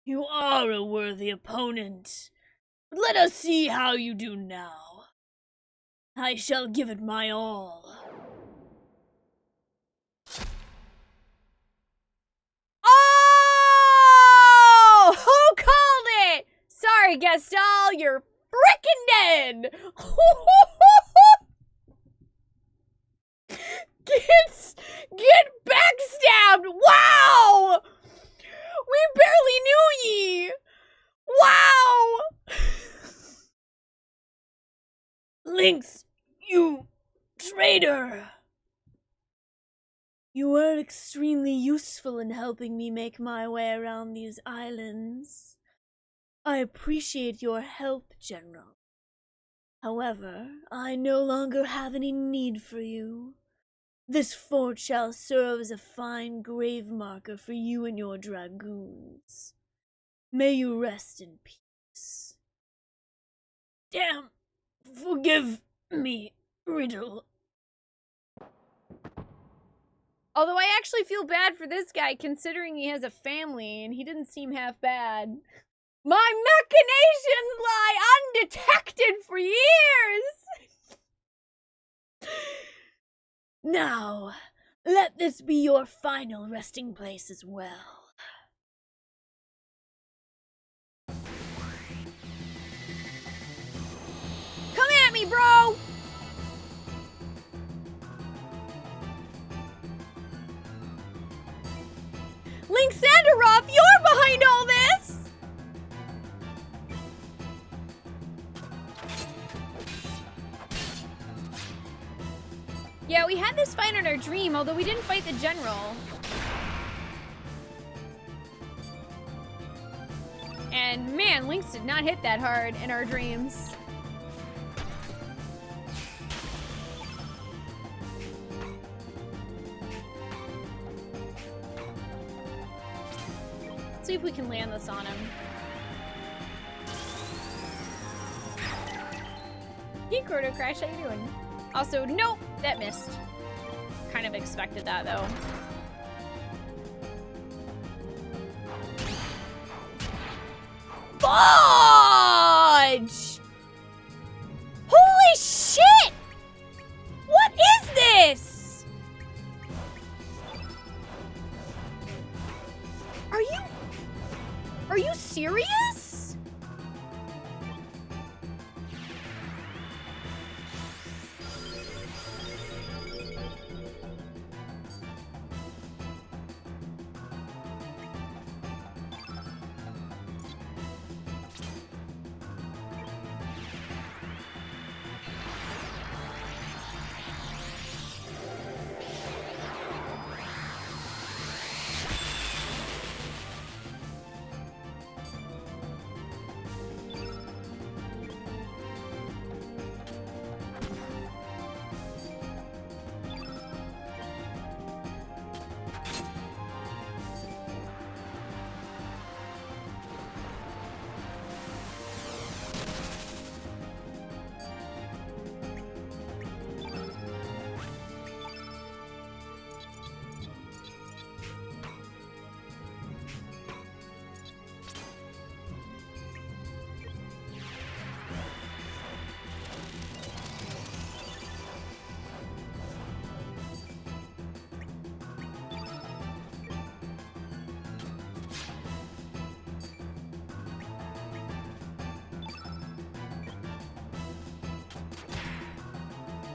You are a worthy opponent. Let us see how you do now. I shall give it my all. Oh! Who called it? Sorry, Gastal, you're freaking dead. Get backstabbed! Wow! We barely knew ye! Wow! Lynx, you traitor! You were extremely useful in helping me make my way around these islands. I appreciate your help, General. However, I no longer have any need for you. This fort shall serve as a fine grave marker for you and your dragoons. May you rest in peace. Damn! Forgive me, Riddle. Although I actually feel bad for this guy, considering he has a family and he didn't seem half bad. My machinations lie undetected for years! Now, let this be your final resting place as well. Come at me, bro! Linksandaroff, you're behind all this! Yeah, we had this fight in our dream, although we didn't fight the general. And man, Lynx did not hit that hard in our dreams. Let's see if we can land this on him. Hey, Chrono Crash, how you doing? Also, nope, that missed. Kind of expected that, though. Fudge! Holy shit! What is this? Are you serious?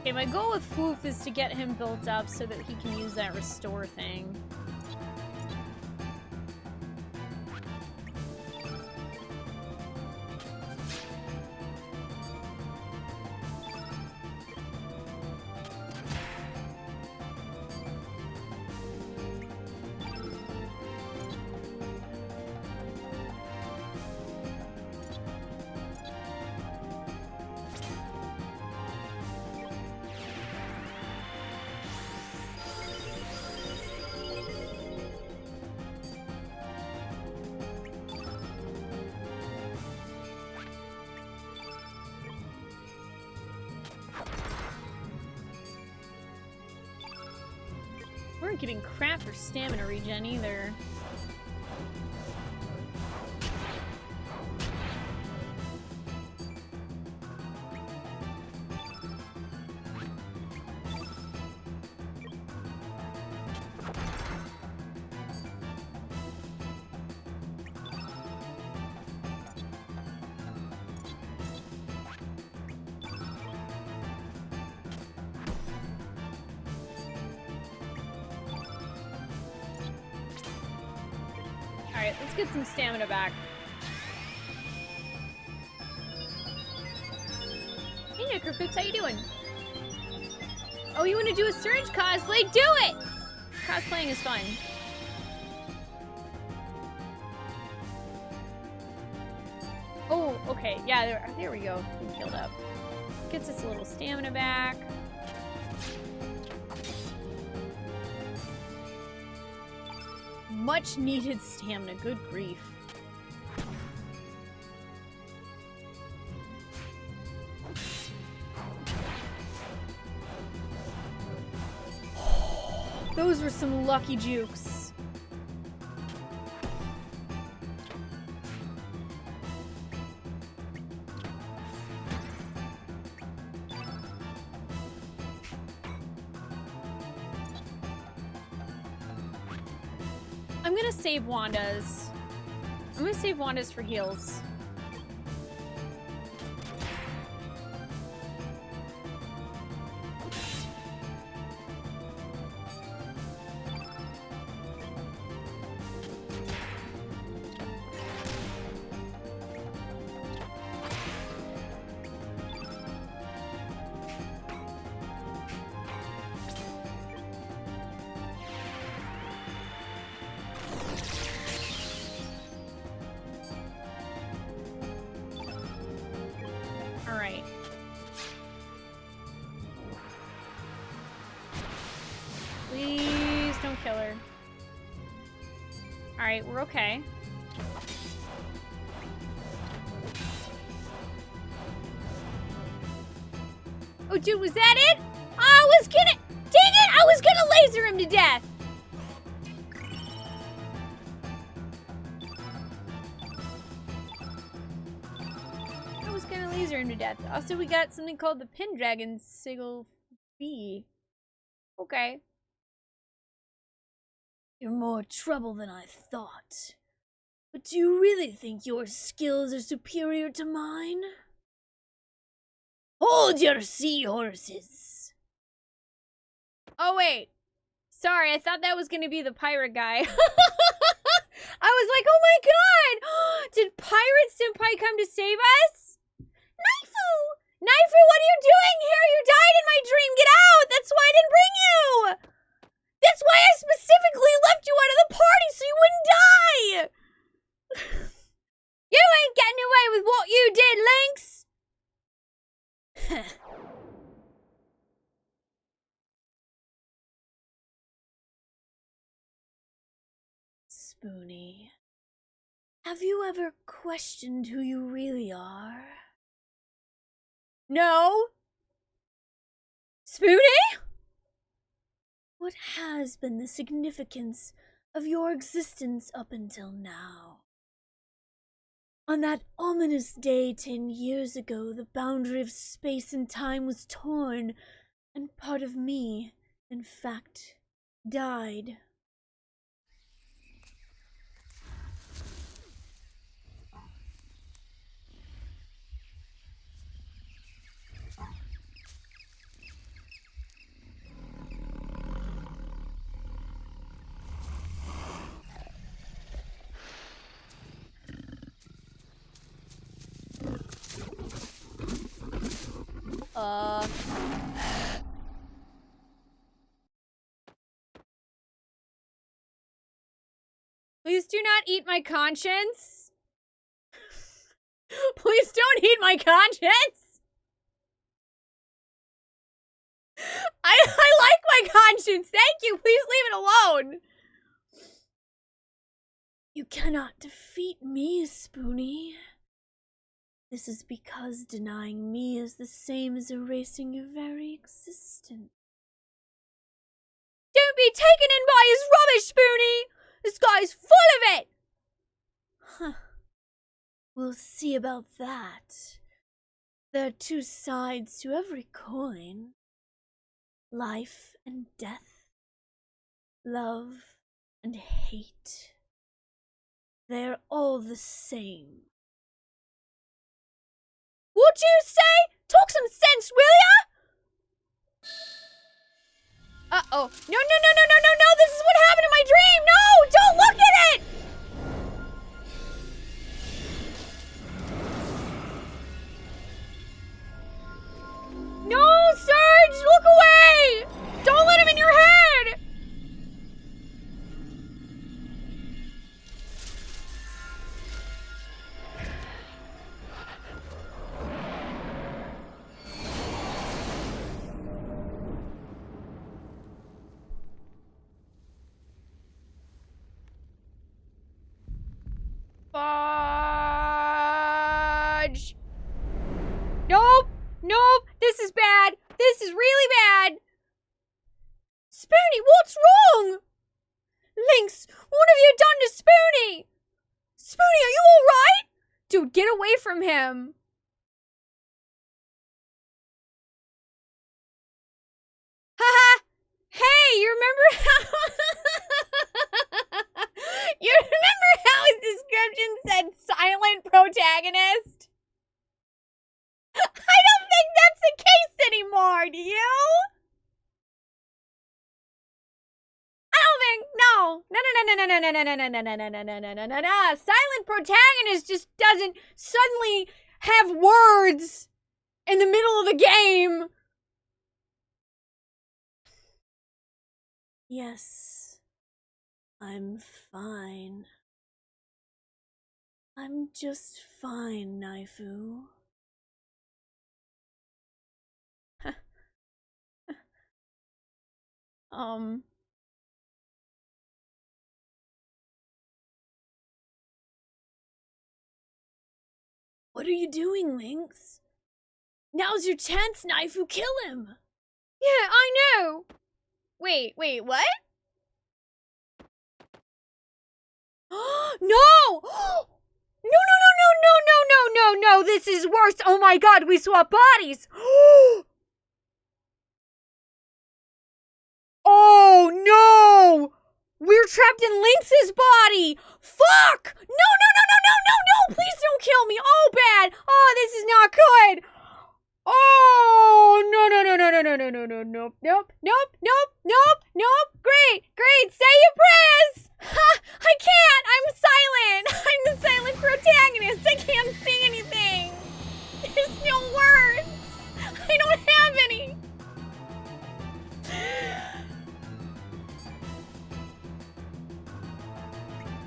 Okay, my goal with Foof is to get him built up so that he can use that restore thing. We weren't getting crap for stamina regen either. Alright, let's get some stamina back. Hey Necrofix, how you doing? Oh, you want to do a Surge cosplay? Do it! Cosplaying is fun. Oh, okay. Yeah, there we go. We healed up. Gets us a little stamina back. Much needed stamina, good grief. Those were some lucky jukes. I'm gonna save Wanda's. I'm gonna save Wanda's for heals. Alright. Please don't kill her. Alright, we're okay. Oh, dude, was that it? I was gonna... Dang it! I was gonna laser him to death! Laser him to death. Also, we got something called the Pendragon Sigil B. Okay. You're more trouble than I thought. But do you really think your skills are superior to mine? Hold your seahorses! Oh, wait. Sorry, I thought that was gonna be the pirate guy. I was like, oh my god! Did Pirate Senpai come to save us? Naifu! Naifu, what are you doing here? You died in my dream. Get out! That's why I didn't bring you! That's why I specifically left you out of the party so you wouldn't die! You ain't getting away with what you did, Lynx! Spoonee, have you ever questioned who you really are? No. Spoonee? What has been the significance of your existence up until now? On that ominous day 10 years ago, the boundary of space and time was torn, and part of me, in fact, died. Please do not eat my conscience. Please don't eat my conscience. I like my conscience. Thank you. Please leave it alone. You cannot defeat me, Spoonee. This is because denying me is the same as erasing your very existence. Don't be taken in by his rubbish, Spoonee. This guy's full of it. Huh. We'll see about that. There are two sides to every coin. Life and death. Love and hate. They're all the same. What'd you say? Talk some sense, will ya? Uh-oh. No. This is what happened in my dream. No, don't look at it. No, Serge, look away. Don't let him in your head. Fudge. Nope, this is bad. This is really bad. Spoonee, what's wrong? Lynx, what have you done to Spoonee? Spoonee, are you alright? Dude, get away from him. Haha. Hey, you remember how... You remember how his description said silent protagonist? I don't think that's the case anymore, do you? I don't think, no. No. Silent protagonist just doesn't suddenly have words in the middle of the game. Yes, I'm fine. I'm just fine, Naifu. What are you doing, Lynx? Now's your chance, Naifu. Kill him. Yeah, I know. Wait, what? No! No, this is worse. Oh my god, we swap bodies. Oh no! We're trapped in Lynx's body! Fuck! No! Please don't kill me! Oh, bad! Oh, this is not good! Oh, no. Nope. Great. Say your prayers! Ha! I can't! I'm silent! I'm the silent protagonist! I can't see anything! There's no words! I don't have any!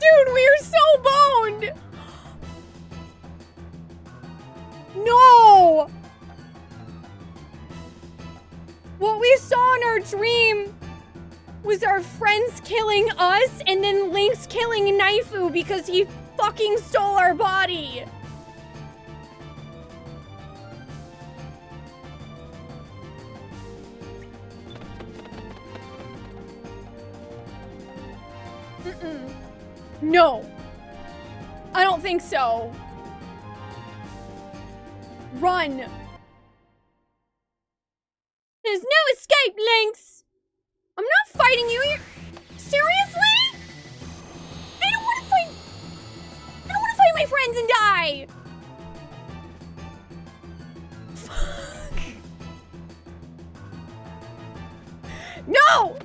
Dude, we are so boned! No! What we saw in our dream was our friends killing us and then Lynx killing Naifu because he fucking stole our body. No. I don't think so. Run. There's no escape, Lynx. I'm not fighting you. Seriously? I don't want to fight my friends and die. Fuck. No.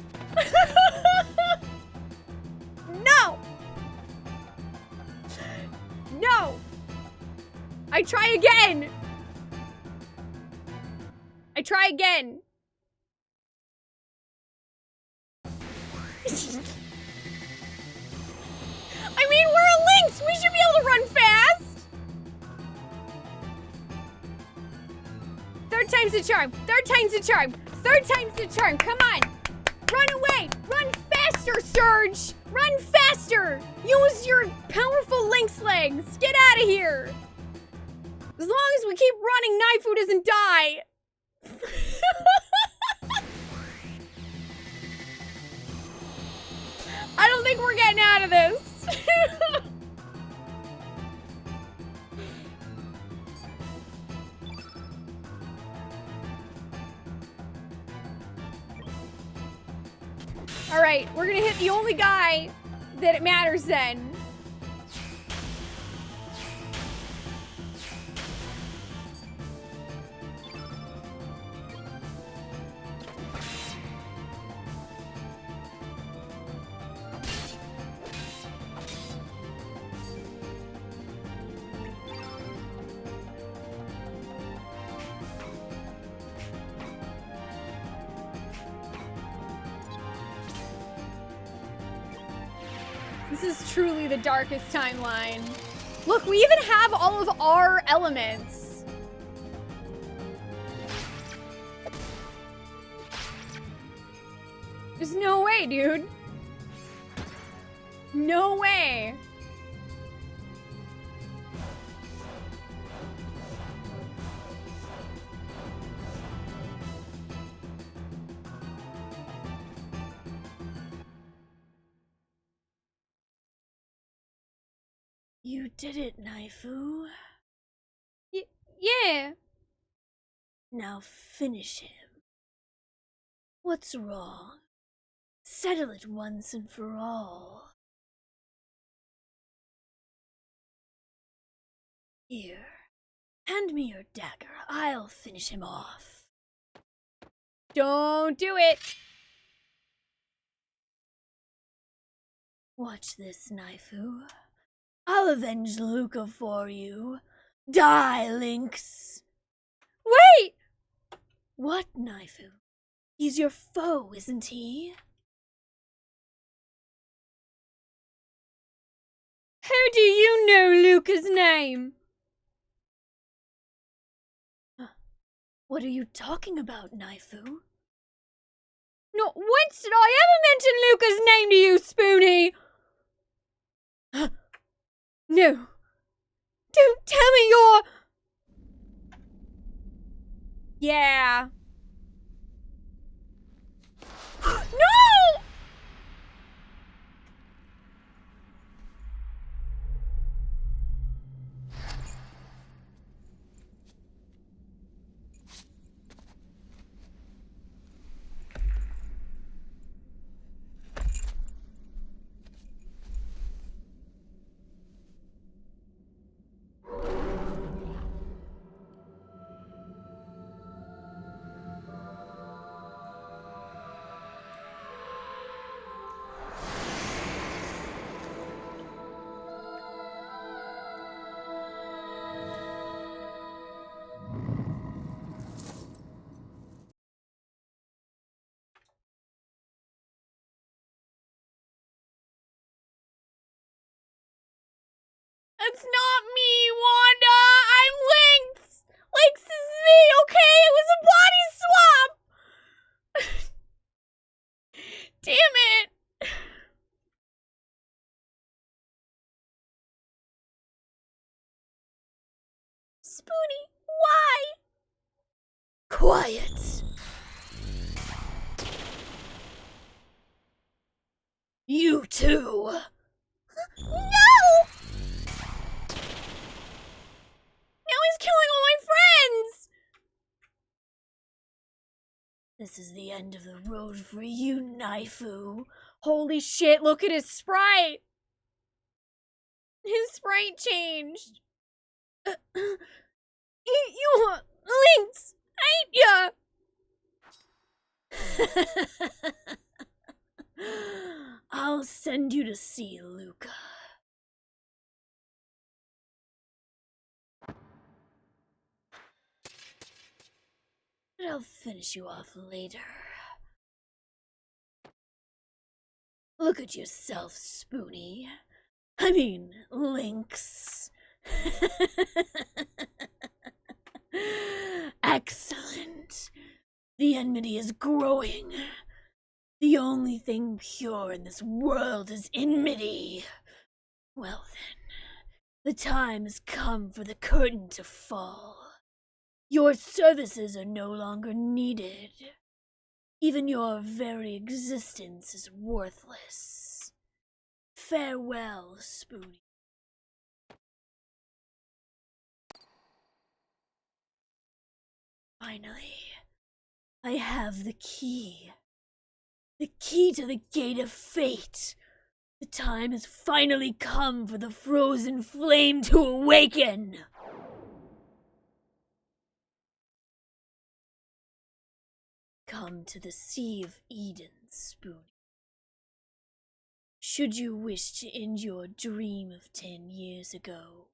No. I try again. time's the charm. Third time's the charm. Third time's the charm. Come on. Run away. Run faster, Surge. Run faster. Use your powerful lynx legs. Get out of here. As long as we keep running, Naifu doesn't die. I don't think we're getting out of this. All right, we're gonna hit the only guy that it matters then. This is truly the darkest timeline. Look, we even have all of our elements. There's no way, dude. No way. You did it, Naifu. Yeah. Now finish him. What's wrong? Settle it once and for all. Here, hand me your dagger. I'll finish him off. Don't do it. Watch this, Naifu. I'll avenge Luca for you. Die, Lynx! Wait! What, Naifu? He's your foe, isn't he? How do you know Luca's name? What are you talking about, Naifu? Not once did I ever mention Luca's name to you, Spoonee! No. Don't tell me you're... Yeah. No! It's not me, Wanda! I'm Lynx! Lynx is me, okay? It was a body swap! Damn it! Spoonee, why? Quiet! You too! No! Now he's killing all my friends! This is the end of the road for you, Naifu. Holy shit, look at his sprite! His sprite changed. You Lynx! Ain't ya? I'll send you to see Luca. But I'll finish you off later. Look at yourself, Spoonee. I mean, Lynx. Excellent. The enmity is growing. The only thing pure in this world is enmity. Well then, the time has come for the curtain to fall. Your services are no longer needed. Even your very existence is worthless. Farewell, Spoonee. Finally, I have the key. The key to the gate of fate. The time has finally come for the frozen flame to awaken. Come to the Sea of Eden, Spoonee. Should you wish to end your dream of 10 years ago.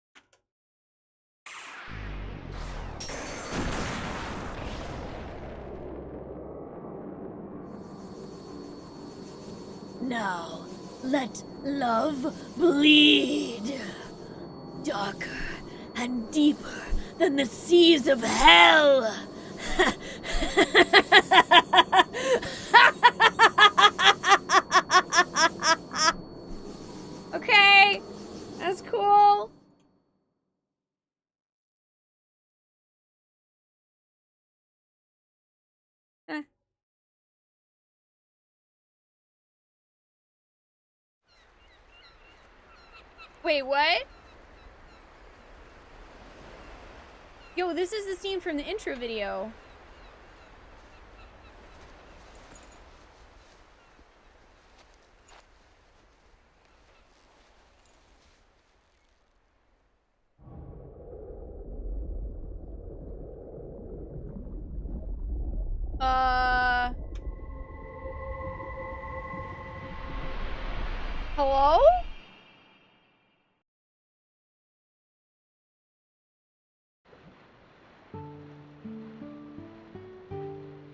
Now, let love bleed. Darker and deeper than the seas of hell. Okay, that's cool. Wait, what? Yo, this is the scene from the intro video. Hello?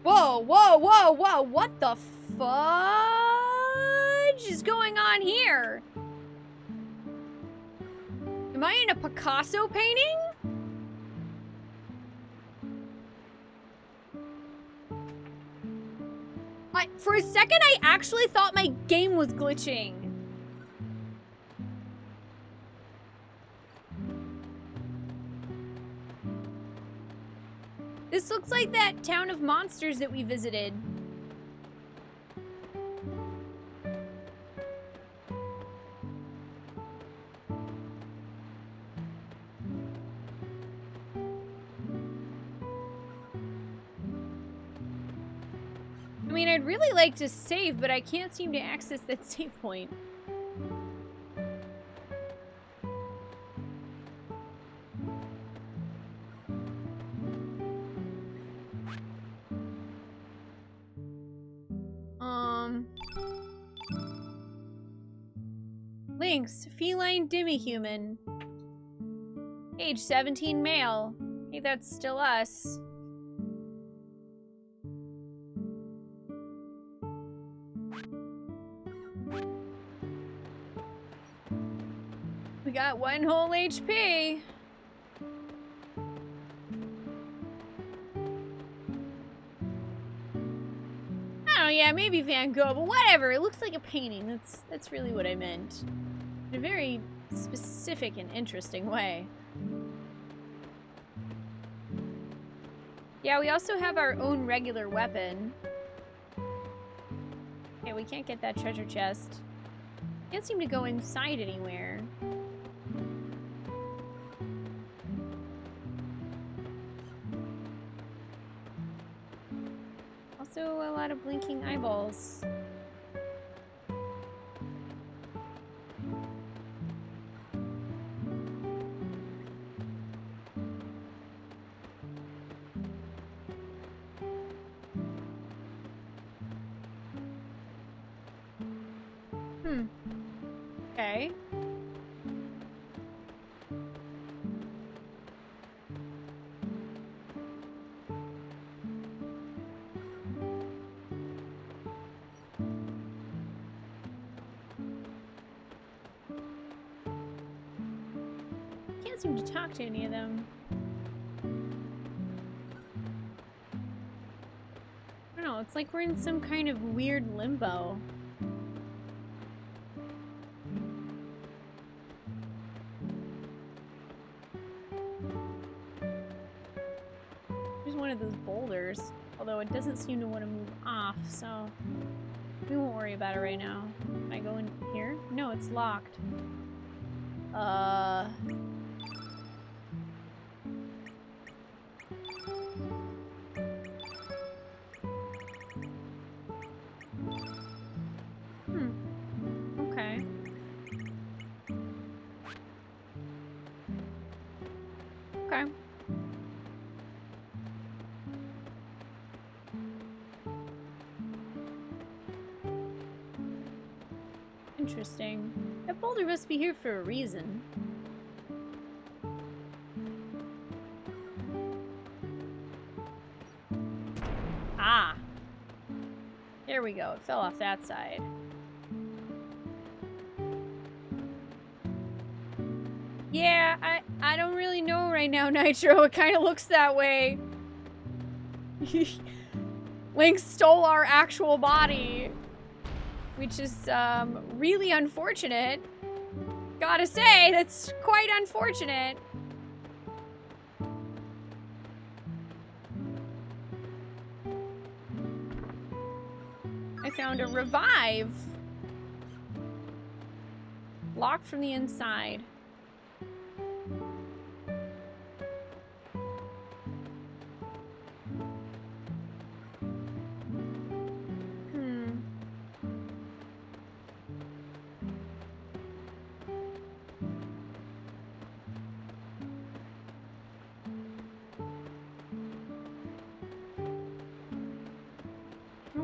Whoa, whoa, whoa, whoa, what the fudge is going on here? Am I in a Picasso painting? For a second, I actually thought my game was glitching. This looks like that town of monsters that we visited. I mean, I'd really like to save, but I can't seem to access that save point. Lynx, feline demi-human. Age 17 male. Hey, that's still us. We got 1 whole HP. Oh yeah, maybe Van Gogh, but whatever. It looks like a painting. That's really what I meant. In a very specific and interesting way. Yeah, we also have our own regular weapon. Okay, we can't get that treasure chest. Can't seem to go inside anywhere. Also, a lot of blinking eyeballs. Okay. Can't seem to talk to any of them. It's like we're in some kind of weird limbo. There's one of those boulders, although it doesn't seem to want to move off, so we won't worry about it right now. Can I go in here? No, it's locked. Okay. Okay. Interesting. That boulder must be here for a reason. Ah. There we go. It fell off that side. Yeah, I don't really know right now, Nitro. It kind of looks that way. Link stole our actual body, which is really unfortunate. Gotta say, that's quite unfortunate. I found a revive. Locked from the inside.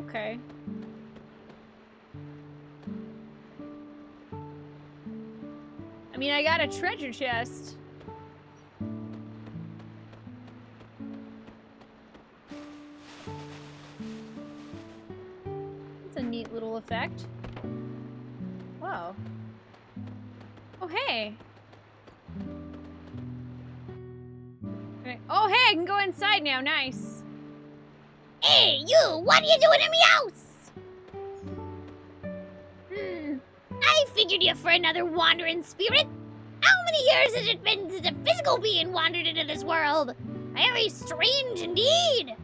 Okay. I mean, I got a treasure chest. That's a neat little effect. Whoa. Oh, hey. Okay. Oh, hey, I can go inside now. Nice. Hey, you! What are you doing in my house? I figured you for another wandering spirit. How many years has it been since a physical being wandered into this world? Very strange indeed.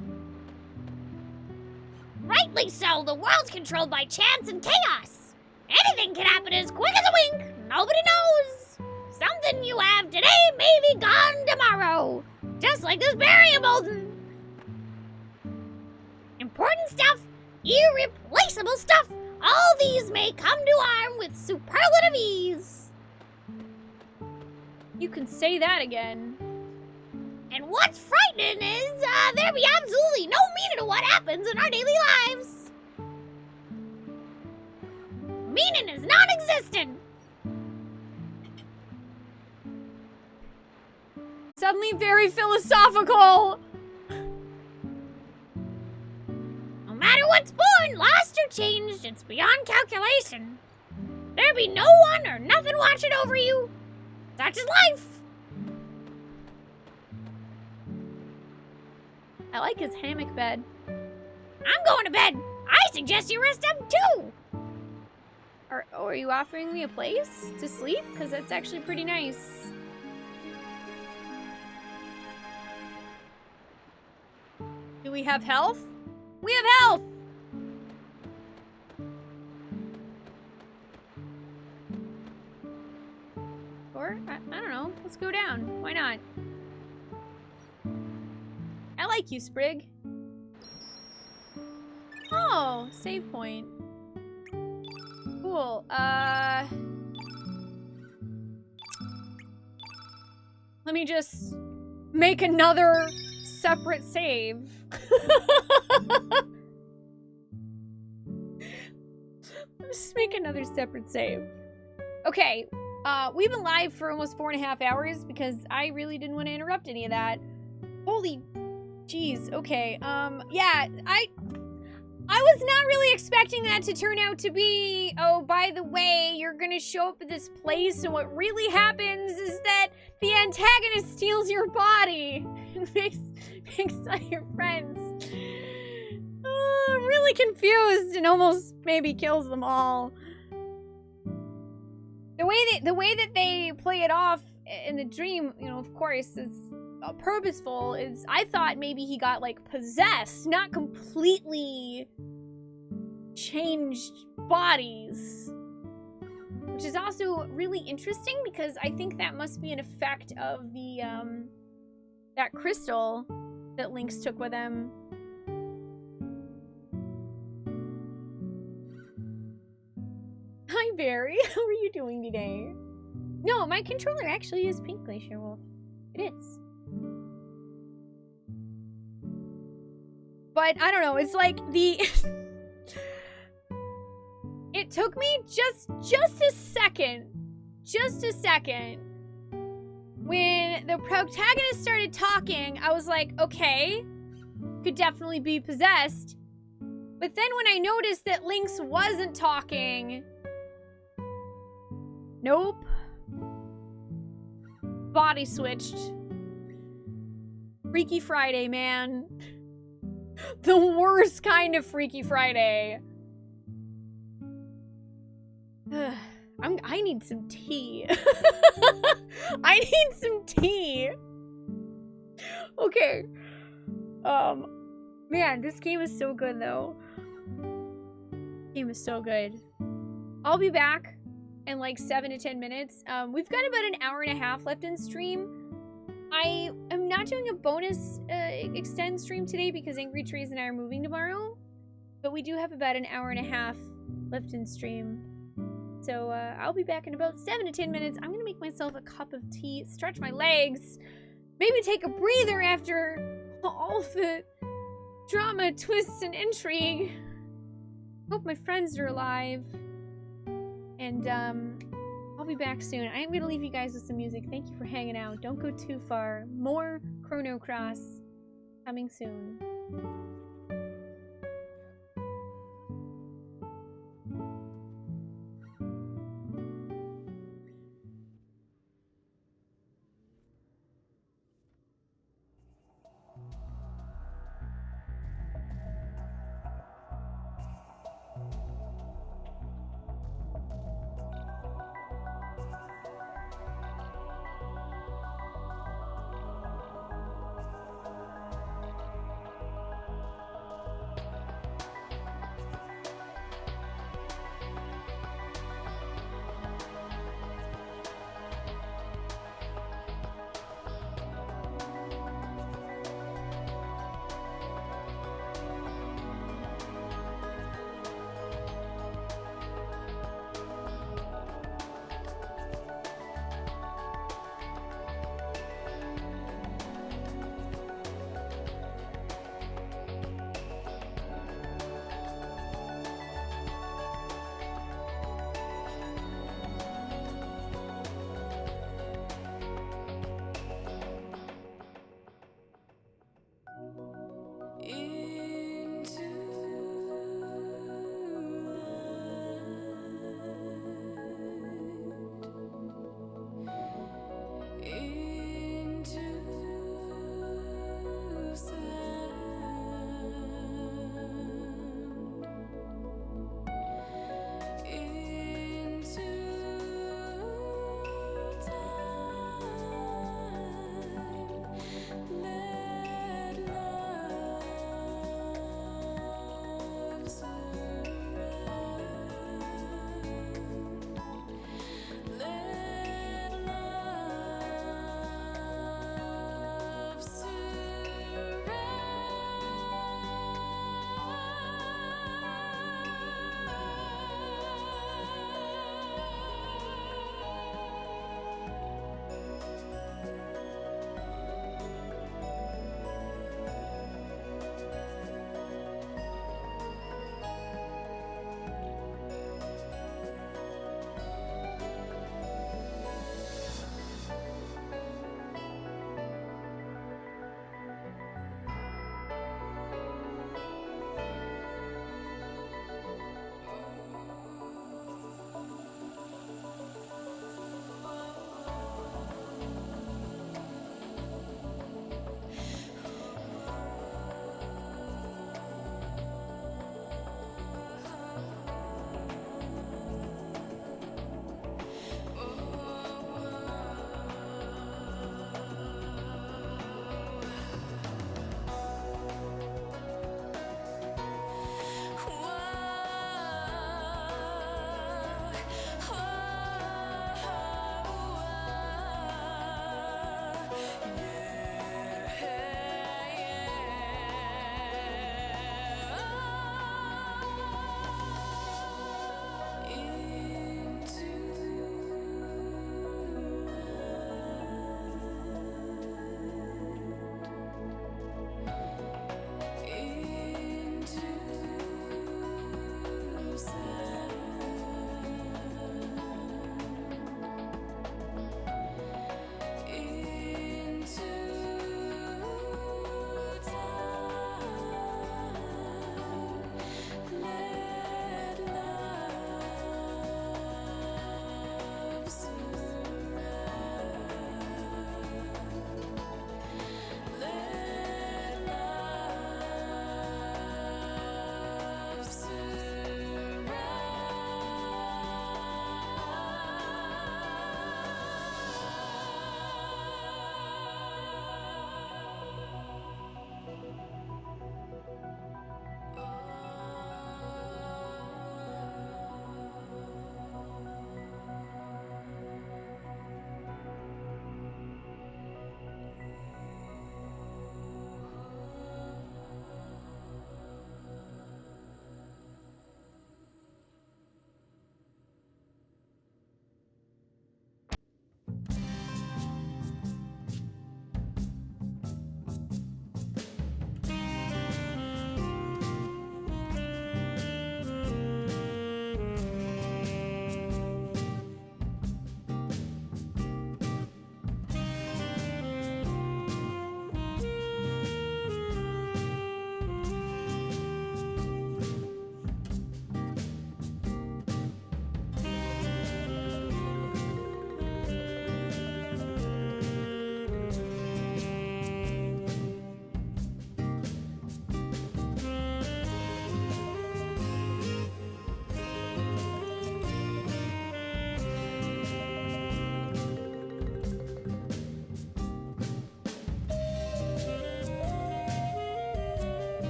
Rightly so, the world's controlled by chance and chaos. Anything can happen as quick as a wink. Nobody knows. Something you have today may be gone tomorrow. Just like this berry embolden. Important stuff, irreplaceable stuff, all these may come to harm with superlative ease. You can say that again. And what's frightening is there be absolutely no meaning to what happens in our daily lives. Meaning is non-existent. Suddenly very philosophical. No matter what's born, lost, or changed, it's beyond calculation. There be no one or nothing watching over you. Such is life. I like his hammock bed. I'm going to bed. I suggest you rest up too. Are you offering me a place to sleep? Because that's actually pretty nice. Do we have health? We have health! Or, I don't know. Let's go down. Why not? I like you, Sprig. Oh, save point. Cool. Let me just make another separate save. Just make another separate save. Okay, we've been live for almost 4.5 hours because I really didn't want to interrupt any of that. Holy jeez, okay, yeah, I was not really expecting that to turn out to be, oh, by the way, you're gonna show up at this place and what really happens is that the antagonist steals your body and makes all your friends. Really confused and almost maybe kills them all. The way that they play it off in the dream, you know, of course, is purposeful. Is I thought maybe he got like possessed, not completely changed bodies. Which is also really interesting because I think that must be an effect of the that crystal that Lynx took with him. Hi, Barry. How are you doing today? No, my controller actually is pink, Glacier Wolf. It is. But I don't know. It's like the... It took me just a second. Just a second. When the protagonist started talking, I was like, okay. Could definitely be possessed. But then when I noticed that Lynx wasn't talking... Nope. Body switched. Freaky Friday, man. The worst kind of Freaky Friday. I need some tea. I need some tea. Okay. Man, this game is so good though. Game is so good. I'll be back in like 7 to 10 minutes. We've got about an hour and a half left in stream. I am not doing a bonus extend stream today because Angry Trees and I are moving tomorrow. But we do have about an hour and a half left in stream. So I'll be back in about 7 to 10 minutes. I'm gonna make myself a cup of tea, stretch my legs, maybe take a breather after all the drama, twists, and intrigue. Hope my friends are alive. And I'll be back soon. I am gonna leave you guys with some music. Thank you for hanging out. Don't go too far. More Chrono Cross coming soon.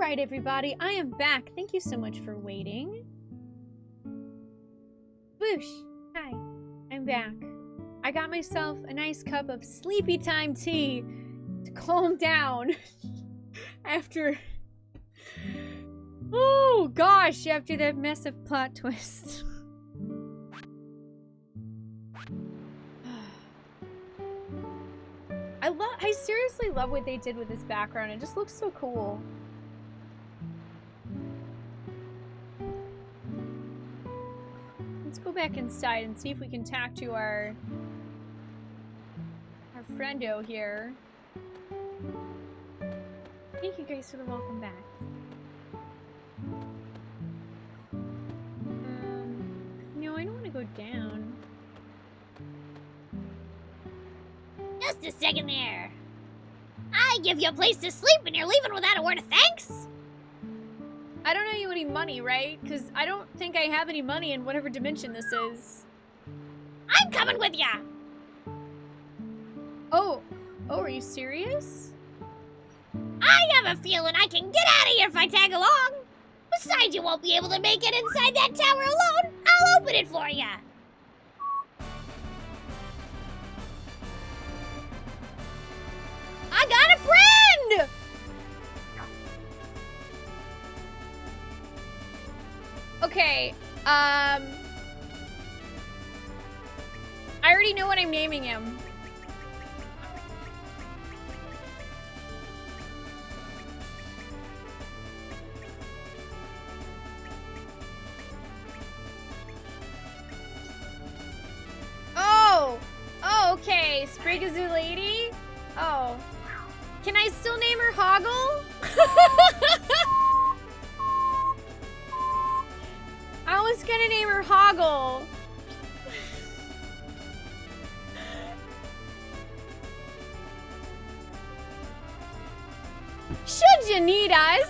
Alright, everybody, I am back. Thank you so much for waiting. Whoosh! Hi, I'm back. I got myself a nice cup of sleepy time tea to calm down after... Oh, gosh, after that massive plot twist. I seriously love what they did with this background. It just looks so cool. Let's go back inside and see if we can talk to our friendo here. Thank you guys for the welcome back. No, I don't want to go down. Just a second there. I give you a place to sleep and you're leaving without a word of thanks? I don't owe you any money, right? Because I don't think I have any money in whatever dimension this is. I'm coming with ya! Oh, are you serious? I have a feeling I can get out of here if I tag along. Besides, you won't be able to make it inside that tower alone. I'll open it for ya. I got a friend! Okay, I already know what I'm naming him. Oh, okay, Sprig is a lady? Oh. Can I still name her Hoggle? I was gonna name her Hoggle. Should you need us?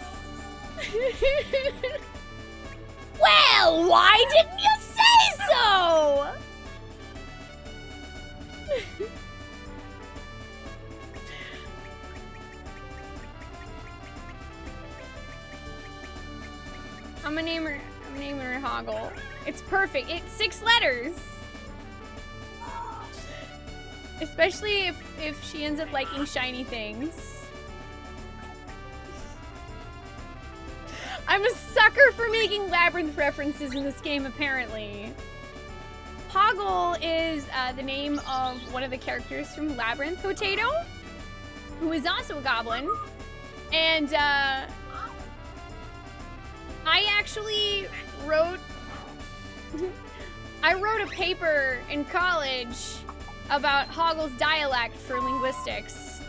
Well, why didn't you say so? I'm naming her Hoggle. It's perfect. It's 6 letters. Especially if she ends up liking shiny things. I'm a sucker for making Labyrinth references in this game, apparently. Hoggle is the name of one of the characters from Labyrinth Potato, who is also a goblin. And I actually wrote a paper in college about Hoggle's dialect for linguistics.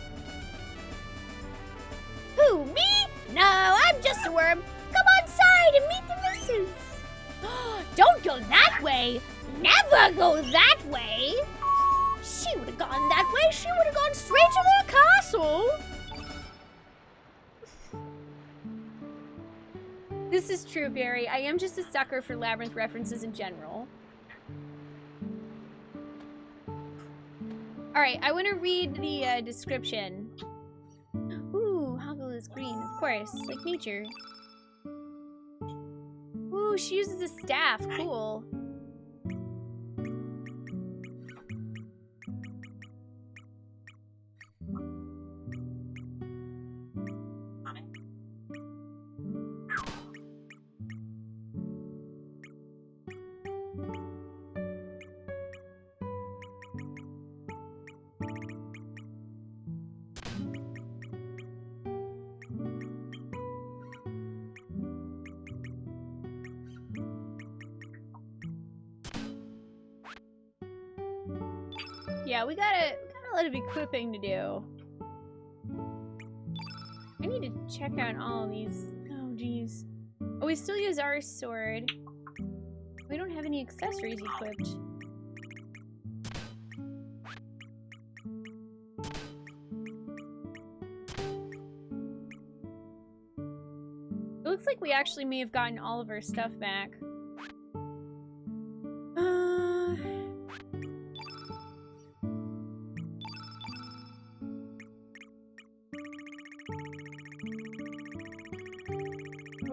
Who, me? No, I'm just a worm. Come outside and meet the missus. Don't go that way. Never go that way. She would have gone that way. She would have gone straight to the castle. This is true, Barry. I am just a sucker for Labyrinth references in general. Alright, I want to read the description. Ooh, Hoggle is green, of course, like nature. Ooh, she uses a staff. Cool. Yeah, we got a lot of equipping to do. I need to check out all of these. Oh, geez. Oh, we still use our sword. We don't have any accessories equipped. It looks like we actually may have gotten all of our stuff back.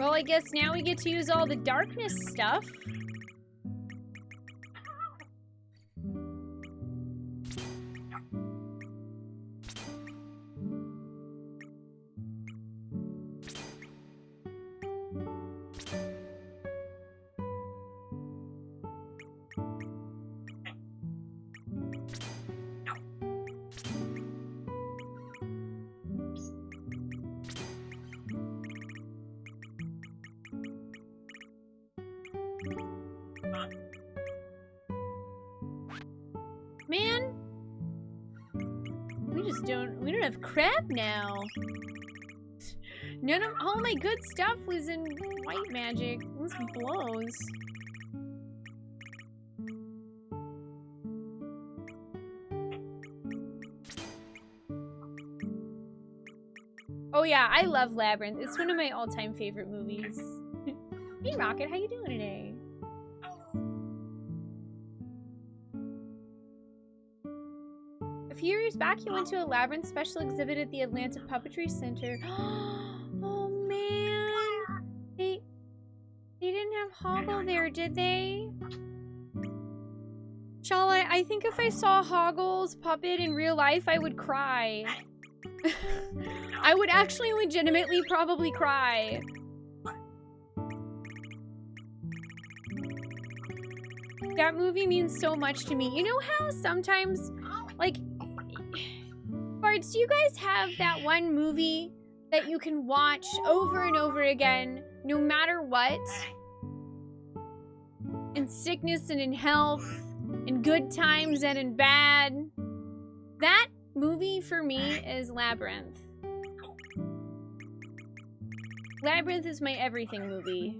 Well, I guess now we get to use all the darkness stuff. Man, we don't have crap now. None of all my good stuff was in white magic. This blows. Oh yeah, I love Labyrinth. It's one of my all-time favorite movies. Hey Rocket, how you doing today? A few years back, you went to a Labyrinth special exhibit at the Atlanta Puppetry Center. Oh man, they didn't have Hoggle there, did they? Shala, I think if I saw Hoggle's puppet in real life, I would cry. I would actually legitimately probably cry. That movie means so much to me. You know how sometimes, like, Bards, do you guys have that one movie that you can watch over and over again, no matter what? In sickness and in health, in good times and in bad. That movie for me is Labyrinth. Labyrinth is my everything movie.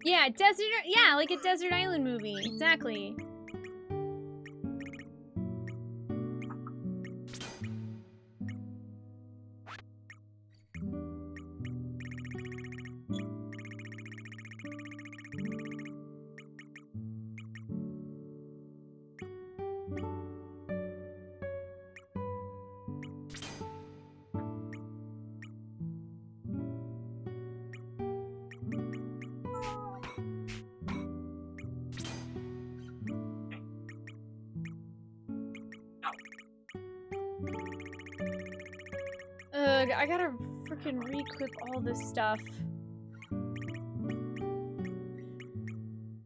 Yeah, yeah, like a desert island movie. Exactly. Ugh, I gotta freaking re-equip all this stuff.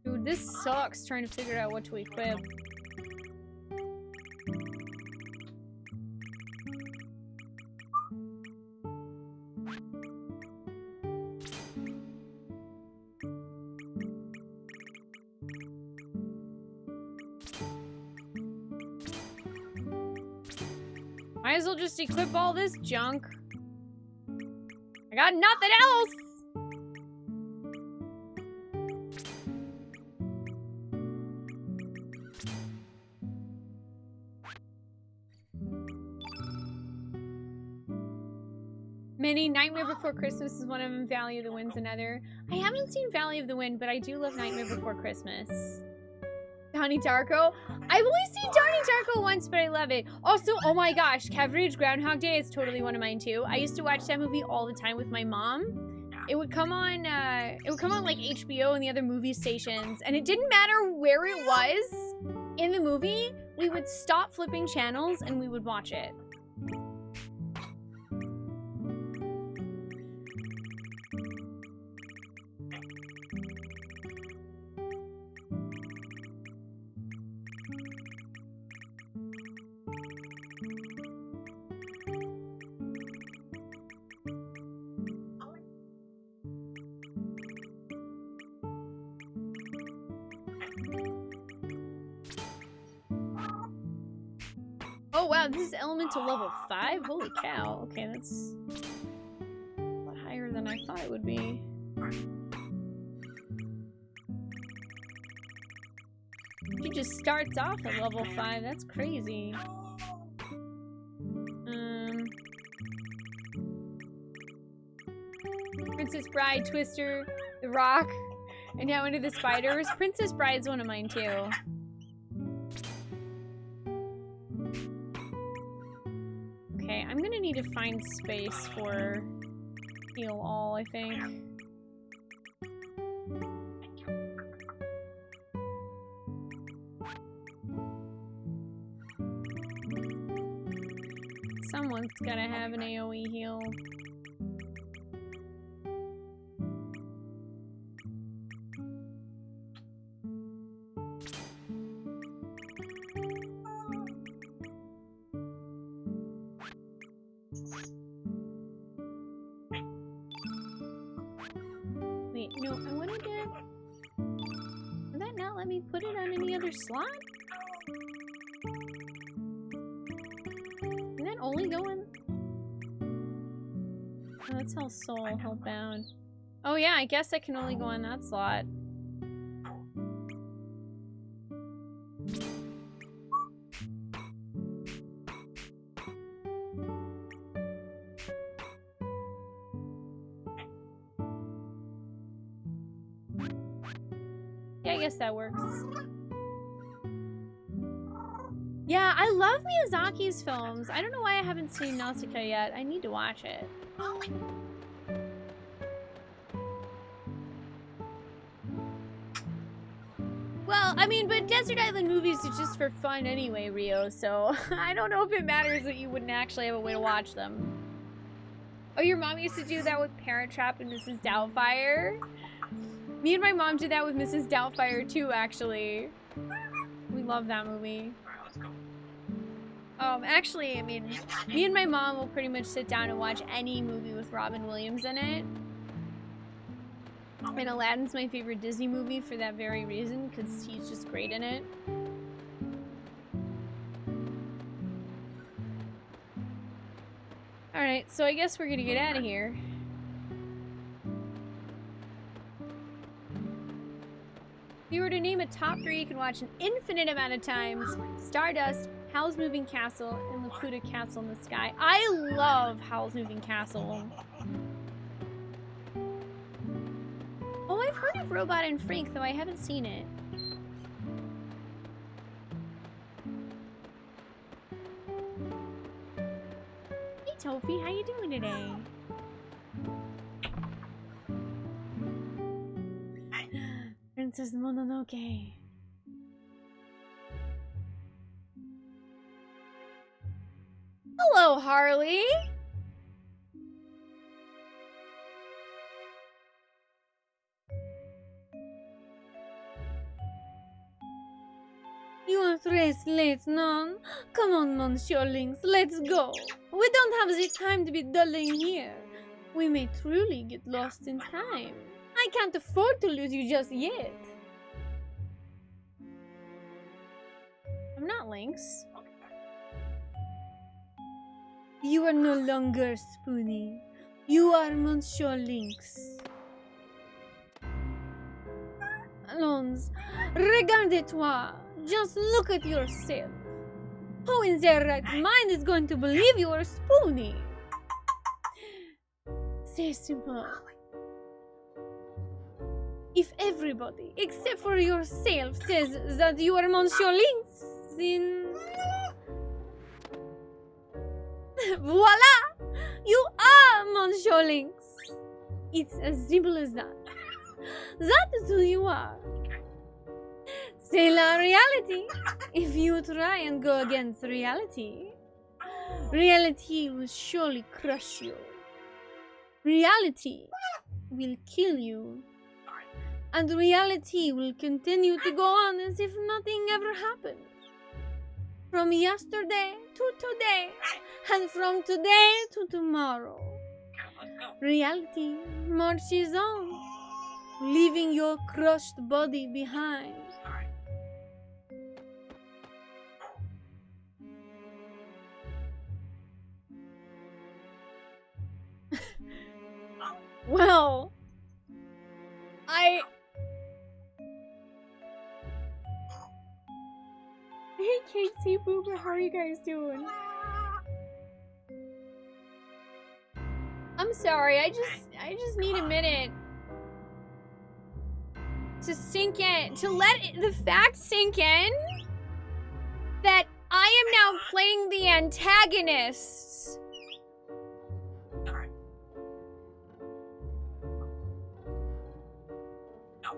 Dude, this sucks trying to figure out what to equip. Might as well just equip all this junk. I got nothing else! Many Nightmare Before Christmas is one of them, Valley of the Wind's another. I haven't seen Valley of the Wind, but I do love Nightmare Before Christmas. Donnie Darko. I've only seen Donnie Darko once, but I love it. Also, oh my gosh, Coverage Groundhog Day is totally one of mine too. I used to watch that movie all the time with my mom. It would come on like HBO and the other movie stations, and it didn't matter where it was in the movie. We would stop flipping channels and we would watch it. Oh wow, this is elemental level 5? Holy cow. Okay, that's a lot higher than I thought it would be. She just starts off at level 5. That's crazy. Princess Bride, Twister, The Rock, and now Into the Spiders. Princess Bride's one of mine too. Okay, I'm gonna need to find space for heal all, I think. Someone's gotta have an AoE heal. Wait, no, I wanted to... Would that not let me put it on any other slot? Can that only go in... Oh, that's how soul, hellbound. Oh yeah, I guess I can only go on that slot. Yeah, I guess that works. Yeah, I love Miyazaki's films. I don't know why I haven't seen Nausicaa yet. I need to watch it. Well, I mean, but Desert Island movies are just for fun anyway, Rio, so I don't know if it matters that you wouldn't actually have a way to watch them. Oh, your mom used to do that with Parent Trap and Mrs. Doubtfire? Me and my mom did that with Mrs. Doubtfire too, actually. We love that movie. Actually, I mean, me and my mom will pretty much sit down and watch any movie with Robin Williams in it. And Aladdin's my favorite Disney movie for that very reason, because he's just great in it. Alright, so I guess we're gonna get out of here. If you were to name a top 3 you can watch an infinite amount of times, Stardust, Howl's Moving Castle, and Laputa Castle in the Sky. I love Howl's Moving Castle. Oh, I've heard of Robot and Frank, though I haven't seen it. Hey, Tofi, how you doing today? Princess Mononoke. Hello, Harley. You are 3 late, non? Come on, Monsieurlings, let's go. We don't have the time to be dulling here. We may truly get lost in time. I can't afford to lose you just yet. I'm not Lynx. You are no longer Spoonee. You are Monsieur Lynx. Allons, regardez-toi. Just look at yourself. Who in their right mind is going to believe you are Spoonee? C'est simple. If everybody, except for yourself, says that you are Monsieur Lynx, then... Voila! You are Monsieur Lynx! It's as simple as that. That is who you are. C'est la reality. If you try and go against reality, reality will surely crush you. Reality will kill you. And reality will continue to go on as if nothing ever happened. From yesterday to today, and from today to tomorrow. Reality marches on, leaving your crushed body behind. Well, Hey, Casey Boober, how are you guys doing? I'm sorry. I just need a minute to sink in, to let the fact sink in that I am now playing the antagonists. Alright. No.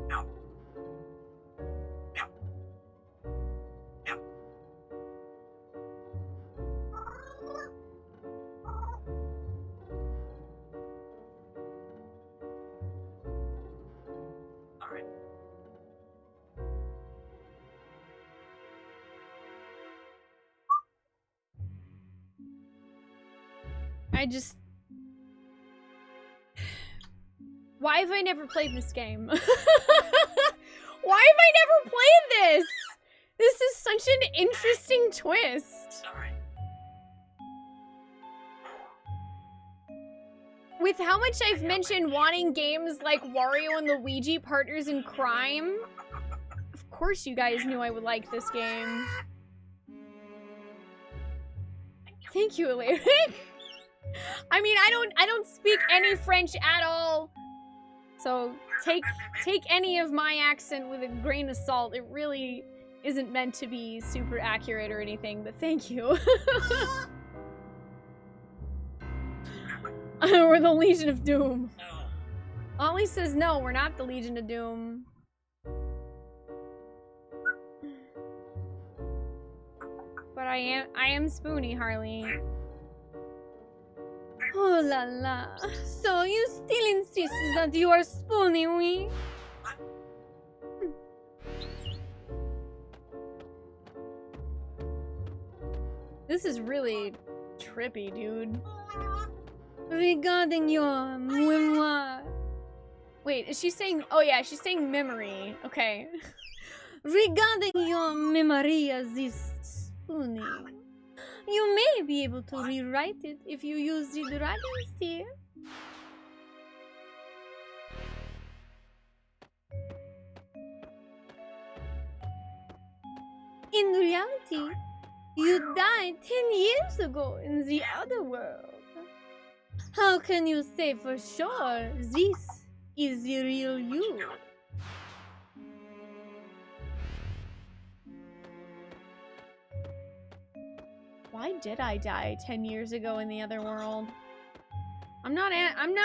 No. No. No. Alright. Why have I never played this game? Why have I never played this? This is such an interesting twist. Alright. With how much I've mentioned wanting games like Wario and Luigi Partners in Crime, of course you guys knew I would like this game. Thank you, Elated. I mean, I don't speak any French at all, so take any of my accent with a grain of salt. It really isn't meant to be super accurate or anything, but thank you. We're the Legion of Doom. Ollie says no, we're not the Legion of Doom. But I am Spoonee, Harley. Oh la la. So you still insist that you are Spoonee, oui? This is really trippy, dude. Regarding your memoir. Wait, is she saying... Oh yeah, she's saying memory. Okay. Regarding your memory as this Spoonee, you may be able to rewrite it if you use the dragon's tear. In reality, you died 10 years ago in the other world. How can you say for sure this is the real you? Why did I die 10 years ago in the other world? I'm not asking.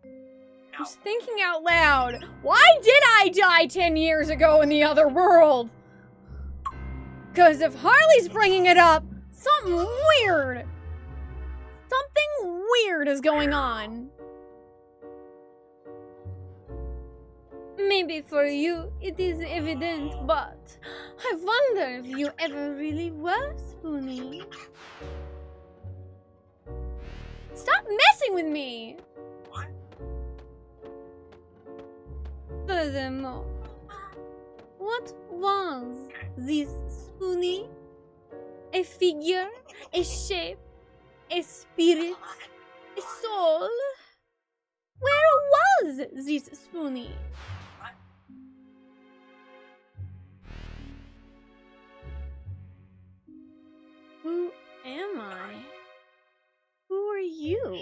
I'm just thinking out loud. Why did I die 10 years ago in the other world? Because if Harley's bringing it up, something weird is going on. Maybe for you it is evident, but I wonder if you ever really were Spoonee. Stop messing with me! What? Furthermore, what was this Spoonee? A figure? A shape? A spirit? A soul? Where was this Spoonee? Who am I? Who are you?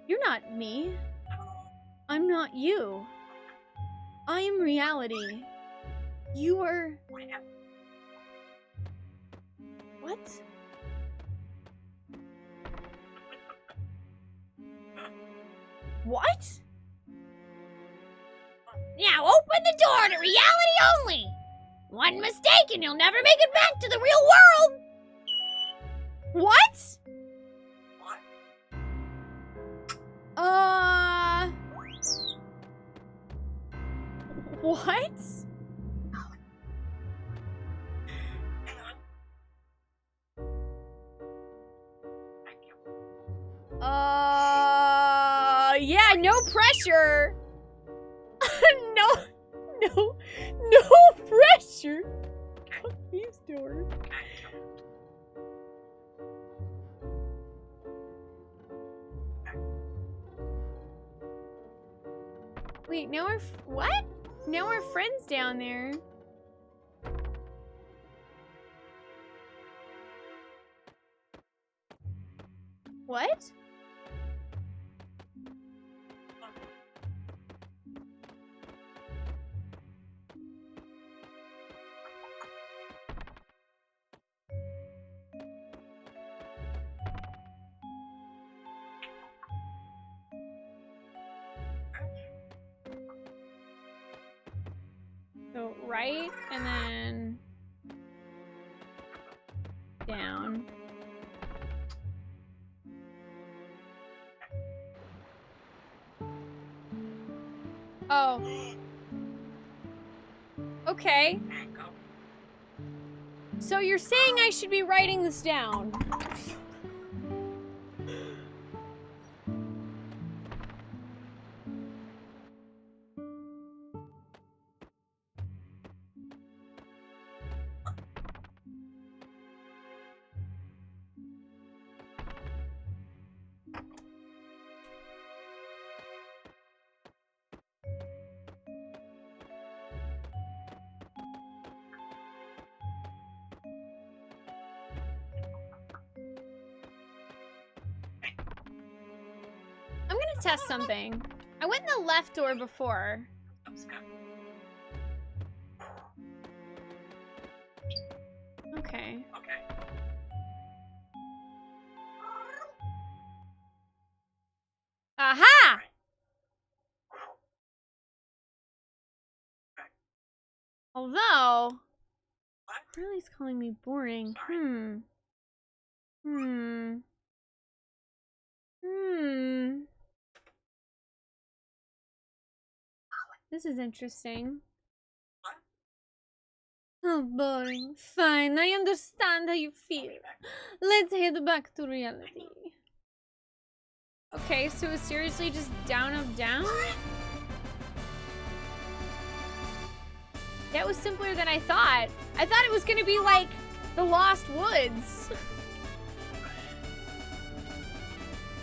You're not me. I'm not you. I am reality. You are... What? What? Now open the door to reality only. One mistake and you'll never make it back to the real world. What? What? Yeah, no pressure. No pressure. Fuck these doors. Wait, now what? Now our friend's down there. What? So right and then down. Oh. Okay. There you go. So you're saying I should be writing this down? I'm gonna test something. I went in the left door before. That's good. Okay. Okay. Aha! Although, What? Riley's calling me boring. Sorry. This is interesting. What? Oh, boring. Fine, I understand how you feel. Let's head back to reality. Okay, so it's seriously just down, up, down? That was simpler than I thought. I thought it was gonna be like the Lost Woods.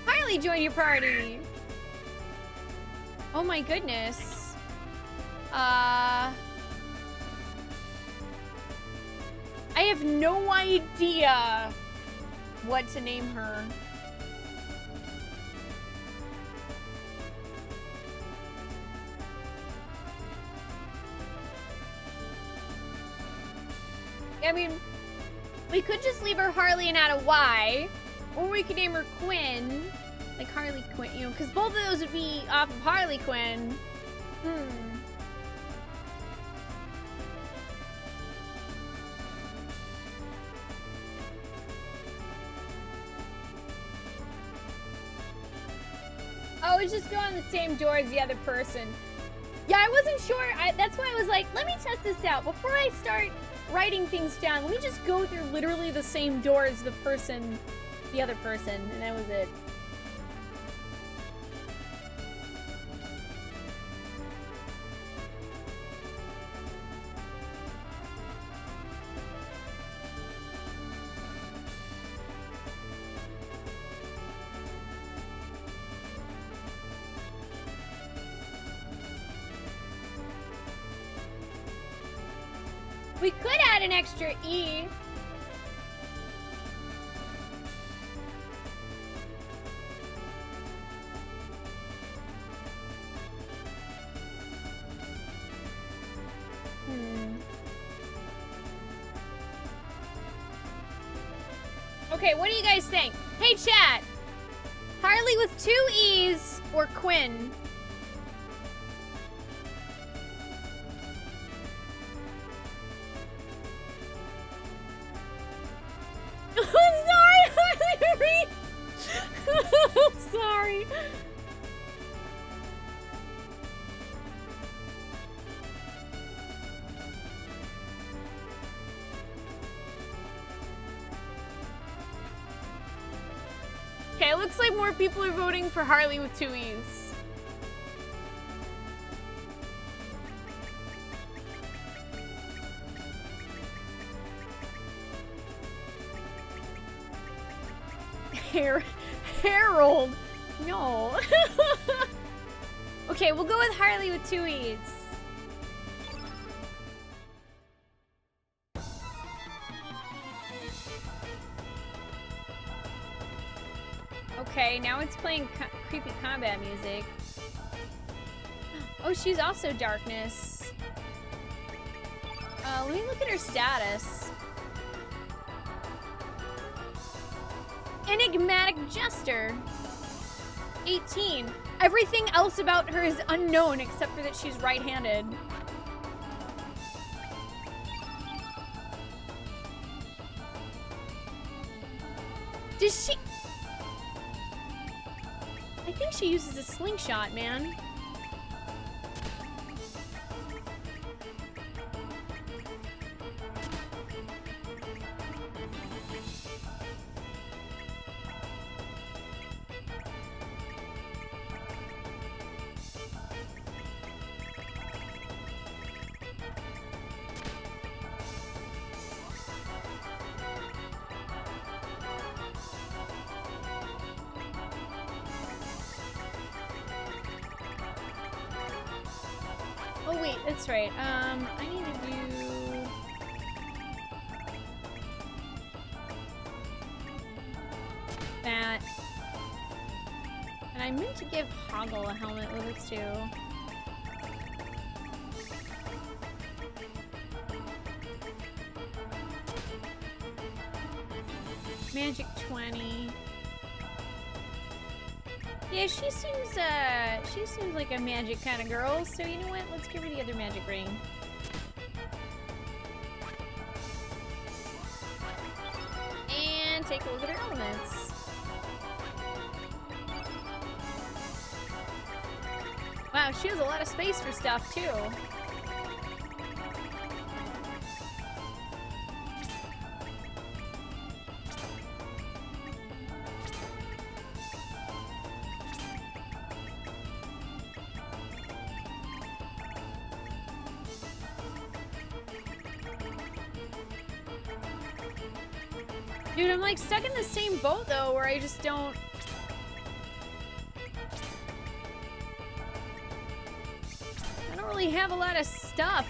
Finally join your party. Oh my goodness. I have no idea what to name her. I mean, we could just leave her Harley and add a Y, or we could name her Quinn, like Harley Quinn, you know, because both of those would be off of Harley Quinn. Oh, it's just go on the same door as the other person. Yeah, I wasn't sure. That's why I was like, let me test this out. Before I start writing things down, let me just go through literally the same door as the other person, and that was it. We could add an extra E. Okay, what do you guys think? Hey, chat. Harley with 2 E's or Quinn? I'm sorry. Okay, it looks like more people are voting for Harley with 2 E's. Harold. No. Okay, we'll go with Harley with 2 E's. Okay, now it's playing creepy combat music. Oh, she's also darkness. Let me look at her status. Enigmatic Jester. 18. Everything else about her is unknown except for that she's right-handed. Does she... I think she uses a slingshot, man. Oh wait, that's right. I need to do... that. And I meant to give Hoggle a helmet with it too. Magic 20. Yeah, she seems like a magic kind of girl, so you know what? Let's give her the other magic ring. And take a look at her elements. Wow, she has a lot of space for stuff, too. Dude, I'm like stuck in the same boat though, where I just don't... I don't really have a lot of stuff.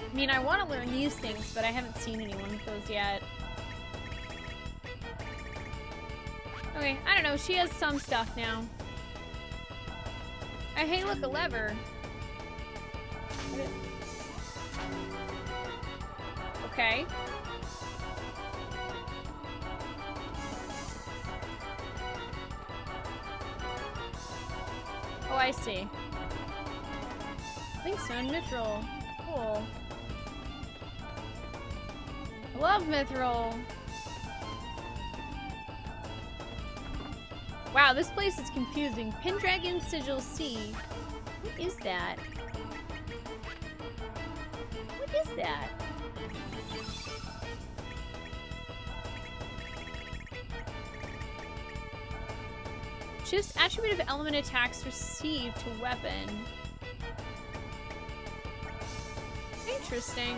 I mean, I want to learn these things, but I haven't seen anyone with those yet. Okay, I don't know. She has some stuff now. Hey, look, a lever. Okay. Oh, I see. Thanks, on Mithril. Cool. I love Mithril. Wow, this place is confusing. Pendragon Sigil C. What is that? What is that? Shifts attribute of element attacks received to weapon. Interesting.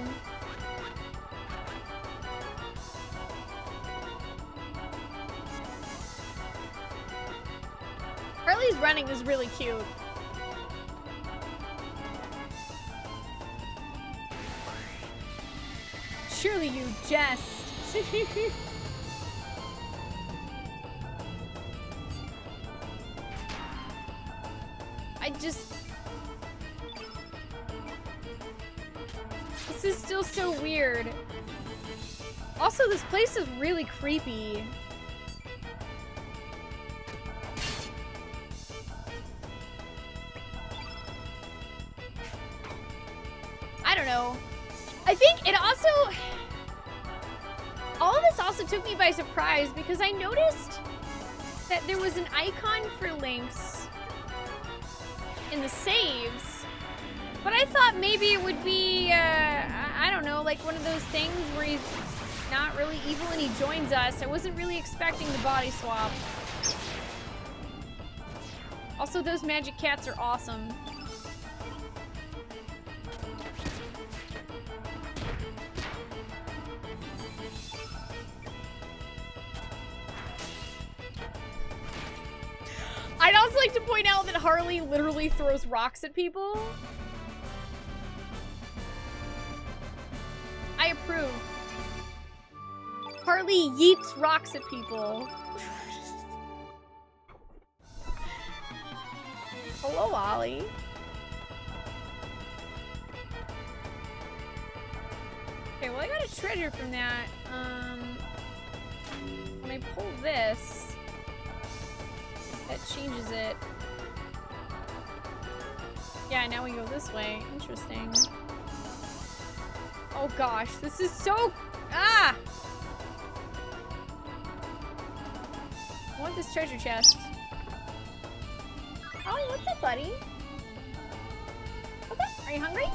Harley's running is really cute. Surely you jest. I just... This is still so weird. Also, this place is really creepy. I don't know. I think it also... All of this also took me by surprise because I noticed that there was an icon for links in the saves, but I thought maybe it would be, I don't know, like one of those things where not really evil and he joins us. I wasn't really expecting the body swap. Also, those magic cats are awesome. I'd also like to point out that Harley literally throws rocks at people. I approve. Harley yeets rocks at people. Hello, Ollie. Okay, well I got a treasure from that. When I pull this, that changes it. Yeah, now we go this way. Interesting. Oh gosh, this is so... Ah! I want this treasure chest. Ollie, what's up, buddy? What's up? Are you hungry?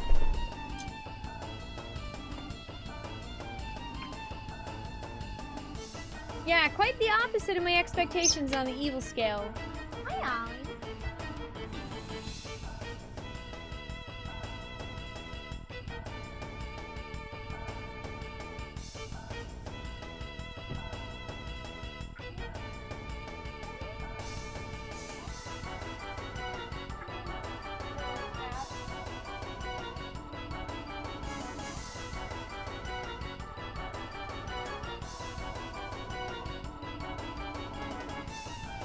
Yeah, quite the opposite of my expectations on the evil scale. Hi, Ollie.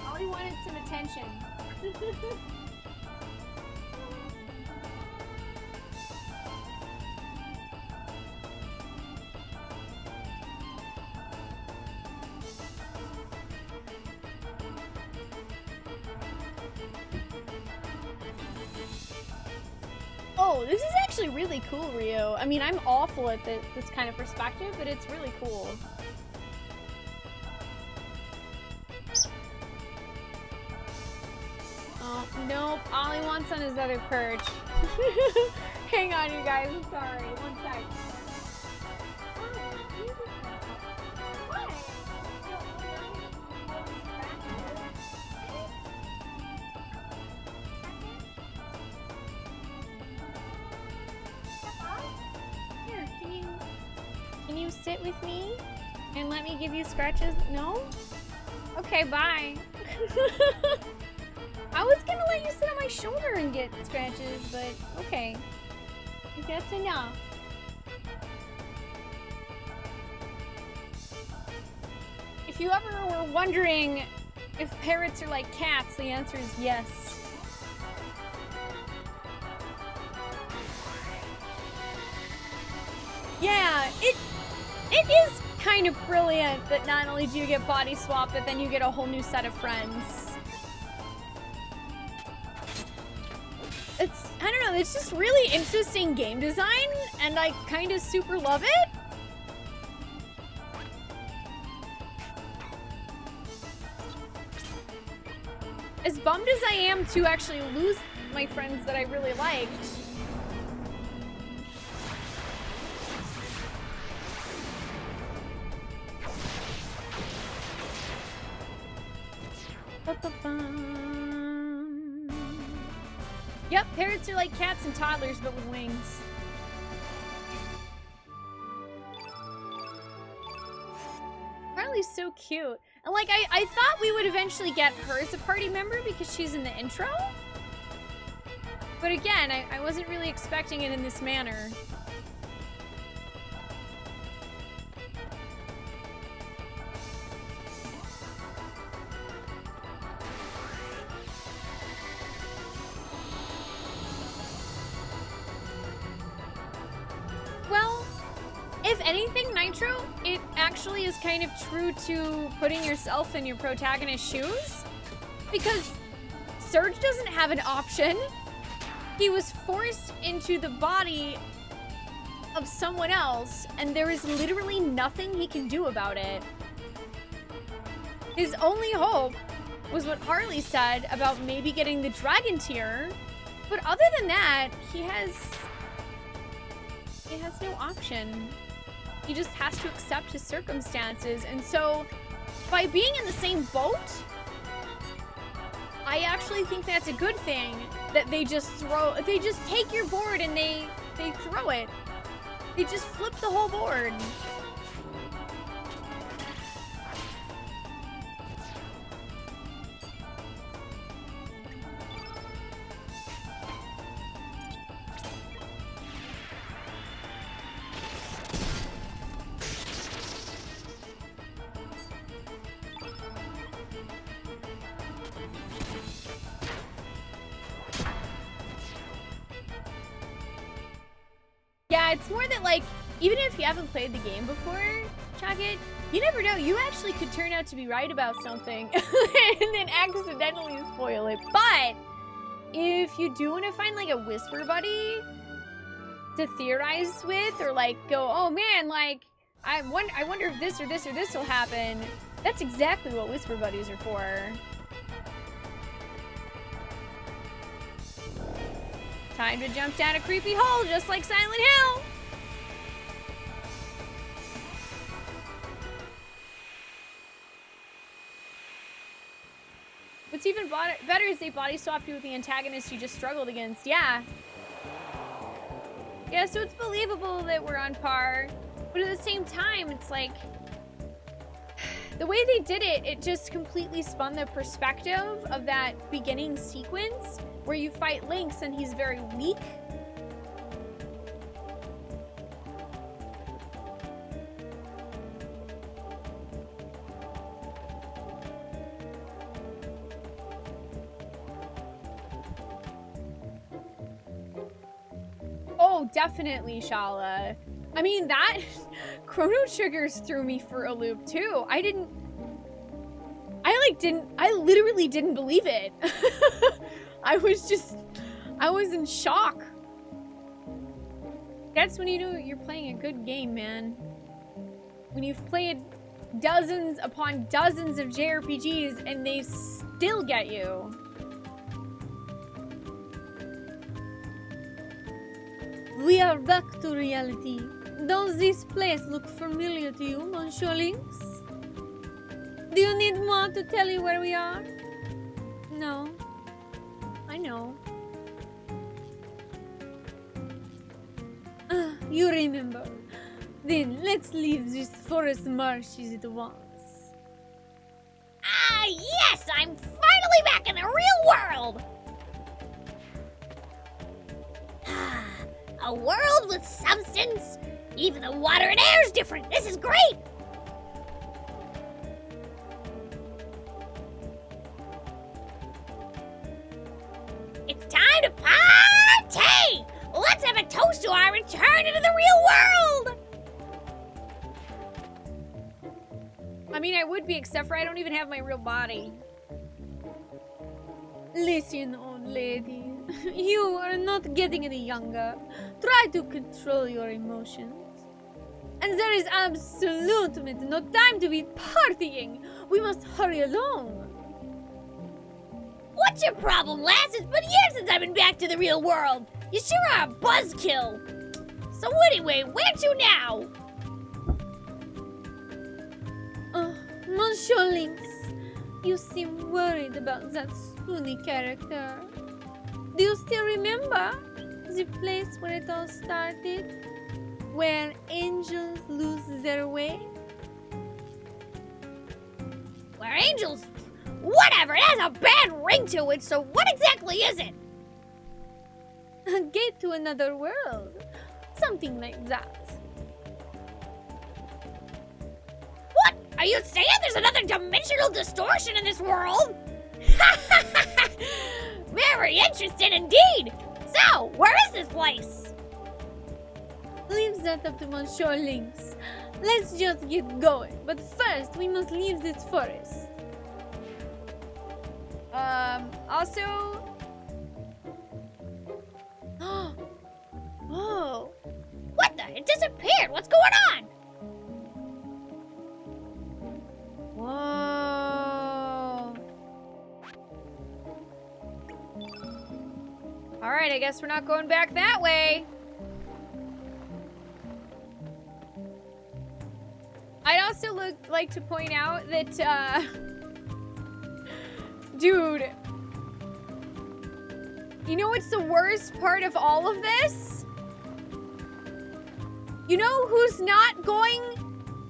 Ollie wanted some attention. Oh, this is actually really cool, Rio. I mean, I'm awful at this kind of perspective, but it's really cool. Oh, nope. Ollie wants on his other perch. Hang on, you guys. I'm sorry. One sec. Here, can you sit with me and let me give you scratches? No? Okay, bye. I was gonna let you sit on my shoulder and get scratches, but okay. I think that's enough. If you ever were wondering if parrots are like cats, the answer is yes. Yeah, it is kind of brilliant that not only do you get body swap, but then you get a whole new set of friends. I don't know, it's just really interesting game design, and I kind of super love it. As bummed as I am to actually lose my friends that I really liked. Yep, parrots are like cats and toddlers, but with wings. Harley's so cute. And like, I thought we would eventually get her as a party member because she's in the intro. But again, I wasn't really expecting it in this manner. Well, if anything, Nitro, it actually is kind of true to putting yourself in your protagonist's shoes. Because Surge doesn't have an option. He was forced into the body of someone else, and there is literally nothing he can do about it. His only hope was what Harley said about maybe getting the dragon tier, but other than that, he has no option. He just has to accept his circumstances. And so, by being in the same boat, I actually think that's a good thing. That they just take your board and they throw it. They just flip the whole board. Yeah, it's more that, like, even if you haven't played the game before, Chocolate, you never know. You actually could turn out to be right about something and then accidentally spoil it. But if you do want to find, like, a whisper buddy to theorize with, or, like, go, oh, man, like, I wonder if this or this or this will happen, that's exactly what whisper buddies are for. Time to jump down a creepy hole, just like Silent Hill. What's even better is they body swapped you with the antagonist you just struggled against. Yeah. Yeah, so it's believable that we're on par. But at the same time, it's like, the way they did it, it just completely spun the perspective of that beginning sequence where you fight Lynx and he's very weak. Oh, definitely, Shala. I mean, that Chrono Triggers threw me for a loop too. I literally didn't believe it. I was in shock. That's when you know you're playing a good game, man. When you've played dozens upon dozens of JRPGs and they still get you. We are back to reality. Does this place look familiar to you, Monsieur Lynx? Do you need more to tell you where we are? No. I know. You remember. Then let's leave this forest marshes at once. Ah, yes! I'm finally back in the real world! A world with substance? Even the water and air is different. This is great! It's time to party! Let's have a toast to our return into the real world! I mean, I would be, except for I don't even have my real body. Listen, old lady. You are not getting any younger. Try to control your emotions. And there is absolutely no time to be partying. We must hurry along. What's your problem, lass? It's been years since I've been back to the real world. You sure are a buzzkill. So anyway, where to now? Monsieur Lynx, you seem worried about that Spoonee character. Do you still remember the place where it all started? Where angels lose their way? Where angels? Whatever, it has a bad ring to it, so what exactly is it? A gate to another world. Something like that. What? Are you saying there's another dimensional distortion in this world? Very interesting indeed. So, where is this place? Leave that up to Monsieur Lynx. Let's just get going. But first, we must leave this forest. Also... Oh. What the? It disappeared. What's going on? Whoa. Alright, I guess we're not going back that way. also like to point out that, dude, you know what's the worst part of all of this? You know who's not going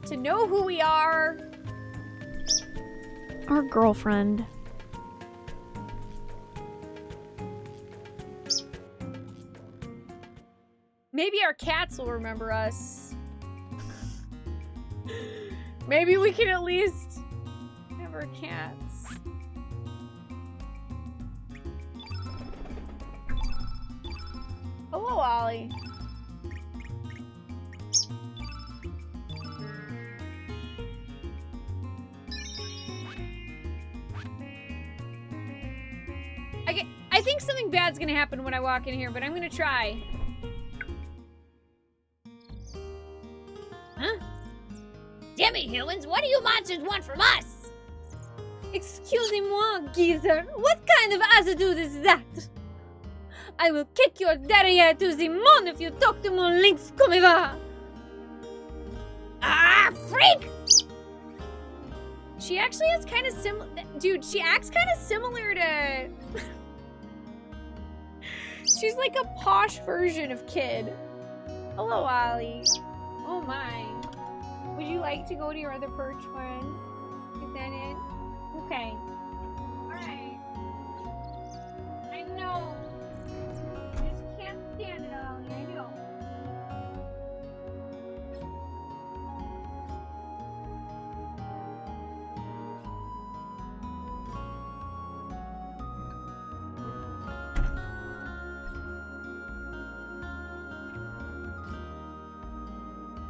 to know who we are? Our girlfriend. Maybe our cats will remember us. Maybe we can at least have our cats. Hello, Ollie. I think something bad's gonna happen when I walk in here, but I'm gonna try. Huh? Demi-humans, what do you monsters want from us? Excusez-moi, geezer. What kind of attitude is that? I will kick your derriere to the moon if you talk to mon lynx comme va. Ah, freak! She actually is kind of similar. Dude, she acts kind of similar to... She's like a posh version of Kid. Hello, Ollie. Oh my. Would you like to go to your other perch, friend? Is that it? Okay. Alright. I know. I just can't stand it, Ollie. I know.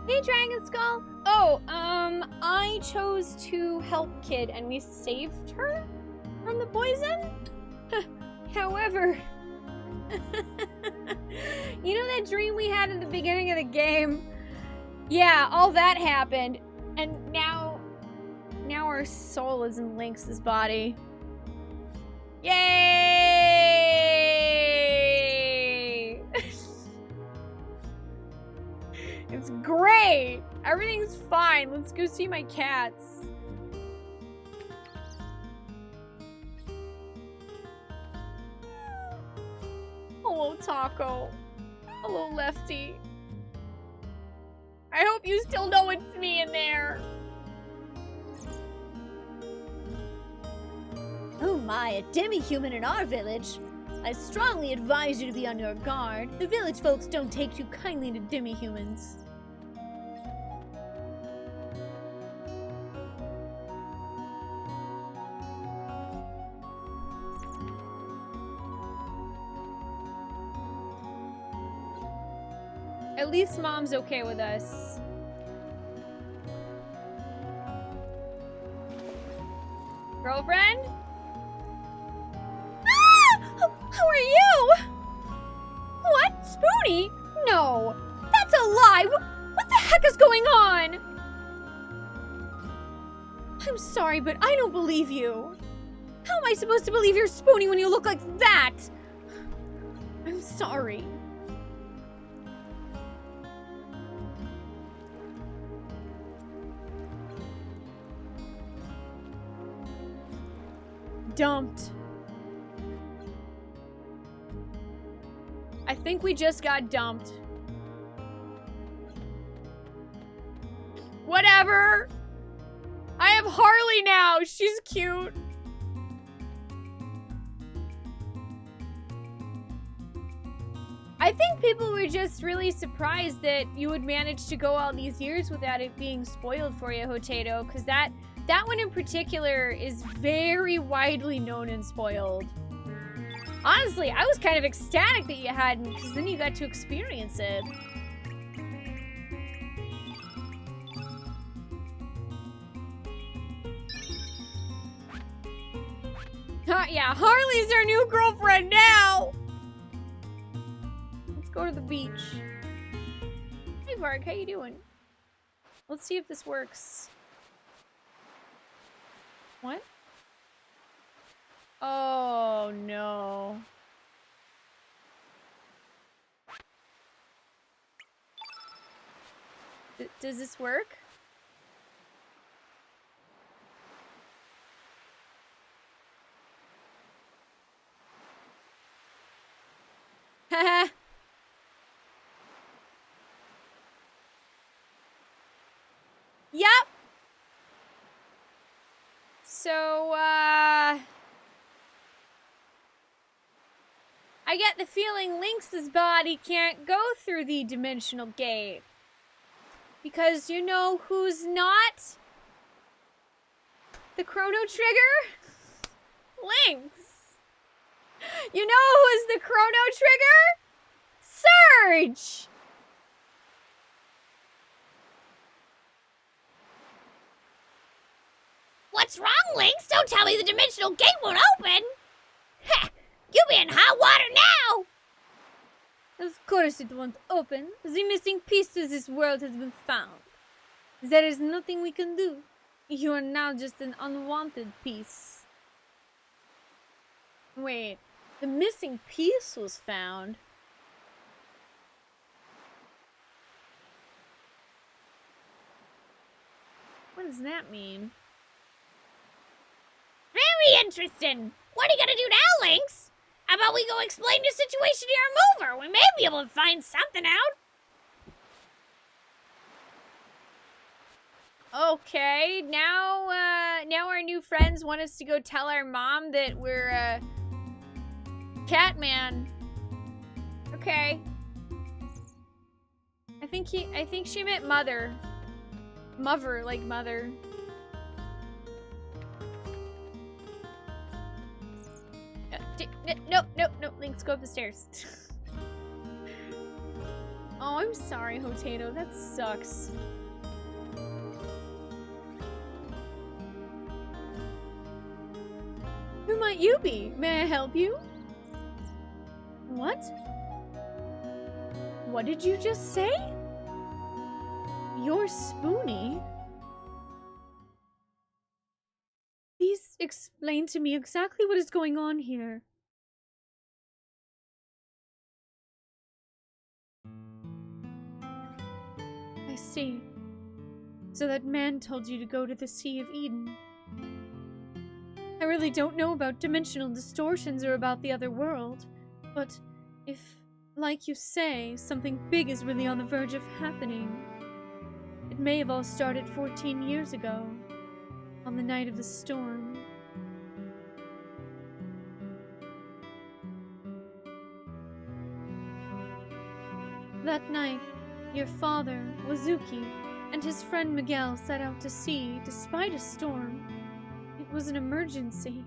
Hey, Dragon Skull. Oh, I chose to help Kid and we saved her from the poison? However, you know that dream we had in the beginning of the game? Yeah, all that happened. And now our soul is in Lynx's body. Yay! It's great! Everything's fine. Let's go see my cats. Hello, Taco. Hello, Lefty. I hope you still know it's me in there. Oh my, a demi-human in our village. I strongly advise you to be on your guard. The village folks don't take too kindly to demi-humans. At least Mom's okay with us. Girlfriend? Ah! Who are you? What? Spoonee? No. That's a lie. What the heck is going on? I'm sorry, but I don't believe you. How am I supposed to believe you're Spoonee when you look like that? I'm sorry. Dumped. I think we just got dumped. Whatever. I have Harley now. She's cute. I think people were just really surprised that you would manage to go all these years without it being spoiled for you, Hotato, because that one in particular is very widely known and spoiled. Honestly, I was kind of ecstatic that you hadn't, because then you got to experience it. Yeah, Harley's our new girlfriend now! Let's go to the beach. Hey, Varg, how you doing? Let's see if this works. What? Oh, no. Does this work? Yep. So, I get the feeling Lynx's body can't go through the dimensional gate. Because you know who's not the Chrono Trigger? Lynx. You know who's the Chrono Trigger? Surge! What's wrong, Lynx? Don't tell me the dimensional gate won't open! Heh! You be in hot water now! Of course it won't open. The missing piece to this world has been found. There is nothing we can do. You are now just an unwanted piece. Wait, the missing piece was found? What does that mean? Very interesting. What are you gonna do now, Lynx? How about we go explain your situation to your mover? We may be able to find something out. Okay, now our new friends want us to go tell our mom that we're, Catman. Okay. I think she meant mother. Mother, like mother. No, Lynx, go up the stairs. Oh, I'm sorry, Hotato. That sucks. Who might you be? May I help you? What? What did you just say? You're Spoonee? Please explain to me exactly what is going on here. I see. So that man told you to go to the Sea of Eden. I really don't know about dimensional distortions or about the other world, but if, like you say, something big is really on the verge of happening, it may have all started 14 years ago, on the night of the storm. That night, your father, Wazuki, and his friend Miguel set out to sea despite a storm. It was an emergency.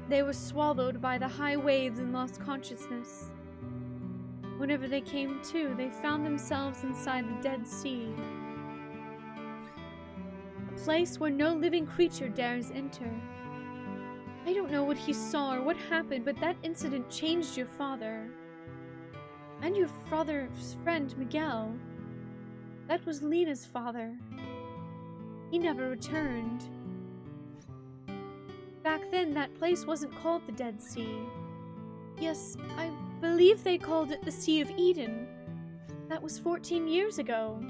They were swallowed by the high waves and lost consciousness. Whenever they came to, they found themselves inside the Dead Sea. A place where no living creature dares enter. I don't know what he saw or what happened, but that incident changed your father. And your father's friend, Miguel. That was Lena's father. He never returned. Back then, that place wasn't called the Dead Sea. Yes, I believe they called it the Sea of Eden. That was 14 years ago.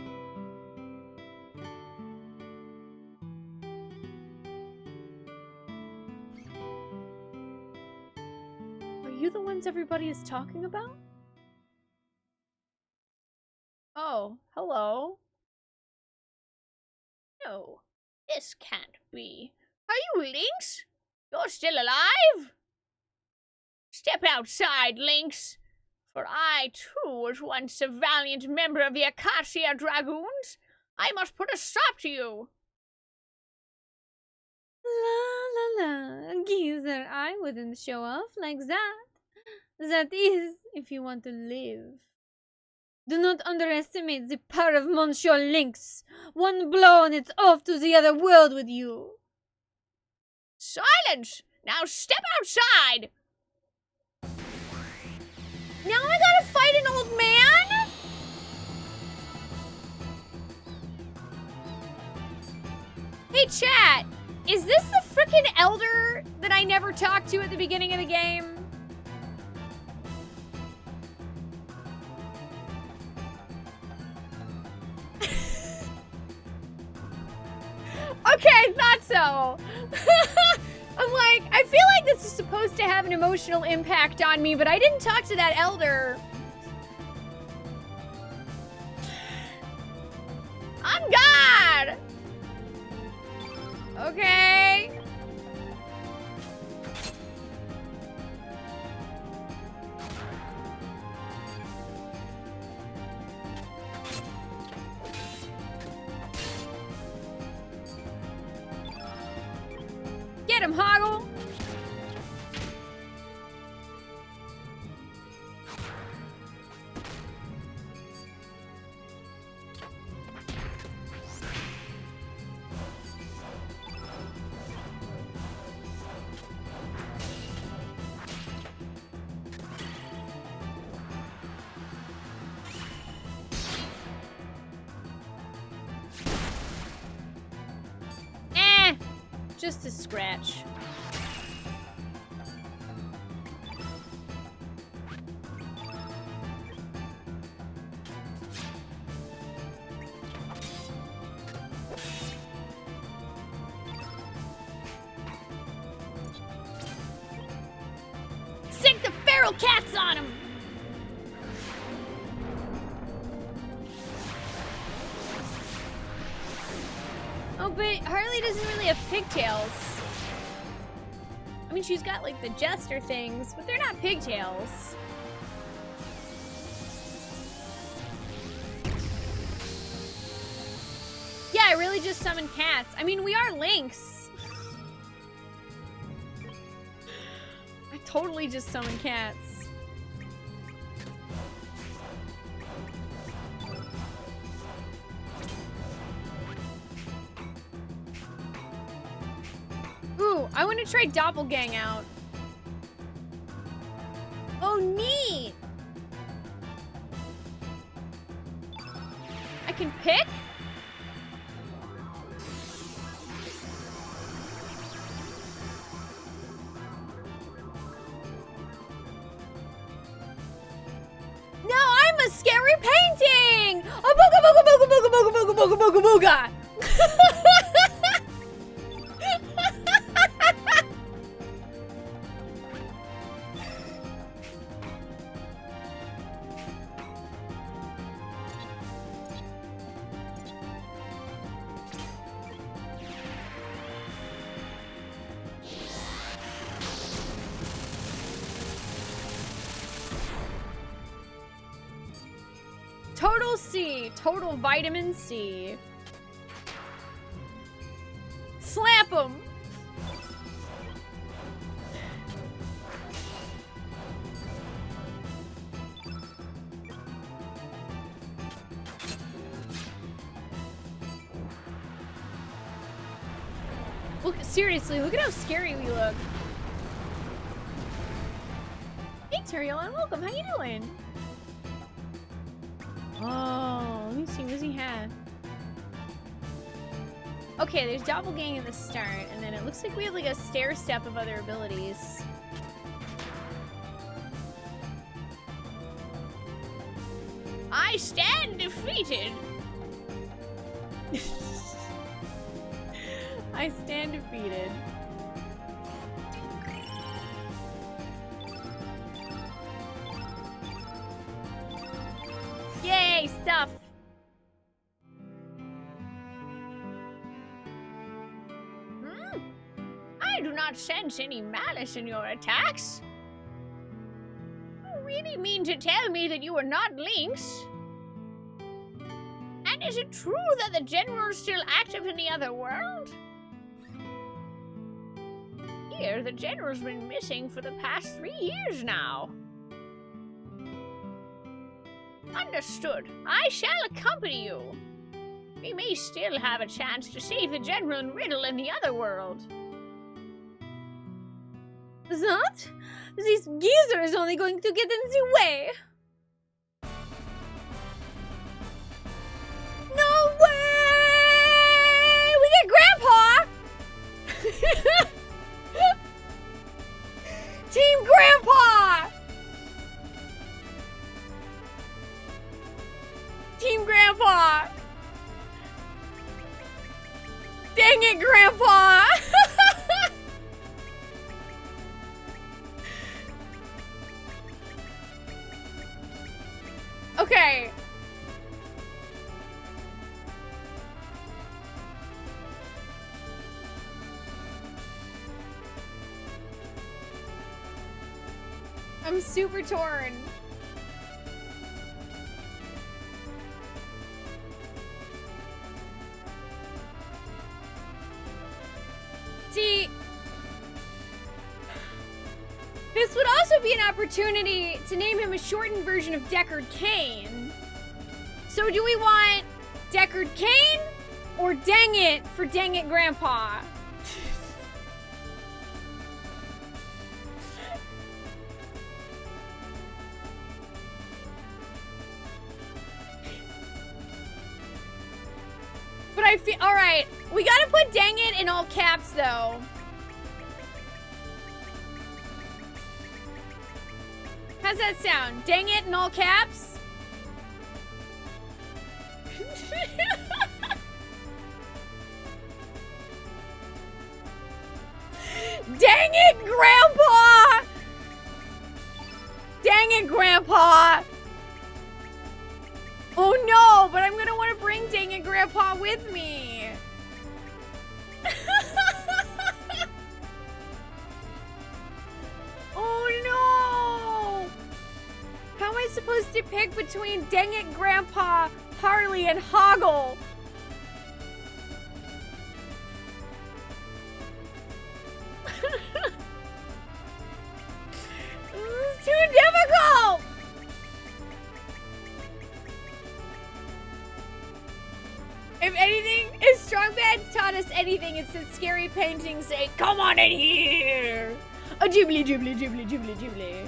Are you the ones everybody is talking about? Oh, hello. No, this can't be. Are you Lynx? You're still alive? Step outside, Lynx. For I, too, was once a valiant member of the Acacia Dragoons. I must put a stop to you. La la la, geezer, I wouldn't show off like that. That is, if you want to live. Do not underestimate the power of Monsieur Lynx. One blow and it's off to the other world with you. Silence! Now step outside! Now I gotta fight an old man? Hey chat, is this the frickin' elder that I never talked to at the beginning of the game? Okay, I thought so. I'm like, I feel like this is supposed to have an emotional impact on me, but I didn't talk to that elder. I Get him, Hoggle! Just a scratch. Sick the feral cats on him! Oh, but Harley doesn't really have pigtails. I mean, she's got like the jester things, but they're not pigtails. Yeah, I really just summoned cats. I mean, we are lynx. I totally just summoned cats. Ooh, I want to try Doppelgang out. Oh, neat! I can pick? No, I'm a scary painting! A booga booga booga booga booga booga booga booga booga! Total C. Total vitamin C. Slap him! Look, seriously, look at how scary we look. Hey, Turiel, and welcome. How you doing? Oh, let me see. What does he have? Okay, there's Doppelgang in the start, and then it looks like we have like a stair step of other abilities. I stand defeated! I stand defeated. Yay, stuff! I do not sense any malice in your attacks. You really mean to tell me that you are not Lynx? And is it true that the general's still active in the other world? Here, the general's been missing for the past 3 years now. Understood. I shall accompany you. We may still have a chance to save the general and Riddle in the other world. That? This geezer is only going to get in the way. No way! We get Grandpa! Team Grandpa! Team Grandpa! Dang it, Grandpa! Okay. I'm super torn. See, be an opportunity to name him a shortened version of Deckard Cain. So do we want Deckard Cain or Dang It for Dang It Grandpa? But I feel, all right, we gotta put Dang It in all caps though. How's that sound? Dang It in all caps? Dang it, Grandpa! Dang it, Grandpa! Oh no, but I'm gonna want to bring Dang It Grandpa with me. Oh no! How am I supposed to pick between Dang It Grandpa, Harley, and Hoggle? This is too difficult! If anything, if Strong Bad's taught us anything, it's that scary paintings say, "Come on in here!" A jibbly, jibbly, jibbly, jibbly, jibbly.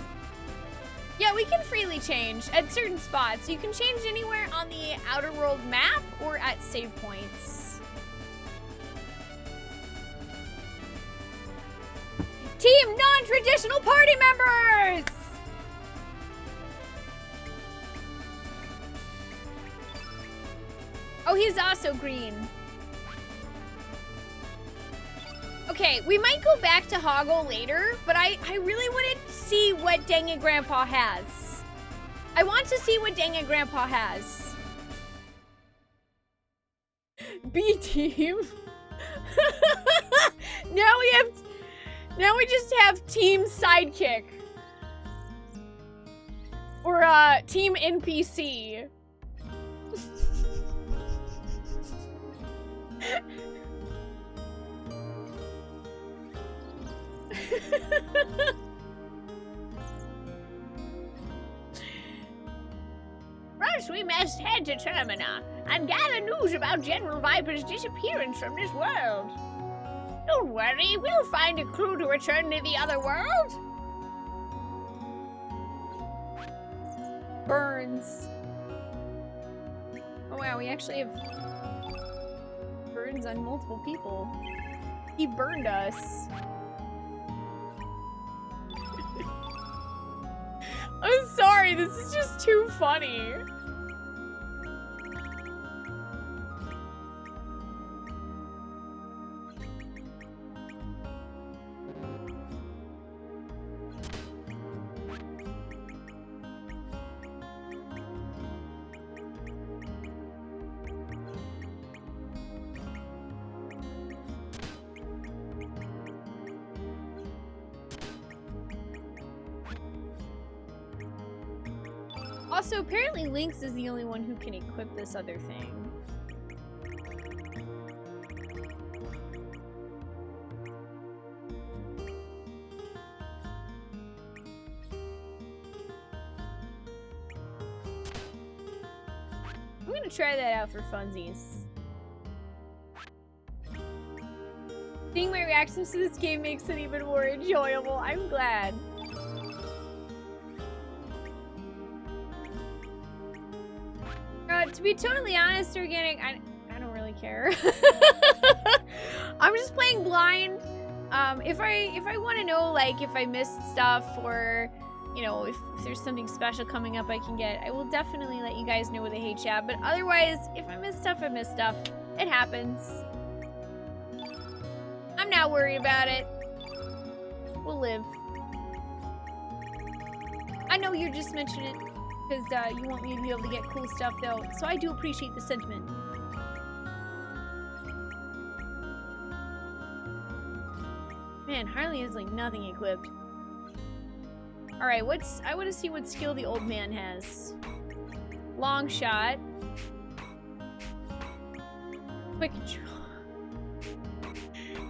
Yeah, we can freely change at certain spots. You can change anywhere on the Outer World map or at save points. Team non-traditional party members! Oh, he's also green. Okay, we might go back to Hoggle later, but I really want to see what Dang It Grandpa has. I want to see what Dang It Grandpa has. B team. Now we just have team sidekick. Or team NPC. First, we must head to Termina and gather news about General Viper's disappearance from this world. Don't worry, we'll find a crew to return to the other world. Burns. Oh wow, we actually have burns on multiple people. He burned us. I'm sorry, this is just too funny. Also, apparently Lynx is the only one who can equip this other thing. I'm gonna try that out for funsies. Seeing my reactions to this game makes it even more enjoyable. I'm glad. To be totally honest, organic, I don't really care. I'm just playing blind. If I want to know, like, if I missed stuff or, you know, if there's something special coming up I can get, I will definitely let you guys know with a hey chat. But otherwise, if I miss stuff, I miss stuff. It happens. I'm not worried about it. We'll live. I know you're just mentioning it because you want me to be able to get cool stuff, though. So I do appreciate the sentiment. Man, Harley has like nothing equipped. All right, I want to see what skill the old man has. Long shot. Quick draw.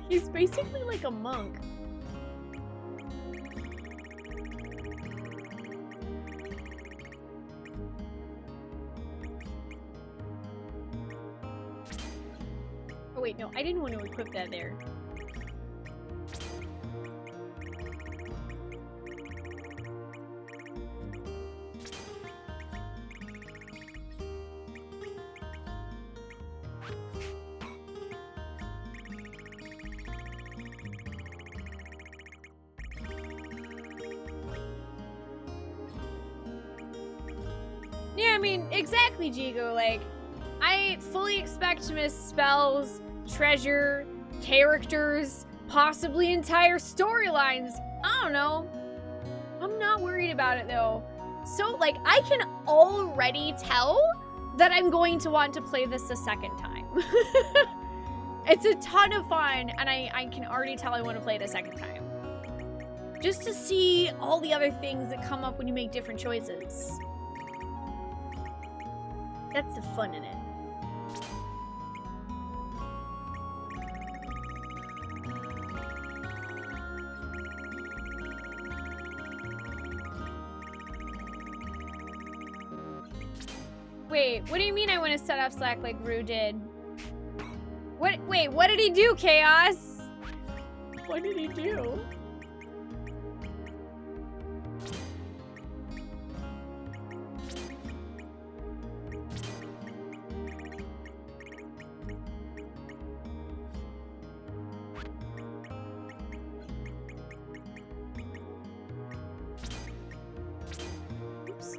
He's basically like a monk. Oh wait, no, I didn't want to equip that there. Yeah, I mean, exactly, Jigo. Like, I fully expect to miss spells, treasure, characters, possibly entire storylines. I don't know. I'm not worried about it, though. So, like, I can already tell that I'm going to want to play this a second time. It's a ton of fun, and I can already tell I want to play it a second time. Just to see all the other things that come up when you make different choices. That's the fun in it. Wait, what do you mean I want to set up Slack like Rue did? What? Wait, what did he do, Chaos? What did he do? Oops.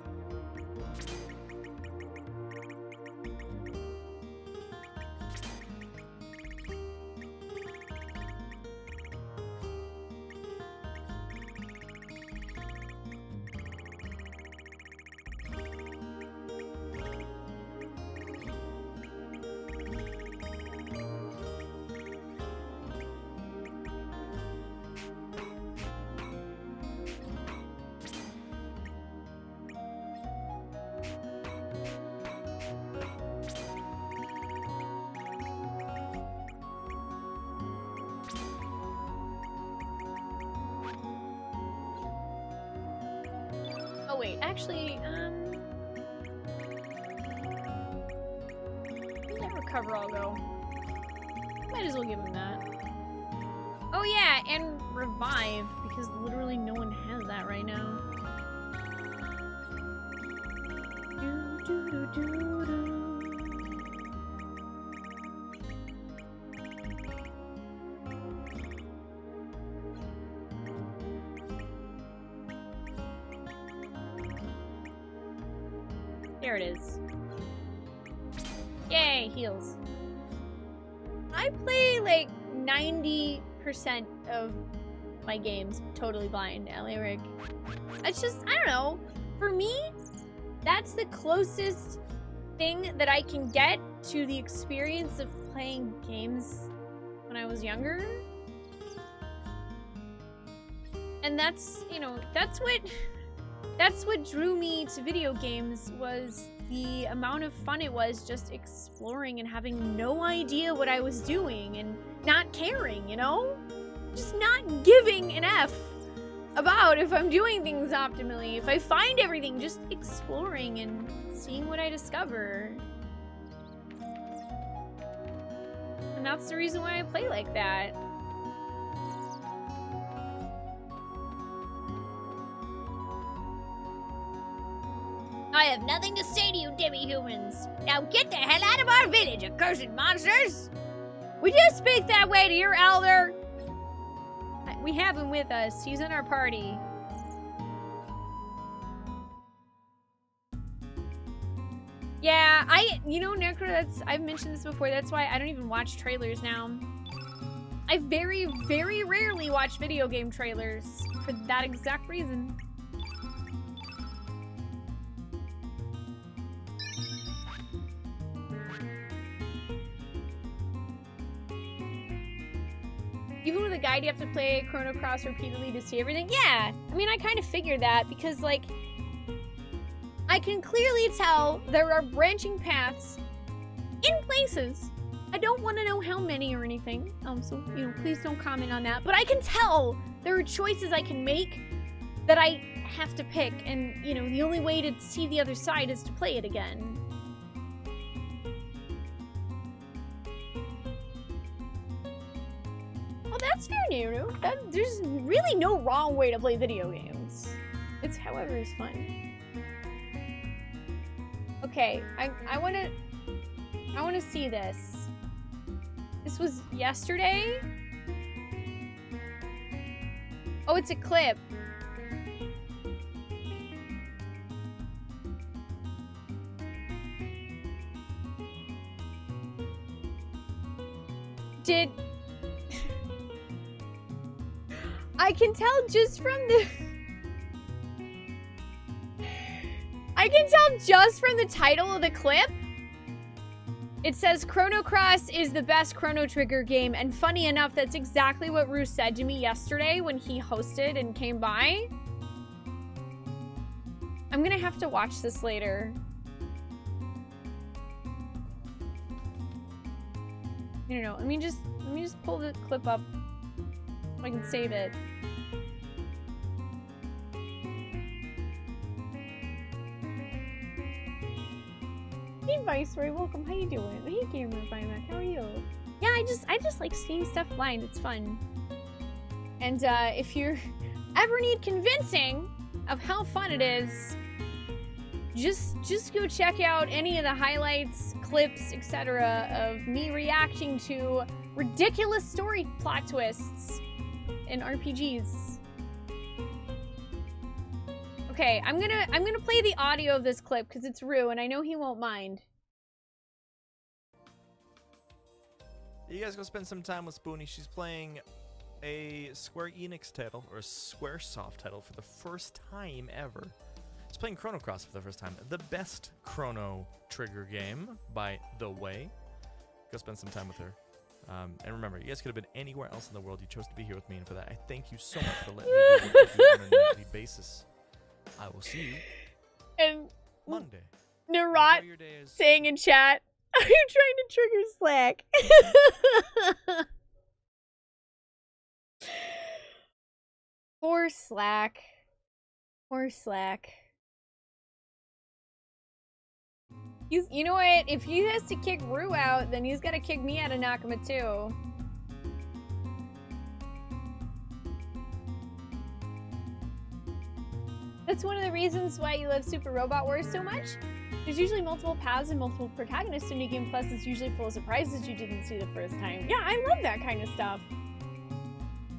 Oh wait, actually, where'd that recover all go? Might as well give him that. Oh yeah, and revive, because literally no one has that right now. There it is. Yay, heals. I play like 90% of my games totally blind, Alaric. It's just, I don't know. For me, that's the closest thing that I can get to the experience of playing games when I was younger. And that's, you know, that's what drew me to video games, was the amount of fun it was just exploring and having no idea what I was doing and not caring, you know? Just not giving an F about if I'm doing things optimally. If I find everything, just exploring and seeing what I discover. And that's the reason why I play like that. I have nothing to say to you, demi-humans. Now get the hell out of our village, accursed monsters! Would you speak that way to your elder? We have him with us. He's in our party. Yeah, you know, Necro, I've mentioned this before, that's why I don't even watch trailers now. I very, very rarely watch video game trailers for that exact reason. Even with a guide, you have to play Chrono Cross repeatedly to see everything? Yeah! I mean, I kind of figured that because, like, I can clearly tell there are branching paths in places. I don't want to know how many or anything, so, you know, please don't comment on that. But I can tell there are choices I can make that I have to pick, and, you know, the only way to see the other side is to play it again. that's fair, Nero. There's really no wrong way to play video games. It's however is fun. Okay, I wanna see this. This was yesterday? Oh, it's a clip. I can tell just from the title of the clip. It says Chrono Cross is the best Chrono Trigger game, and funny enough, that's exactly what Rue said to me yesterday when he hosted and came by. I'm gonna have to watch this later. No, let me just pull the clip up so I can save it. Hey Viceroy, welcome. How you doing? Hey Gamer Vimac, how are you? Yeah, I just like seeing stuff blind. It's fun. And if you ever need convincing of how fun it is, just go check out any of the highlights, clips, etc. of me reacting to ridiculous story plot twists in RPGs. Okay, I'm gonna play the audio of this clip because it's Rue and I know he won't mind. You guys go spend some time with Spoonee. She's playing a Square Enix title, or a Squaresoft title, for the first time ever. She's playing Chrono Cross for the first time. The best Chrono Trigger game, by the way. Go spend some time with her. And remember, you guys could have been anywhere else in the world. You chose to be here with me, and for that, I thank you so much for letting me do what I do on a nightly basis. I will see you And Monday. Narot Enjoy your day as- saying in chat, are you trying to trigger Slack? Poor Slack. Poor Slack. You know what? If he has to kick Rue out, then he's got to kick me out of Nakama too. That's one of the reasons why you love Super Robot Wars so much. There's usually multiple paths and multiple protagonists in New Game Plus. It's usually full of surprises you didn't see the first time. Yeah, I love that kind of stuff.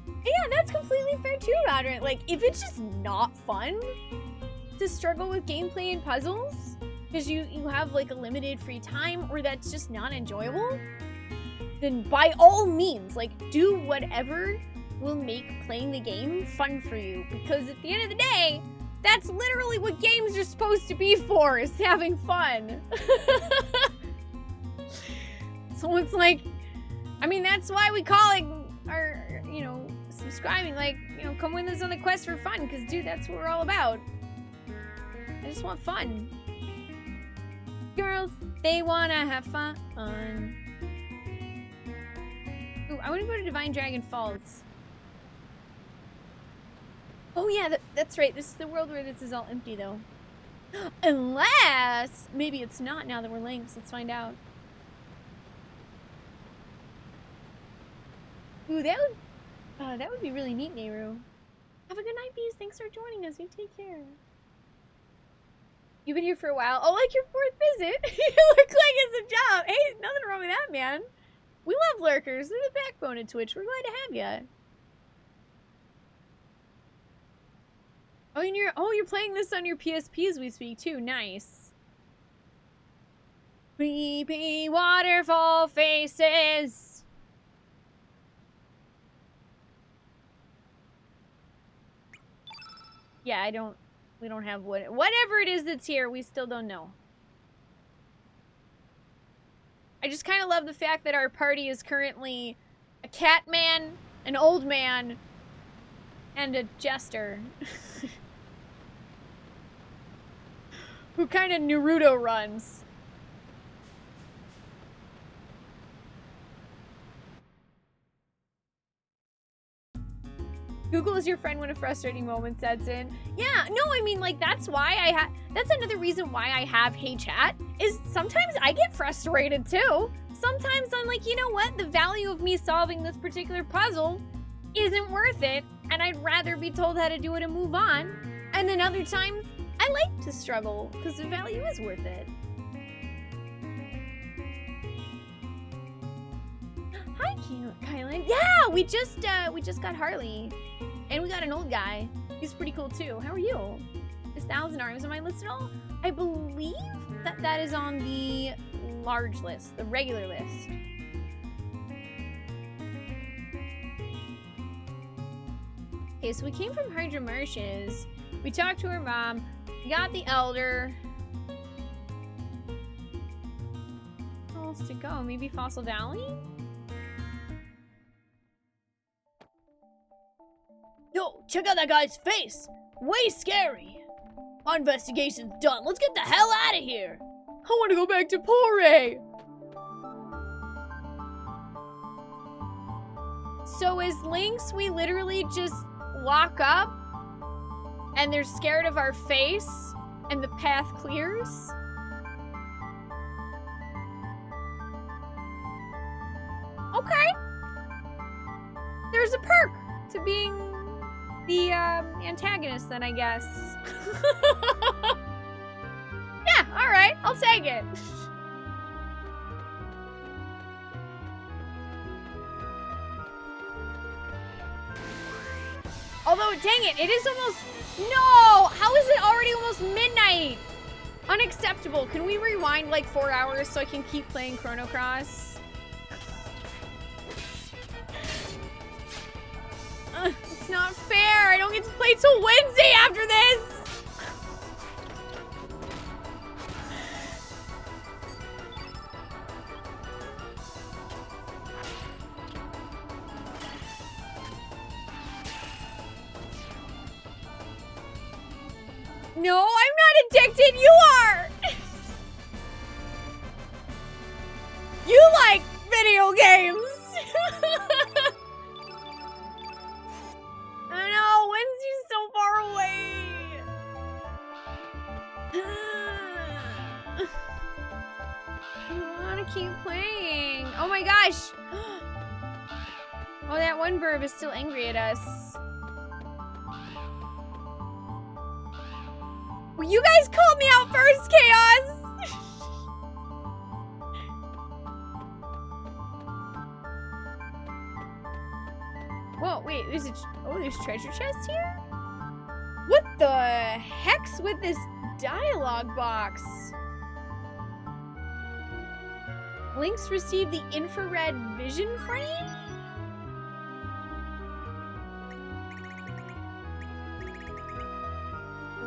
Yeah, that's completely fair too, Roderick. Like, if it's just not fun to struggle with gameplay and puzzles, because you have like a limited free time, or that's just not enjoyable, then by all means, like, do whatever will make playing the game fun for you. Because at the end of the day, that's literally what games are supposed to be for, is having fun. So it's like, I mean, that's why we call it our, you know, subscribing, like, you know, come with us on the quest for fun, because, dude, that's what we're all about. I just want fun. Girls, they wanna have fun. Ooh, I wanna go to Divine Dragon Falls. Oh yeah, that's right. This is the world where this is all empty, though. Unless, maybe it's not now that we're links. Let's find out. Ooh, that would be really neat, Nehru. Have a good night, Bees. Thanks for joining us. You take care. You've been here for a while. Oh, like your 4th visit? You look like it's a job. Hey, nothing wrong with that, man. We love lurkers. They're the backbone of Twitch. We're glad to have you. Oh, and you're playing this on your PSP as we speak too. Nice. Creepy waterfall faces. Yeah, we don't have whatever it is that's here, we still don't know. I just kind of love the fact that our party is currently a cat man, an old man, and a jester. Who kind of Naruto runs. Google is your friend when a frustrating moment sets in. Yeah, no, I mean, like, that's why that's another reason why I have Hey Chat, is sometimes I get frustrated too. Sometimes I'm like, you know what? The value of me solving this particular puzzle isn't worth it, and I'd rather be told how to do it and move on. And then other times, I like to struggle, because the value is worth it. Hi, Kylan. Yeah, we just got Harley. And we got an old guy. He's pretty cool too. How are you? Is 1,000 Arms on my list at all? I believe that is on the large list, the regular list. Okay, so we came from Hydra Marshes. We talked to her mom. We got the Elder. Where else to go? Maybe Fossil Valley? Yo, check out that guy's face! Way scary! Our investigation's done. Let's get the hell out of here! I want to go back to Pore! So as Lynx, we literally just walk up and they're scared of our face and the path clears? Okay. There's a perk to being the antagonist then, I guess. Yeah, alright, I'll take it. Although, dang it, it is almost... No! How is it already almost midnight? Unacceptable. Can we rewind like 4 hours so I can keep playing Chrono Cross? It's not fair. I don't get to play till Wednesday after this. No, I'm not addicted. You are. You like video games. I know, Wednesday's so far away. I want to keep playing. Oh my gosh. Oh, that one burb is still angry at us. Well, you guys called me out first, Chaos! Whoa, wait, there's treasure chest here? What the heck's with this dialogue box? Lynx received the infrared vision frame?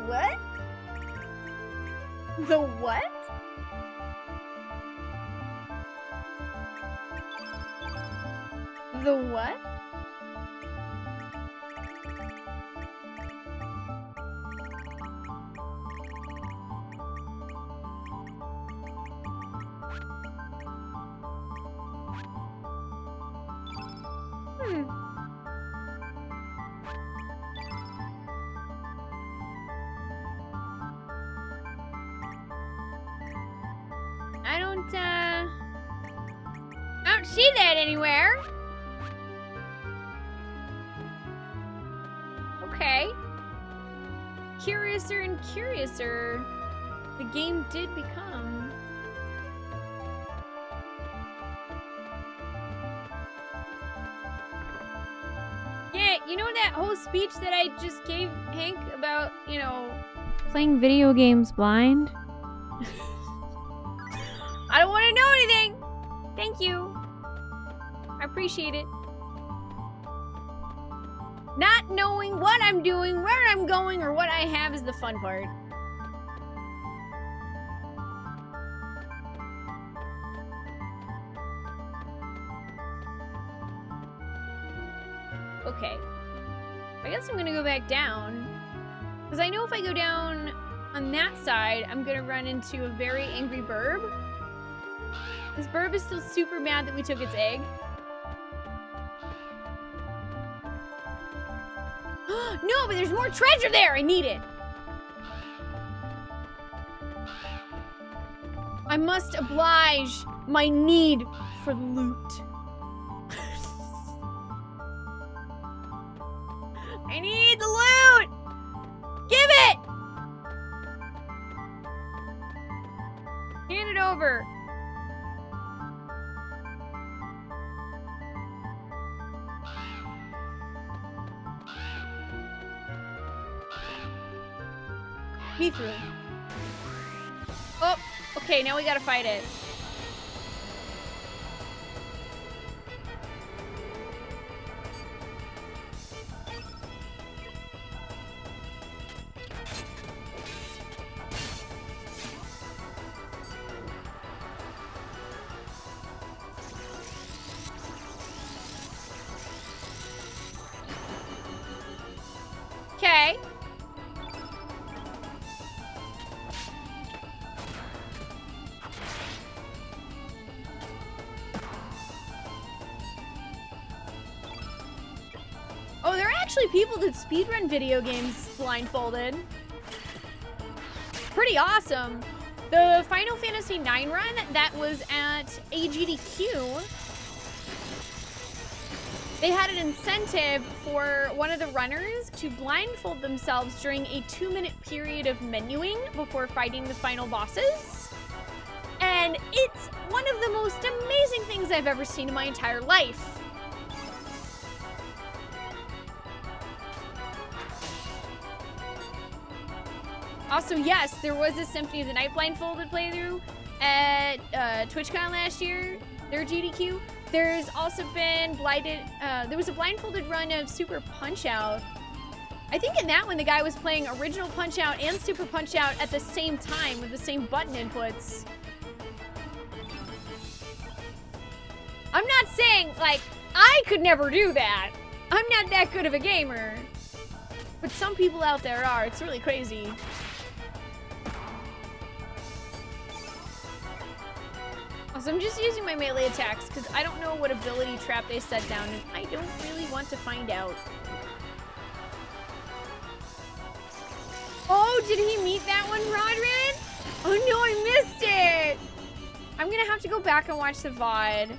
What? The what? The what? I don't see that anywhere. Okay. Curiouser and curiouser the game did become. Yeah, you know that whole speech that I just gave Hank about, you know, playing video games blind? I don't want to know anything. Thank you. I appreciate it. Not knowing what I'm doing, where I'm going, or what I have is the fun part. Okay. I guess I'm gonna go back down. Because I know if I go down on that side, I'm gonna run into a very angry burb. This burb is still super mad that we took its egg. No, but there's more treasure there! I need it! I must oblige my need for loot. Hand it over. Me through. Oh, okay, now we gotta fight it. Okay. Oh, there are actually people that speedrun video games blindfolded. Pretty awesome. The Final Fantasy IX run that was at AGDQ, they had an incentive for one of the runners to blindfold themselves during a 2-minute period of menuing before fighting the final bosses. And it's one of the most amazing things I've ever seen in my entire life. Also, yes, there was a Symphony of the Night blindfolded playthrough at TwitchCon last year, their GDQ. There's also been there was a blindfolded run of Super Punch-Out. I think in that one, the guy was playing original Punch-Out and Super Punch-Out at the same time with the same button inputs. I'm not saying, like, I could never do that. I'm not that good of a gamer. But some people out there are. It's really crazy. Also, I'm just using my melee attacks because I don't know what ability trap they set down, and I don't really want to find out. Oh, did he meet that one, Rodrin? Oh no, I missed it! I'm gonna have to go back and watch the VOD.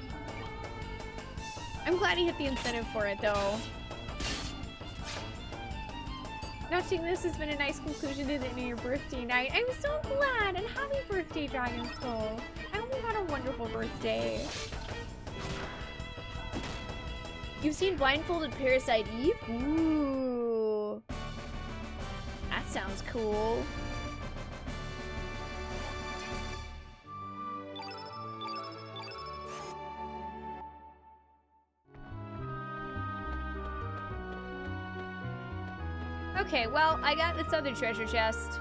I'm glad he hit the incentive for it, though. Watching this has been a nice conclusion to the end of your birthday night. I'm so glad, and happy birthday, Dragon Soul. I hope you had a wonderful birthday. You've seen Blindfolded Parasite Eve? Ooh. That sounds cool. Okay, well, I got this other treasure chest.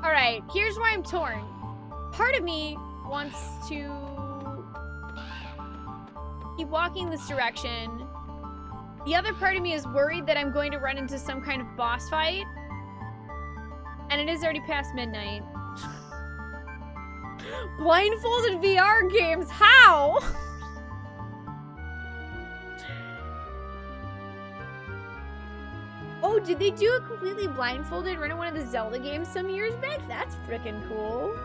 Alright, here's where I'm torn. Part of me wants to keep walking this direction. The other part of me is worried that I'm going to run into some kind of boss fight. And it is already past midnight. Blindfolded VR games, how? Oh, did they do a completely blindfolded run of one of the Zelda games some years back? That's freaking cool.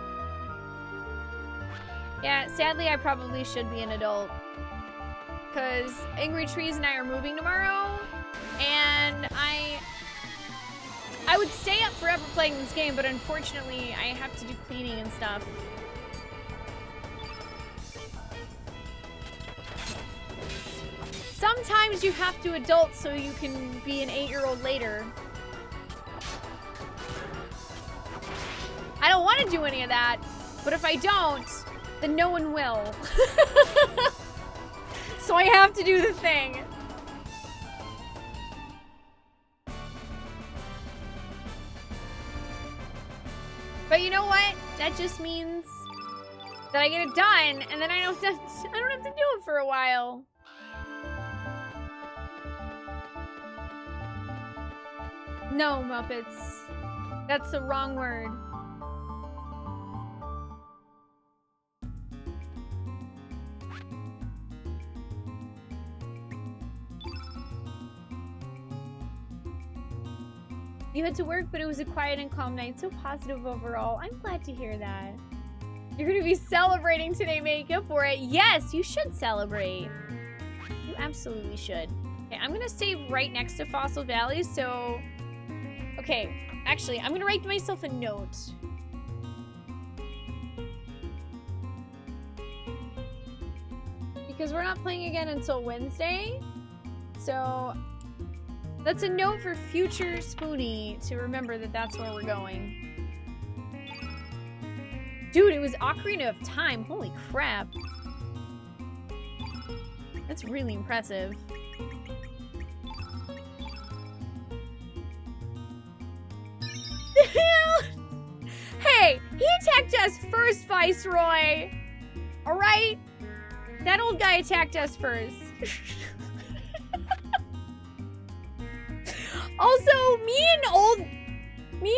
Yeah, sadly, I probably should be an adult. Because Angry Trees and I are moving tomorrow, and I would stay up forever playing this game, but unfortunately, I have to do cleaning and stuff. Sometimes you have to adult so you can be an 8-year-old later. I don't want to do any of that, but if I don't, then no one will. So I have to do the thing. But you know what? That just means that I get it done, and then I don't have to do it for a while. No, Muppets. That's the wrong word. You had to work, but it was a quiet and calm night, so positive overall. I'm glad to hear that. You're gonna be celebrating today, make up for it. Yes, you should celebrate. You absolutely should. Okay, I'm gonna stay right next to Fossil Valley, so... Okay, actually, I'm gonna write myself a note. Because we're not playing again until Wednesday. So, that's a note for future Spoonee to remember that that's where we're going. Dude, it was Ocarina of Time. Holy crap. That's really impressive. Hey, he attacked us first, Viceroy. All right? That old guy attacked us first. Also, me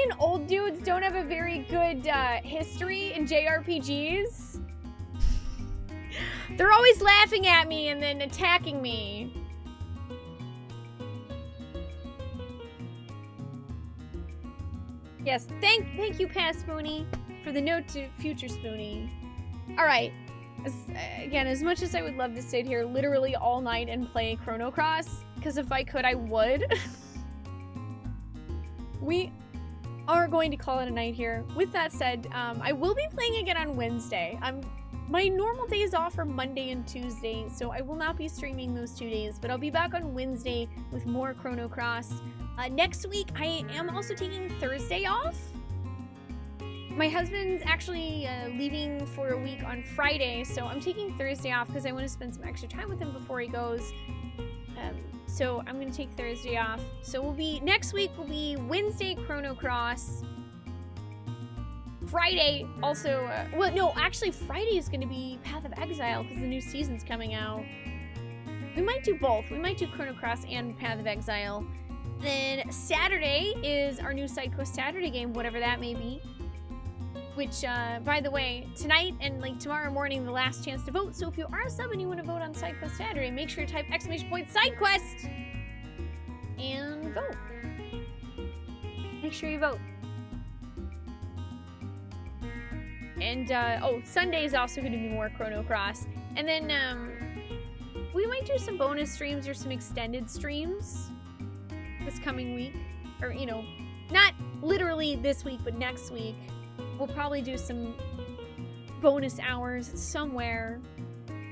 and old dudes don't have a very good history in JRPGs. They're always laughing at me and then attacking me. Yes, thank you, past Spoonee, for the note to future Spoonee. All right. Again, as much as I would love to sit here literally all night and play Chrono Cross, because if I could, I would. We are going to call it a night here. With that said, I will be playing again on Wednesday. My normal days off are Monday and Tuesday, so I will not be streaming those 2 days, but I'll be back on Wednesday with more Chrono Cross. Next week, I am also taking Thursday off. My husband's actually leaving for a week on Friday, so I'm taking Thursday off because I want to spend some extra time with him before he goes. So I'm going to take Thursday off. So next week will be Wednesday Chrono Cross. Friday also, well, no, actually Friday is going to be Path of Exile because the new season's coming out. We might do both. We might do Chrono Cross and Path of Exile. Then Saturday is our new Side Quest Saturday game, whatever that may be. Which, by the way, tonight and like tomorrow morning, the last chance to vote. So if you are a sub and you want to vote on Side Quest Saturday, make sure to type !SideQuest and vote. Make sure you vote. And, oh, Sunday is also going to be more Chrono Cross. And then, we might do some bonus streams or some extended streams this coming week. Or, you know, not literally this week, but next week. We'll probably do some bonus hours somewhere.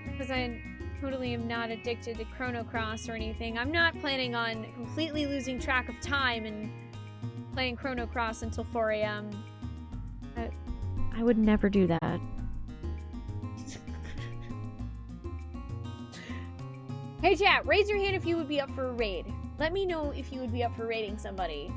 Because I totally am not addicted to Chrono Cross or anything. I'm not planning on completely losing track of time and playing Chrono Cross until 4 a.m. I would never do that. Hey chat, raise your hand if you would be up for a raid. Let me know if you would be up for raiding somebody.